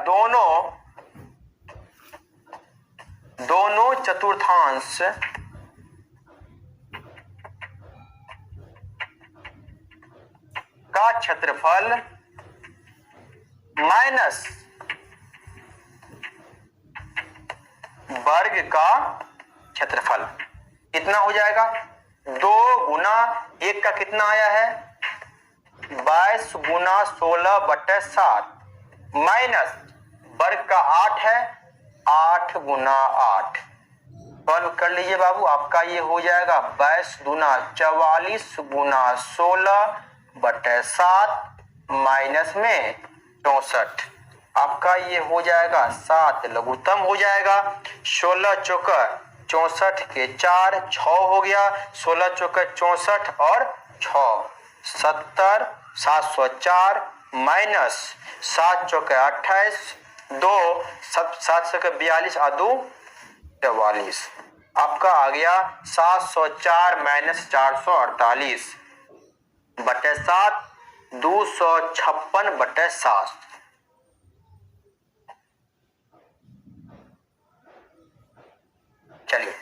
दोनों चतुर्थांश का क्षेत्रफल माइनस वर्ग का क्षेत्रफल कितना हो जाएगा? 2 गुना 1 का कितना आया है? 22 गुना 16/7 माइनस वर्ग का 8 है, 8 गुना 8 सॉल्व कर लीजिए बाबू। आपका ये हो जाएगा 22 गुना 44 गुना 16/7 माइनस में 64। आपका ये हो जाएगा 7 लघुत्तम हो जाएगा। 16 चौका 64 के 4 6 हो गया। 16 चौका 64 और 6 70 704 माइनस 7 चौका 28 2 7 चौका 42 2 44। आपका आ गया 704 माइनस 448 बटे 7 256/7। चलिए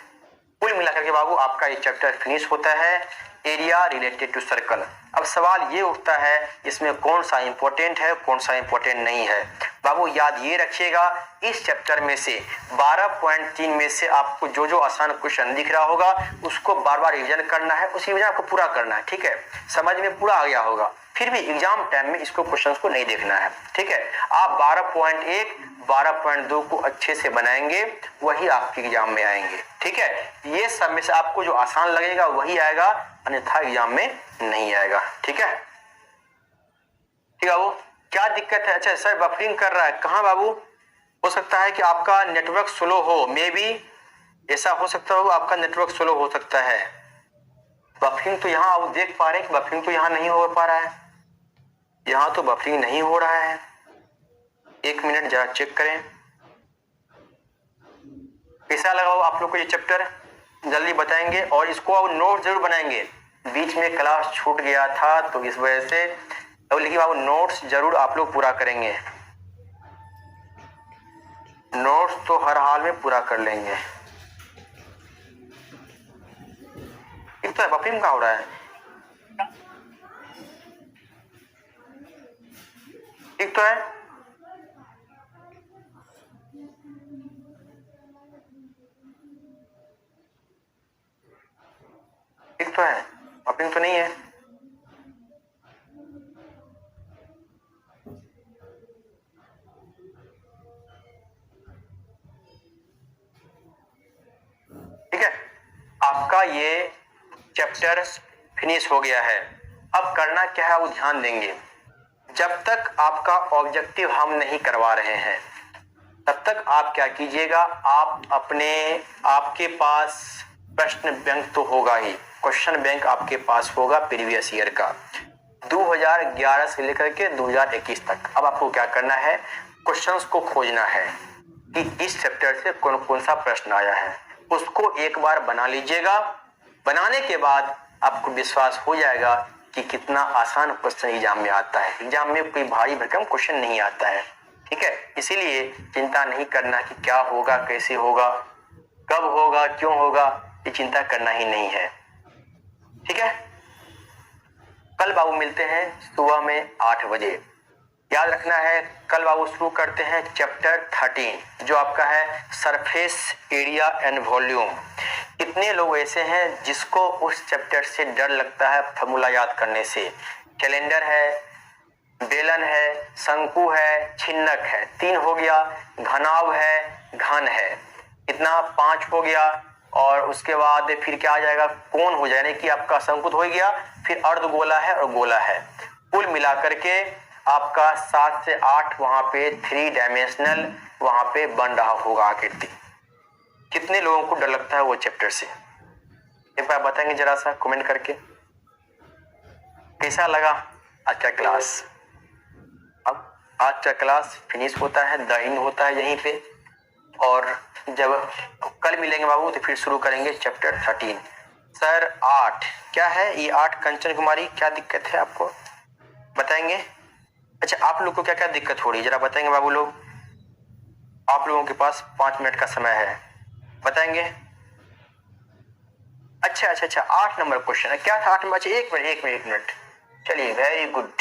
कुल मिलाकर के बाबू आपका ये चैप्टर फिनिश होता है, एरिया रिलेटेड टू सर्कल। अब सवाल ये उठता है इसमें कौन सा इंपॉर्टेंट है कौन सा इंपॉर्टेंट नहीं है। बाबू याद ये रखिएगा इस चैप्टर में से 12.3 में से आपको जो जो आसान क्वेश्चन दिख रहा होगा उसको बार बार रिवीजन करना है, उसी रिवीजन आपको पूरा करना है, ठीक है। समझ में पूरा आ गया होगा, फिर भी एग्जाम टाइम में इसको क्वेश्चंस को नहीं देखना है, ठीक है। आप 12.1 12.2 को अच्छे से बनाएंगे वही आपके एग्जाम में आएंगे, ठीक है। ये सब में से आपको जो आसान लगेगा वही आएगा, अन्यथा एग्जाम में नहीं आएगा, ठीक है। ठीक है बाबू, क्या दिक्कत है? अच्छा सर बफरिंग कर रहा है, कहाँ बाबू? हो सकता है कि आपका नेटवर्क स्लो हो, मे बी ऐसा हो सकता हो आपका नेटवर्क स्लो हो सकता है। बफरिंग तो यहाँ आप देख पा रहे हैं कि बफरिंग तो यहाँ नहीं हो पा रहा है, यहाँ तो बफरिंग नहीं हो रहा है। 1 मिनट जरा चेक करें। कैसा लगा आप लोग को ये चैप्टर? जल्दी बताएंगे और इसको आप नोट जरूर बनाएंगे। बीच में क्लास छूट गया था तो इस वजह से, तो लेकिन आप नोट्स जरूर आप लोग पूरा करेंगे, नोट्स तो हर हाल में पूरा कर लेंगे। एक तो बफरिंग कहाँ हो रहा है? एक तो है, एक तो है, बफरिंग तो नहीं है। ठीक है, आपका ये चैप्टर फिनिश हो गया है। अब करना क्या है वो ध्यान देंगे। जब तक आपका ऑब्जेक्टिव हम नहीं करवा रहे हैं तब तक आप क्या कीजिएगा, आप अपने आपके पास प्रश्न बैंक तो होगा ही, क्वेश्चन बैंक आपके पास होगा प्रीवियस ईयर का 2011 से लेकर के 2021 तक। अब आपको क्या करना है, क्वेश्चंस को खोजना है कि इस चैप्टर से कौन कौन सा प्रश्न आया है, उसको एक बार बना लीजिएगा। बनाने के बाद आपको विश्वास हो जाएगा कि कितना आसान क्वेश्चन एग्जाम में आता है। एग्जाम में कोई भारी भरकम क्वेश्चन नहीं आता है, ठीक है। इसीलिए चिंता नहीं करना कि क्या होगा, कैसे होगा, कब होगा, क्यों होगा, ये चिंता करना ही नहीं है, ठीक है। कल बाबू मिलते हैं सुबह में 8 बजे। याद रखना है कल बाबू शुरू करते हैं चैप्टर 13 जो आपका है सरफेस एरिया एंड वॉल्यूम। कितने लोग ऐसे हैं जिसको उस चैप्टर से डर लगता है फॉर्मूला याद करने से? कैलेंडर है, बेलन है, शंकु है, छिन्नक है, 3 हो गया, घनाव है, घन है, इतना 5 हो गया। और उसके बाद फिर क्या आ जाएगा, कोण हो जाए, कि आपका शंकु हो गया, फिर अर्धगोला है और गोला है। कुल मिलाकर के आपका 7 से 8 वहां पे 3 डायमेंशनल वहां पे बन रहा होगा आकृति। कितने लोगों को डर लगता है वो चैप्टर से, एक बार बताएंगे जरा सा कमेंट करके। कैसा लगा आज का क्लास? अब आज का क्लास फिनिश होता है, द एंड होता है यहीं पे, और जब कल मिलेंगे बाबू तो फिर शुरू करेंगे चैप्टर 13। सर 8 क्या है ये? 8 कंचन कुमारी, क्या दिक्कत है आपको बताएंगे? अच्छा आप लोग को क्या क्या दिक्कत हो रही है जरा बताएंगे बाबू लोग। आप लोगों के पास 5 मिनट का समय है, बताएंगे। अच्छा 8 नंबर क्वेश्चन है, क्या था 8 नंबर? अच्छा एक मिनट चलिए, वेरी गुड।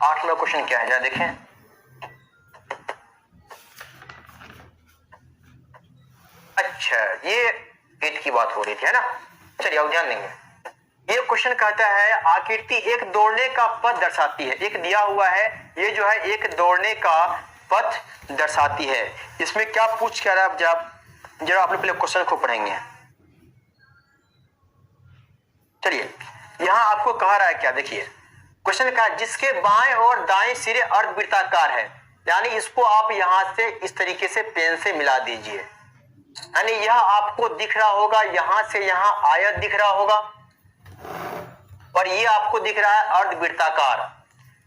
8 नंबर क्वेश्चन क्या है जरा देखें। अक्षर, ये 8 की बात हो रही थी, है ना। चलिए अब ध्यान देंगे। ये क्वेश्चन कहता है आकृति एक दौड़ने का पथ दर्शाती है। एक दिया हुआ है, ये जो है एक दौड़ने का पथ दर्शाती है। इसमें क्या पूछ क्या रहा है, जरा आप लोग पहले क्वेश्चन को पढ़ेंगे। चलिए यहां आपको कह रहा है क्या, देखिए क्वेश्चन का, जिसके बाएं और दाएं सिरे अर्धवृत्ताकार है, यानी इसको आप यहां से इस तरीके से पेन से मिला दीजिए, यानी यह आपको दिख रहा होगा, यहां से यहां आयत दिख रहा होगा और ये आपको दिख रहा है अर्धवृत्ताकार।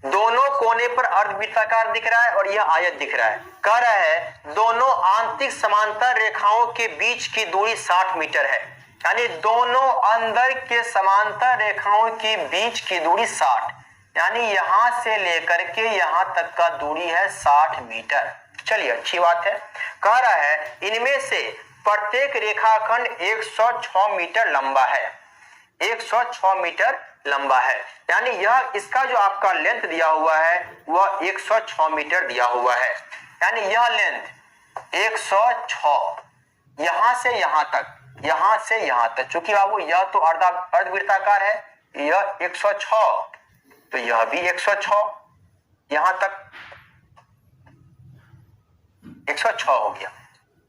दोनों कोने पर अर्धवृत्ताकार दिख रहा है और यह आयत दिख रहा है। कह रहा है दोनों आंतरिक समांतर रेखाओं के बीच की दूरी 60 मीटर है, यानी दोनों अंदर के समांतर रेखाओं के बीच की दूरी 60, यानी यहां से लेकर के यहां तक का दूरी है 60 मीटर। चलिए अच्छी बात है। कह रहा है इनमें से प्रत्येक रेखाखंड 106 मीटर लंबा है, 106 मीटर लंबा है, यानी यह इसका जो आपका लेंथ दिया हुआ है वह 106 मीटर दिया हुआ है, यानी यह लेंथ 106, यहां से यहां तक, यहां से यहां तक, चूंकि बाबू यह तो अर्धवृत्ताकार है, यह 106 तो यह भी 106, यहां तक 106 हो गया।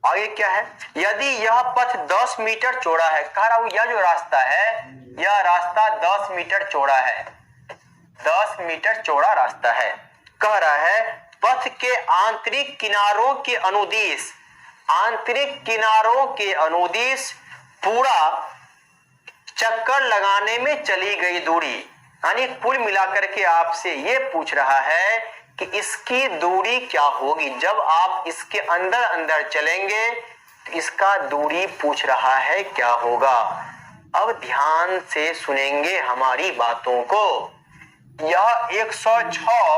आगे क्या है, यदि यह पथ 10 मीटर चौड़ा है, कह रहा हूं यह जो रास्ता है यह रास्ता 10 मीटर चौड़ा है, 10 मीटर चौड़ा रास्ता है। कह रहा है पथ के आंतरिक किनारों के अनुदिश, आंतरिक किनारों के अनुदिश पूरा चक्कर लगाने में चली गई दूरी, यानी कुल मिलाकर के आपसे ये पूछ रहा है कि इसकी दूरी क्या होगी। जब आप इसके अंदर अंदर चलेंगे तो इसका दूरी पूछ रहा है क्या होगा। अब ध्यान से सुनेंगे हमारी बातों को। यह 106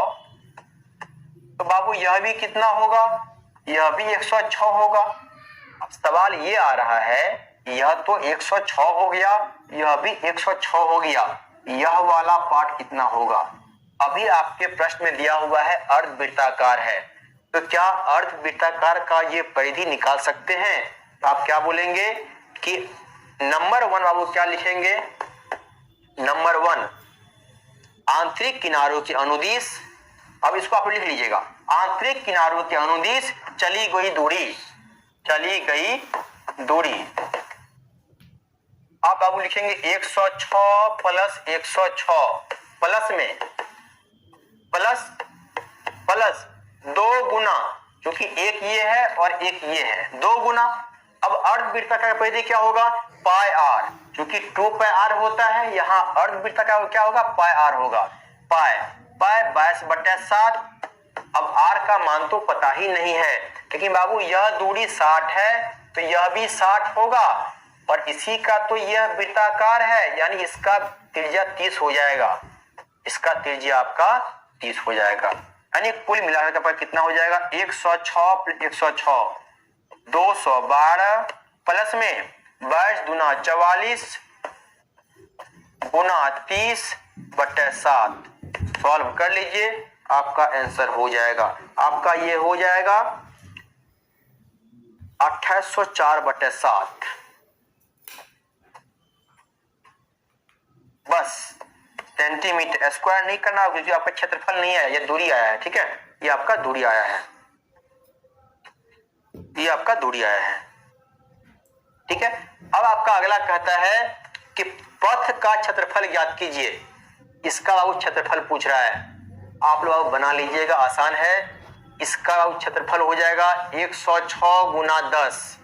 तो बाबू यह भी कितना होगा, यह भी 106 होगा। अब सवाल ये आ रहा है यह तो 106 हो गया, यह भी 106 हो गया, यह वाला पार्ट कितना होगा। अभी आपके प्रश्न में दिया हुआ है अर्धवृत्ताकार है, तो क्या अर्धवृत्ताकार का ये परिधि निकाल सकते हैं। तो आप क्या बोलेंगे कि नंबर 1 बाबू क्या लिखेंगे, नंबर 1 आंतरिक किनारों के अनुदिश, अब इसको आप लिख लीजिएगा, आंतरिक किनारों के अनुदिश चली गई दूरी, चली गई दूरी। आप बाबू लिखेंगे 106 प्लस 106 प्लस में प्लस 2 गुना, क्योंकि एक ये है और एक ये है, 2 गुना। अब अर्धवृत्ताकार का परिधि क्या होगा, पाई आर, क्योंकि 2 पाई आर होता है, यहाँ अर्धवृत्ताकार क्या होगा, पाई आर होगा, पाई 22/7। अब आर का मान तो पता ही नहीं है, लेकिन बाबू यह दूरी 60 है तो यह भी 60 होगा, और इसी का तो यह वृत्ताकार है, यानी इसका त्रिज्या 30 हो जाएगा, इसका त्रिज्या आपका 30 हो जाएगा, यानी कुल मिलाकर पर कितना हो जाएगा 106 प्लस 106 212 प्लस में 22 दूना 44 गुना 30/7। सॉल्व कर लीजिए, आपका आंसर हो जाएगा, आपका ये हो जाएगा 2804/7। बस सेंटीमीटर स्क्वायर नहीं करना, क्योंकि आपका क्षेत्रफल नहीं आया, ये दूरी आया है, ठीक है, ये आपका दूरी आया है, ये आपका दूरी आया है, ठीक है। अब आपका अगला कहता है कि पथ का क्षेत्रफल ज्ञात कीजिए, इसका बाबू क्षेत्रफल पूछ रहा है, आप लोग बना लीजिएगा, आसान है। इसका बाबू क्षेत्रफल हो जाएगा 106 गुना 10,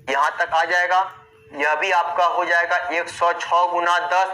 यहां तक आ जाएगा। यह भी आपका हो जाएगा 106 गुना 10,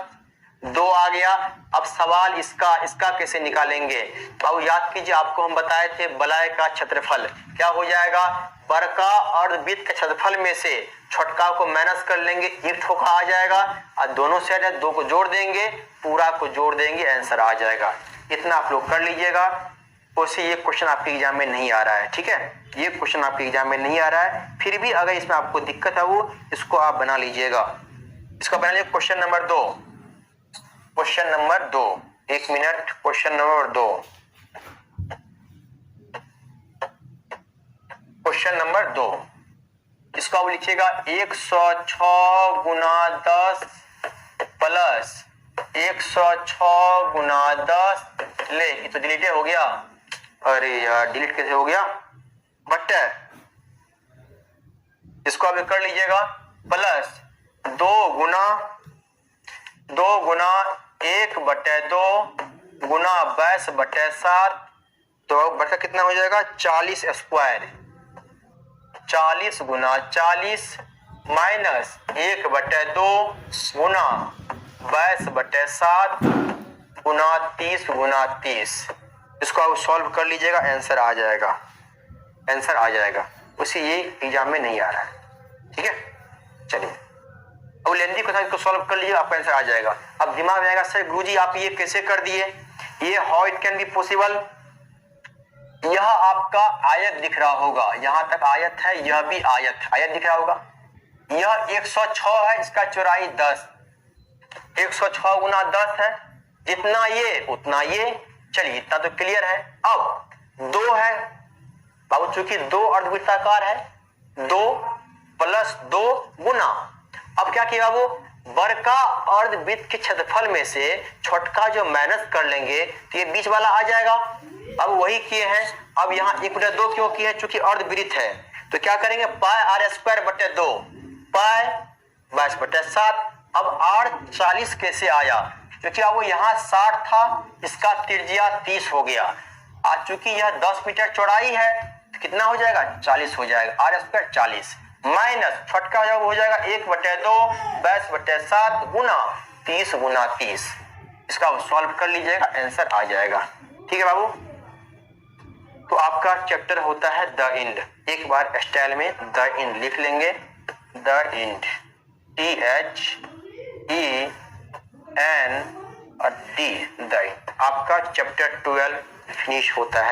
2 आ गया। अब सवाल इसका कैसे निकालेंगे बाबू, याद कीजिए, आपको हम बताए थे बलय का क्षेत्रफल क्या हो जाएगा, बड़का और वृत्त के क्षेत्रफल में से छोटका को माइनस कर लेंगे, एक ठोका आ जाएगा, और दोनों साइड 2 को जोड़ देंगे, पूरा को जोड़ देंगे, आंसर आ जाएगा। इतना आप लोग कर लीजिएगा। उससे ये क्वेश्चन आपके एग्जाम में नहीं आ रहा है, ठीक है, ये क्वेश्चन आपके एग्जाम में नहीं आ रहा है, फिर भी अगर इसमें आपको दिक्कत है वो इसको आप बना लीजिएगा। इसका बना लीजिए question number 2, question number 2, 1 minute, question number 2, question number 2 इसको आप लिखिएगा 106 गुना 10 प्लस 106 गुना 10, ले ये तो डिलीट हो गया, अरे यार डिलीट कैसे हो गया, बट्टे इसको आप कर लीजिएगा प्लस 2 गुना 1/2 गुना 22/7, तो बटा कितना हो जाएगा 40 स्क्वायर, 40 गुना 40 माइनस 1/2 गुना 22/7 गुना 30 गुना 30। इसको आप सॉल्व कर लीजिएगा, आंसर आ जाएगा, आंसर आ जाएगा। उसी ये एग्जाम में नहीं आ रहा है, ठीक है। चलिए अब लेंदी क्वेश्चन को सॉल्व कर लीजिए, आपका आंसर आ जाएगा। अब दिमाग में आएगा सर गुरुजी आप ये कैसे कर दिए, ये how it can be possible. यह आपका आयत दिख रहा होगा, यहां तक आयत है, यह भी आयत दिख रहा होगा। यह 106 है, इसका चौड़ाई 10, 106 गुना 10 है, जितना ये उतना ये। चलिए इतना तो क्लियर है। अब 2 है बाबू, चूंकि 2 अर्धवृत्ताकार है, 2 प्लस 2 गुना, अब क्या किया वो बड़का अर्धवृत्त के क्षेत्रफल में से छोटका जो माइनस कर लेंगे तो ये बीच वाला आ जाएगा। अब वही किए हैं। अब यहाँ 1/2 क्यों किए हैं, चूंकि अर्धवृत्त है, तो क्या करेंगे पाई r²/2 पाई 22/7। अब r 40 कैसे आया, क्योंकि अब वो यहाँ 60 था, इसका त्रिज्या 30 हो गया। आज चूंकि यह 10 मीटर चौड़ाई है तो कितना हो जाएगा 40 हो जाएगा, r² 40 माइनस फटका जब हो जाएगा 1/2 22/7 गुना 30 गुना 30। इसका सॉल्व कर लीजिएगा, आंसर आ जाएगा, ठीक है बाबू। तो आपका चैप्टर होता है द इंड, एक बार स्टाइल में द इंड लिख लेंगे, द इंड THEN और D द इंड। आपका चैप्टर 12 फिनिश होता है।